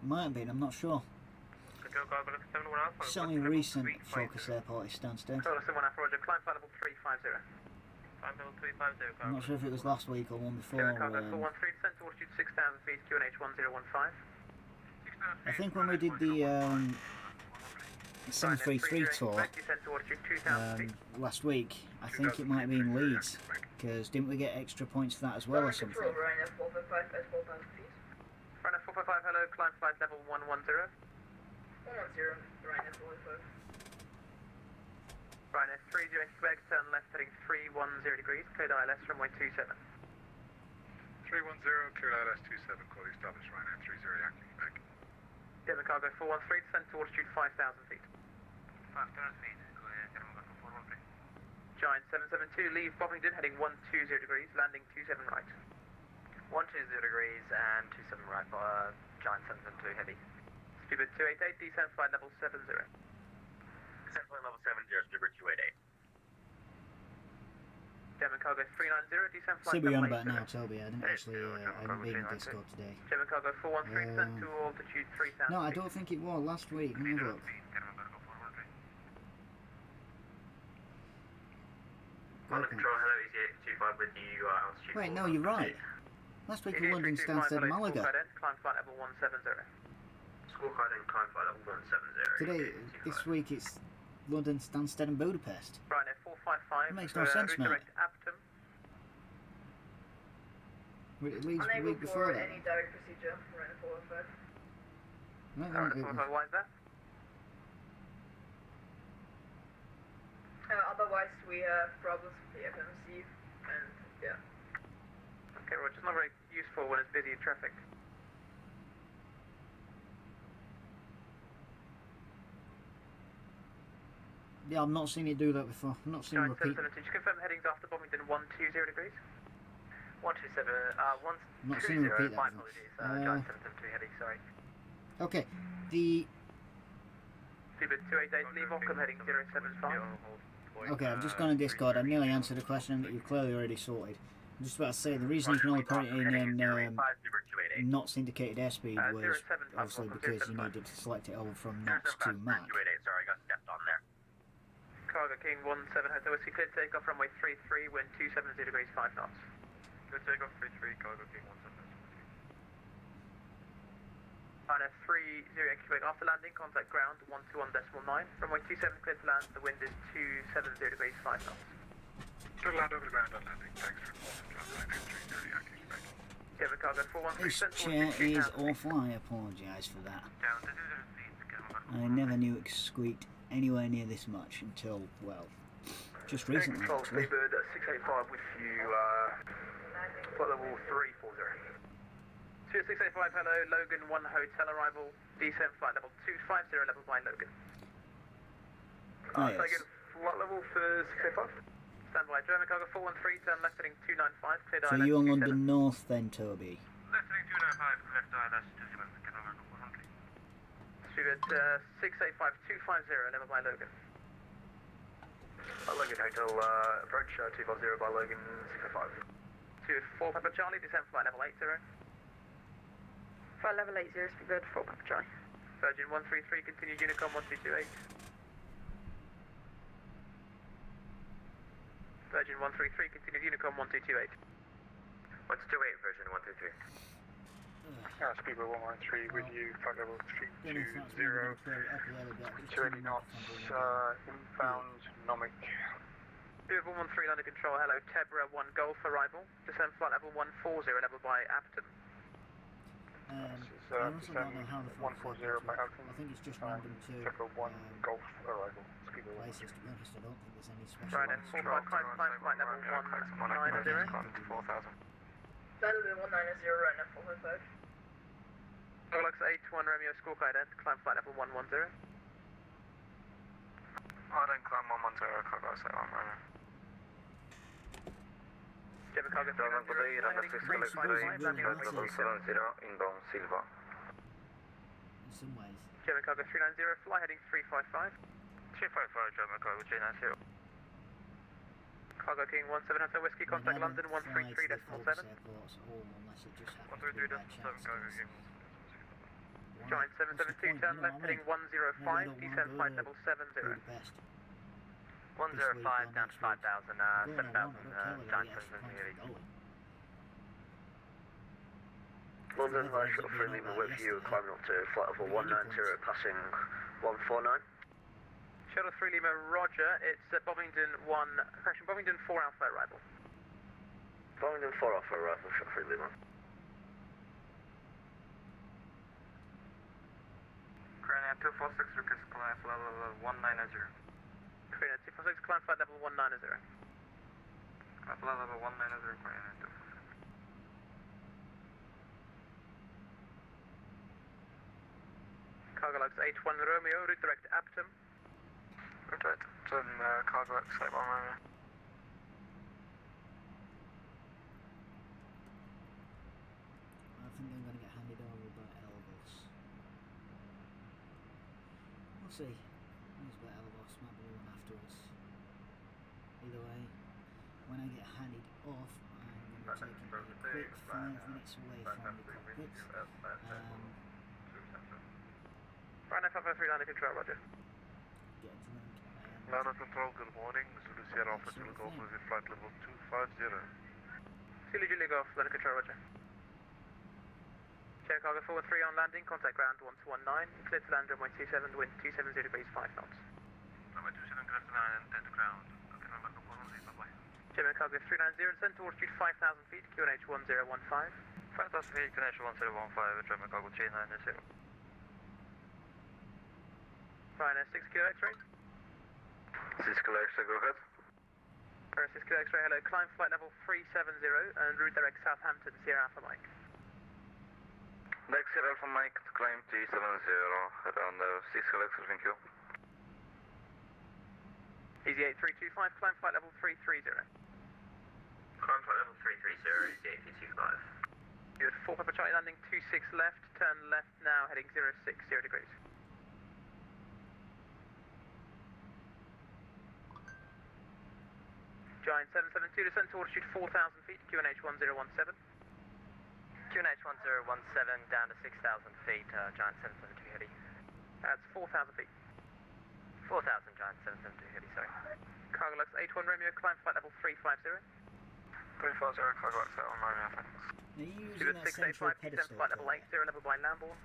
A: Might have been, I'm not sure. Certainly recent Focus Airport is Stansted.
B: Control 71 Alpha Roger, climb flight level 350.
A: I'm not sure if it was last week or one before.
B: German cargo 413, descend to altitude 6,000 feet, QNH 1015.
A: I think when we did the 733 tour
B: Descend to altitude 2,000 feet.
A: last week, I think it might be in Leeds, because didn't we get extra points for that as well or something?
F: Ryanair 455, S4 bound please.
B: Ryanair 455, hello, climb flight level 110.
F: 110, Ryanair 455.
B: Ryanair 30 Quebec, turn left heading 310 degrees, cleared ILS runway 27.
H: 310, clear ILS 27, call established, Ryanair 30 Yankee Quebec.
B: German cargo 413, descend to altitude 5,000 feet.
G: 5,000 feet, German cargo 413.
B: Giant 772, leave Bovingdon heading 120 degrees, landing 27 right.
G: 120 degrees and 27 right, Giant 772 heavy.
B: Speedbird 288, descend flight level 70.
H: Descent flight level 70, Speedbird 288.
B: German cargo 390, descend flight
A: See what you're
B: level
A: on about
B: 80.
A: now, Toby. I didn't actually, I haven't been in Discord today.
B: German cargo 413, descend to altitude 3,000
A: No, I
B: feet.
A: don't think it was last week. Let me have a look.
G: German cargo 413.
A: London
G: Control, hello, EGCC 25 with you, altitude.
A: Wait, no, you're right. Last week was London Stansted Malaga.
B: Climb flight level 170.
G: Scorecard and climb flight level 170.
A: Today, this week it's London Stansted and Budapest.
B: Ryanair 455.
A: It makes no sense, mate.
B: Redirect Apton.
A: It leaves the week before that.
F: Any direct procedure, Ryanair 455.
B: Why is that?
F: Otherwise, we have problems with the FMC, and yeah.
B: Okay, well, it's not very useful when it's busy traffic.
A: Yeah, I've not seen it do that before. I've not seen it repeat.
B: Did you confirm headings after Bovington 120 degrees? 127,
A: Not seen it repeat that
B: my
A: before.
B: apologies, Giant 772 heading, sorry.
A: Okay, the...
B: Super 288, leave Ockham heading 075.
A: Okay, I've just gone to Discord. I've nearly answered a question that you've clearly already sorted. I'm just about to say, the reason you can only put it in not syndicated airspeed was obviously because you needed to select it over from knots to Mach.
H: Sorry, I got stepped on there.
B: Cargo King 17 Hotel Whiskey, clear takeoff runway 33, wind 270 degrees 5 knots.
H: Clear takeoff 33, Cargo King 17.
B: Ryanair 30 Quebec, after landing, contact ground 121.9. Runway 27 clear to land, the wind is 270 degrees 5 knots.
H: Clear to land over the ground on landing, thanks for calling flight 330 Yankee Quebec.
B: Quebec Cargo 413
A: This chair is awful, I apologise for that.
H: Down to 0 feet,
A: I never knew it squeaked anywhere near this much until, well, just recently.
B: Control,
A: Actually.
B: Seabird 685 with you, flight level 340. 685, hello, Logan 1 hotel arrival, descent flight level 250, level by Logan.
A: Ah, yes.
B: Again, flight level for 685. Stand by, German Cargo 413, turn left heading 295, clear
A: So you're on London North then, Toby?
H: left heading 295, correct ILS 27, get over to 400.
B: Seabird 685, 250, level by Logan. Logan Hotel, approach 250 by Logan 685. 24 Papa Charlie, descent flight level 80.
F: Flight level 80, Seabird 4 Papa Charlie.
B: Virgin 133, continue Unicom 1228. Virgin 133, continue Unicom 1228. 128, Virgin 133.
H: Speedbird 113 with you, flight level 320, 280 knots, inbound, nomic.
B: Speedbird 113 under control, hello, Tebra 1 Golf arrival, descend flight level 140, level by Apton.
A: I also don't know how the flight
H: 140 by Apton.
A: I think it's just random to
H: Tebra 1 Golf arrival, Speedbird
A: places, to be honest. I don't think there's any special
B: Right, and 45 climb flight level 190.
H: 4000.
F: That'll be 190 right now, 455.
B: Rolex 81 Romeo Squawk ident, climb flight level 110.
H: I don't climb 110, Cargo Site 1 Romeo.
B: Jimmy Cargo 390, heading 355, landing on
A: level
B: 70,
H: inbound Silva.
A: in some ways.
B: Jimmy Cargo 390, fly heading 355.
H: 355, German Cargo 390.
B: Cargo King 17 Hotel Whiskey, contact London 133.7.
A: Airports, or unless it just happens to be bad chance.
B: Giant 772, turn left heading 105, descend flight level 70.
A: Do the best.
G: 105 down to 5,000, 7,000, Giant 772.
B: London, shuttle 3 Lima with you, climbing up to flight level 190, passing 149. Shuttle 3 Lima, roger, it's Bovington 1, crashing Bovington 4 Alpha arrival. Bovington 4 Alpha arrival, shuttle 3 Lima.
G: Korean 246, request climb flight level 190.
B: Korean 246, climb flight level 190.
G: Flight level 190, Korean 246.
B: Cargo Lux 81 Romeo, route direct to Apton.
H: Rotate, turn Cargo X Site 1 Romeo.
A: I think I'm going to get handed over by Elvis. We'll see. Who's by Elvis? Might be the one afterwards. Either way, when I get handed off, I'm going to be taking a quick 5 minutes away from the cockpit.
B: Ryanair 553 under control, roger.
A: Get a drink.
H: Ladder Control, good morning. Zulu Sierra Alpha Zulu Golf with flight level 250.
B: Zulu Julia Golf, under control, roger. Sierra Cargo 413 on landing, contact ground 1219, clear to land runway 27, wind 270 degrees 5 knots.
H: Runway 27, clear to land and then to ground. Okay, remember, go 413, bye-bye.
B: German Cargo 390, descend towards altitude 5,000 feet, QNH 1015.
G: 5,000 feet, connection 1015, German Cargo 390.
B: Ryanair 6 Kilo X-ray.
I: 6 Kilo X-ray, go ahead.
B: Ryanair 6 Kilo X-ray, hello, climb flight level 370 and route direct Southampton, Sierra Alpha Mike.
I: Next Sierra Alpha Mike to climb 370, around 6 Kilo X-ray, thank you.
B: Easy 8325, climb flight level 330.
H: Climb flight level 330, easy 8325.
B: Good, 4 Papa Charlie landing 26 left, turn left now, heading 060 degrees. Giant 772, descend to altitude 4,000 feet, QNH 1017.
G: QNH 1017 down to 6,000 feet, Giant 772 heavy.
B: That's 4,000 feet.
G: 4,000 Giant 772 heavy, sorry.
B: Cargo Lux 81 Romeo, climb flight level 350.
I: 350, Cargo Lux 81 Romeo, thanks.
A: Are you using that central
B: 685,
A: pedestal?
B: flight level 80, level by Lambourne.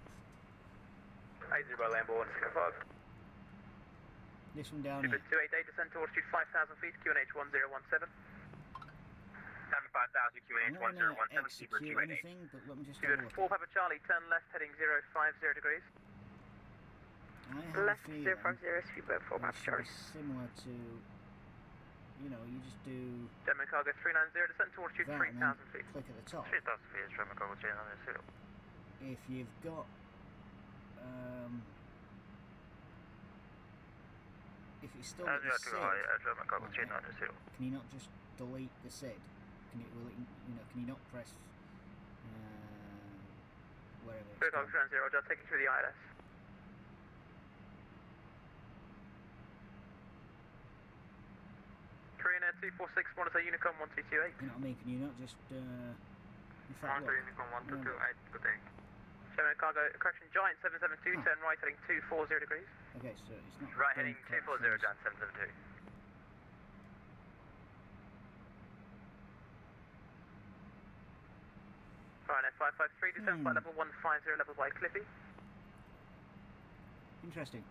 B: 80 by Lambourne, 605.
A: This one down
B: Super
A: here.
B: 288, descend to altitude 5,000 feet, QNH 1017.
H: Time 5,000, QNH
A: I don't want to
H: 1017, Super
A: execute
H: 288.
A: anything, but let me just have a
B: Good,
A: look.
B: 4 Papa Charlie, turn left, heading 050 degrees.
A: I have
F: Left
A: a feeling
F: 050, speedboat 4
A: it
F: Papa
A: should be
F: Charlie.
A: similar to, you know, you just do
B: German Cargo 390, descend to altitude
A: that and then
B: 3,000 feet.
A: click at the top.
G: 3,000 feet is German Cargo 390.
A: If you've got, if it's still at the SID,
G: German Cargo
A: okay,
G: 390.
A: can you not just delete the SID? Can it, will it, you know, can you not press, wherever it's
B: Good Cargo
A: gone?
B: 390, Roger, I'll take you through the ILS. Korean Air 246, monitor Unicom 1228.
A: You know what I mean? Can you not just, in fact, look,
I: Unicorn 1228, good day.
B: German Cargo, correction, Giant 772, turn right, heading 240 degrees.
A: okay, so it's not
G: Right,
A: going
G: heading
A: correct
G: 240,
A: first.
G: Giant 772.
B: Ryanair 553, descend flight level 150, level by Cliffy.
A: Interesting.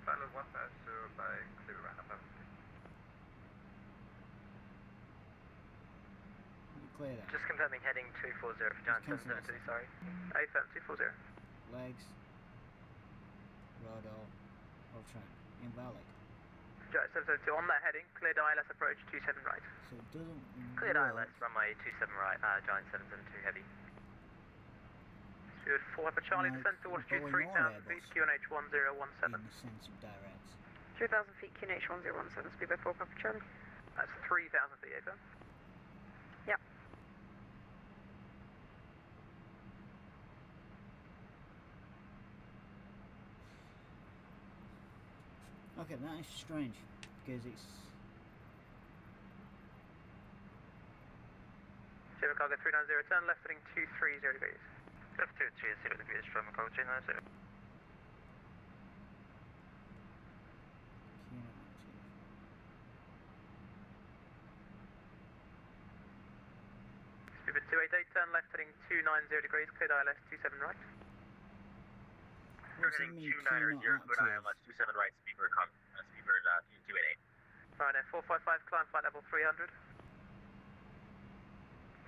I: Flight level 150 by Clear Roundabout.
A: Clear that.
G: Just confirming heading 240 for Giant
A: cancel
G: 772,
A: that.
G: sorry.
B: AFM 240.
A: Legs, radar, off track, invalid.
B: Giant 772, on that heading, cleared ILS approach 27 right.
A: So it doesn't
G: Cleared
A: work.
G: ILS, runway 27 right, Giant 772 heavy.
B: Good, 4 Papa Charlie,
A: Like
B: descend to altitude
A: Boeing or
B: 3,000 feet,
A: Airbus?
B: QNH
A: In
B: 1017.
A: the sense of direct.
F: 3,000 feet, QNH 1017, speedboat 4 Papa Charlie.
B: That's 3,000 feet, AFM.
F: Yep.
A: Okay, that is strange because it's
B: German Cargo 390, turn left, heading 230 degrees.
G: Left 230 degrees, German Cargo 390.
B: Speedbird 288, turn left, heading 290 degrees, cleared ILS 27 right.
A: what's it
H: Heading
A: mean
H: 290,
A: cannot
H: good
A: active?
H: ILS 27 right, Speedbird 288.
B: Ryanair 455, climb flight level 300.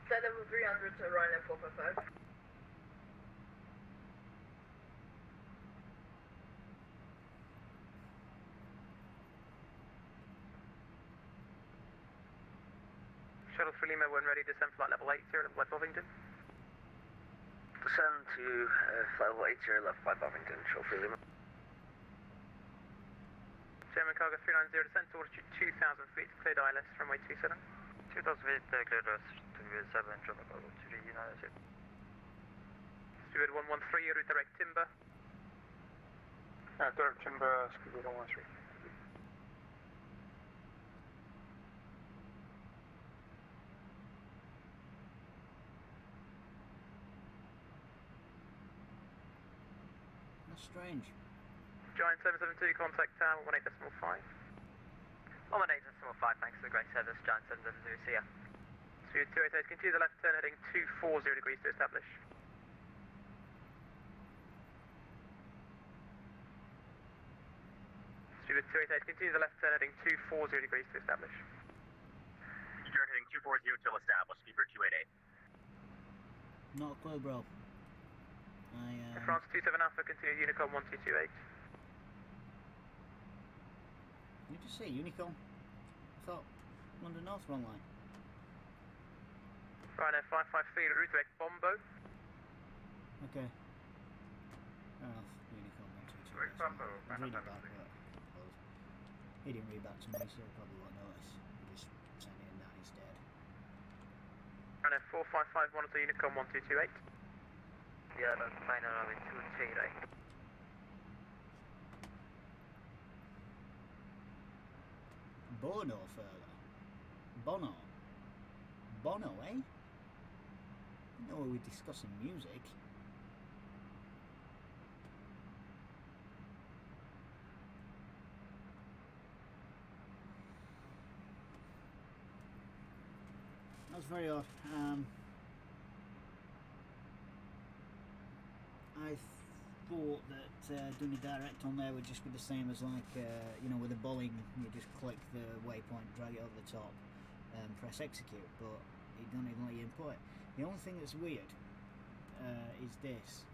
F: Flight level 300 to Ryanair 455.
B: Shuttle 3 Lima when ready, descend flight level 80, level by Bovington.
I: Descend to flight level 80, left by Bovington, Shuttle 3 Lima.
B: German Cargo 390, descend to altitude 2,000 feet, cleared ILS, runway 27.
G: 2,000 feet, cleared us to 7, German Cargo 390.
B: Speedbird 113, route direct timber.
I: Direct timber, Speedbird 113.
A: That's strange.
B: Giant 772, contact tower 18.5.
G: 18.5, thanks for the great service, Giant 772, see ya.
B: Speed 288, continue the left turn heading 240 degrees to establish. Speed 288, continue the left turn heading 240 degrees to establish.
H: Turn heading 240 till established, Speedbird 288.
A: Not a clue, bro.
B: France 27 Alpha, continue Unicom 1228.
A: Did you say Unicom? I thought London North wrong line.
B: Ryanair 553, route to Bombo.
A: Okay. Fair enough. Unicom 122.
H: Right, Bombo,
A: I was reading back, but I suppose he didn't read back to me, so he probably won't notice. He just sent it in that instead.
B: Ryanair 455, monitor Unicom 1228.
G: Yeah, that's final runway 23 right.
A: Bono further. Bono. Bono, eh? Didn't know we were discussing music. That was very odd. I thought that doing a direct on there would just be the same as like, you know, with a Boeing, you just click the waypoint, drag it over the top, and press execute, but it doesn't even let you input it. The only thing that's weird is this.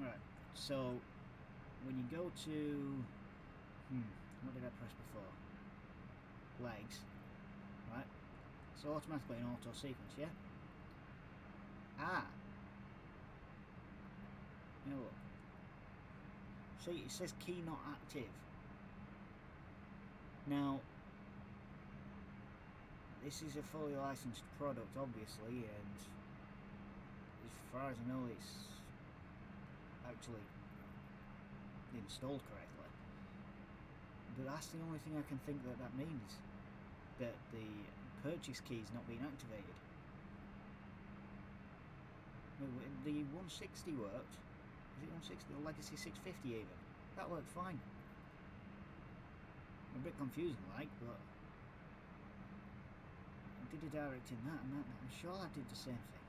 A: Right, so when you go to, what did I press before? Legs, right? So automatically in auto sequence, yeah? Ah! You know what? See, it says key not active. Now, this is a fully licensed product, obviously, and as far as I know, it's actually installed correctly. But that's the only thing I can think that that means. That the purchase key is not being activated. The 160 worked. Is it 160? The Legacy 650 even? That worked fine. A bit confusing like, but I did a direct in that, and I'm sure I did the same thing.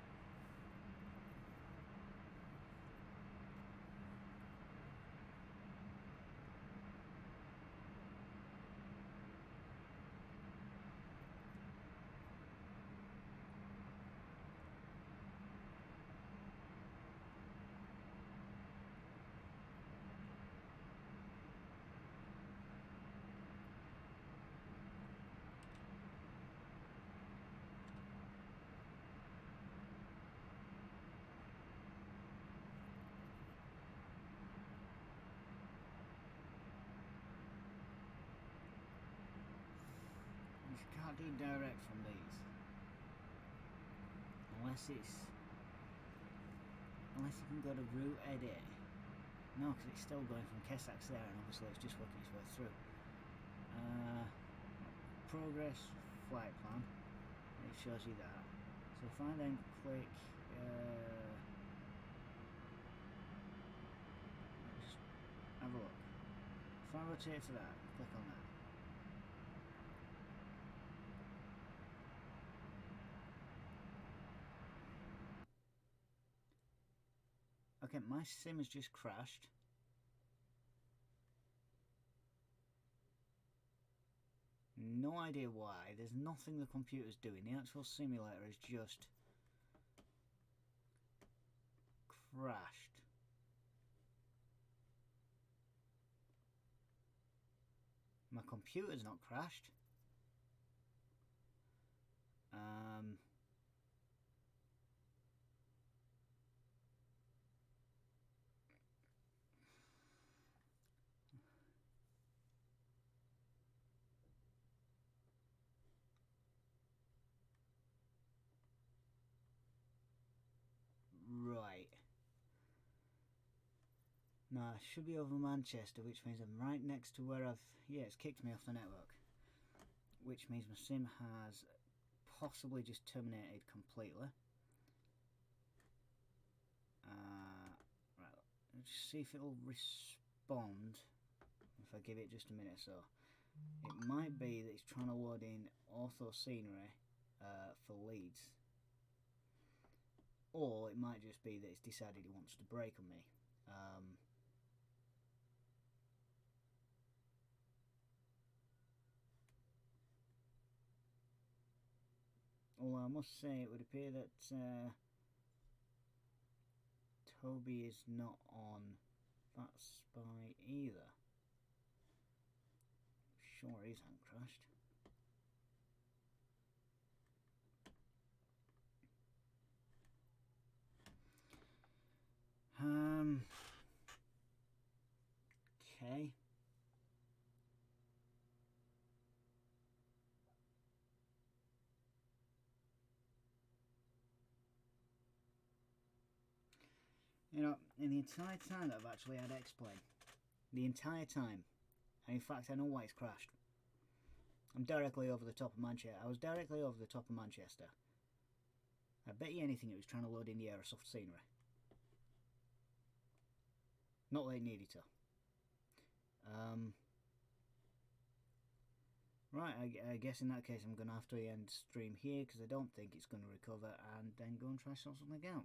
A: You can't do direct from these unless you can go to route edit. No, because it's still going from Kessax there, and obviously it's just working its way through. Progress flight plan. It shows you that. So if I then click, just have a look. If I rotate to that, click on that. Okay, my sim has just crashed. No idea why. There's nothing the computer's doing. The actual simulator is just crashed. My computer's not crashed. Right. Now I should be over Manchester, which means I'm right next to where it's kicked me off the network. Which means my sim has possibly just terminated completely. Right, let's see if it'll respond if I give it just a minute or so. It might be that it's trying to load in ortho scenery for Leeds. Or it might just be that it's decided it wants to break on me. Although I must say it would appear that Hobie is not on that spy either. Sure his hand crashed. Okay. You know, in the entire time that I've actually had X-Plane, the entire time, and in fact I know why it's crashed. I'm directly over the top of Manchester. I was directly over the top of Manchester. I bet you anything it was trying to load in the aerosoft scenery. Not that it needed to. Right, I guess in that case I'm going to have to end stream here because I don't think it's going to recover, and then go and try sort something out.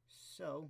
A: So,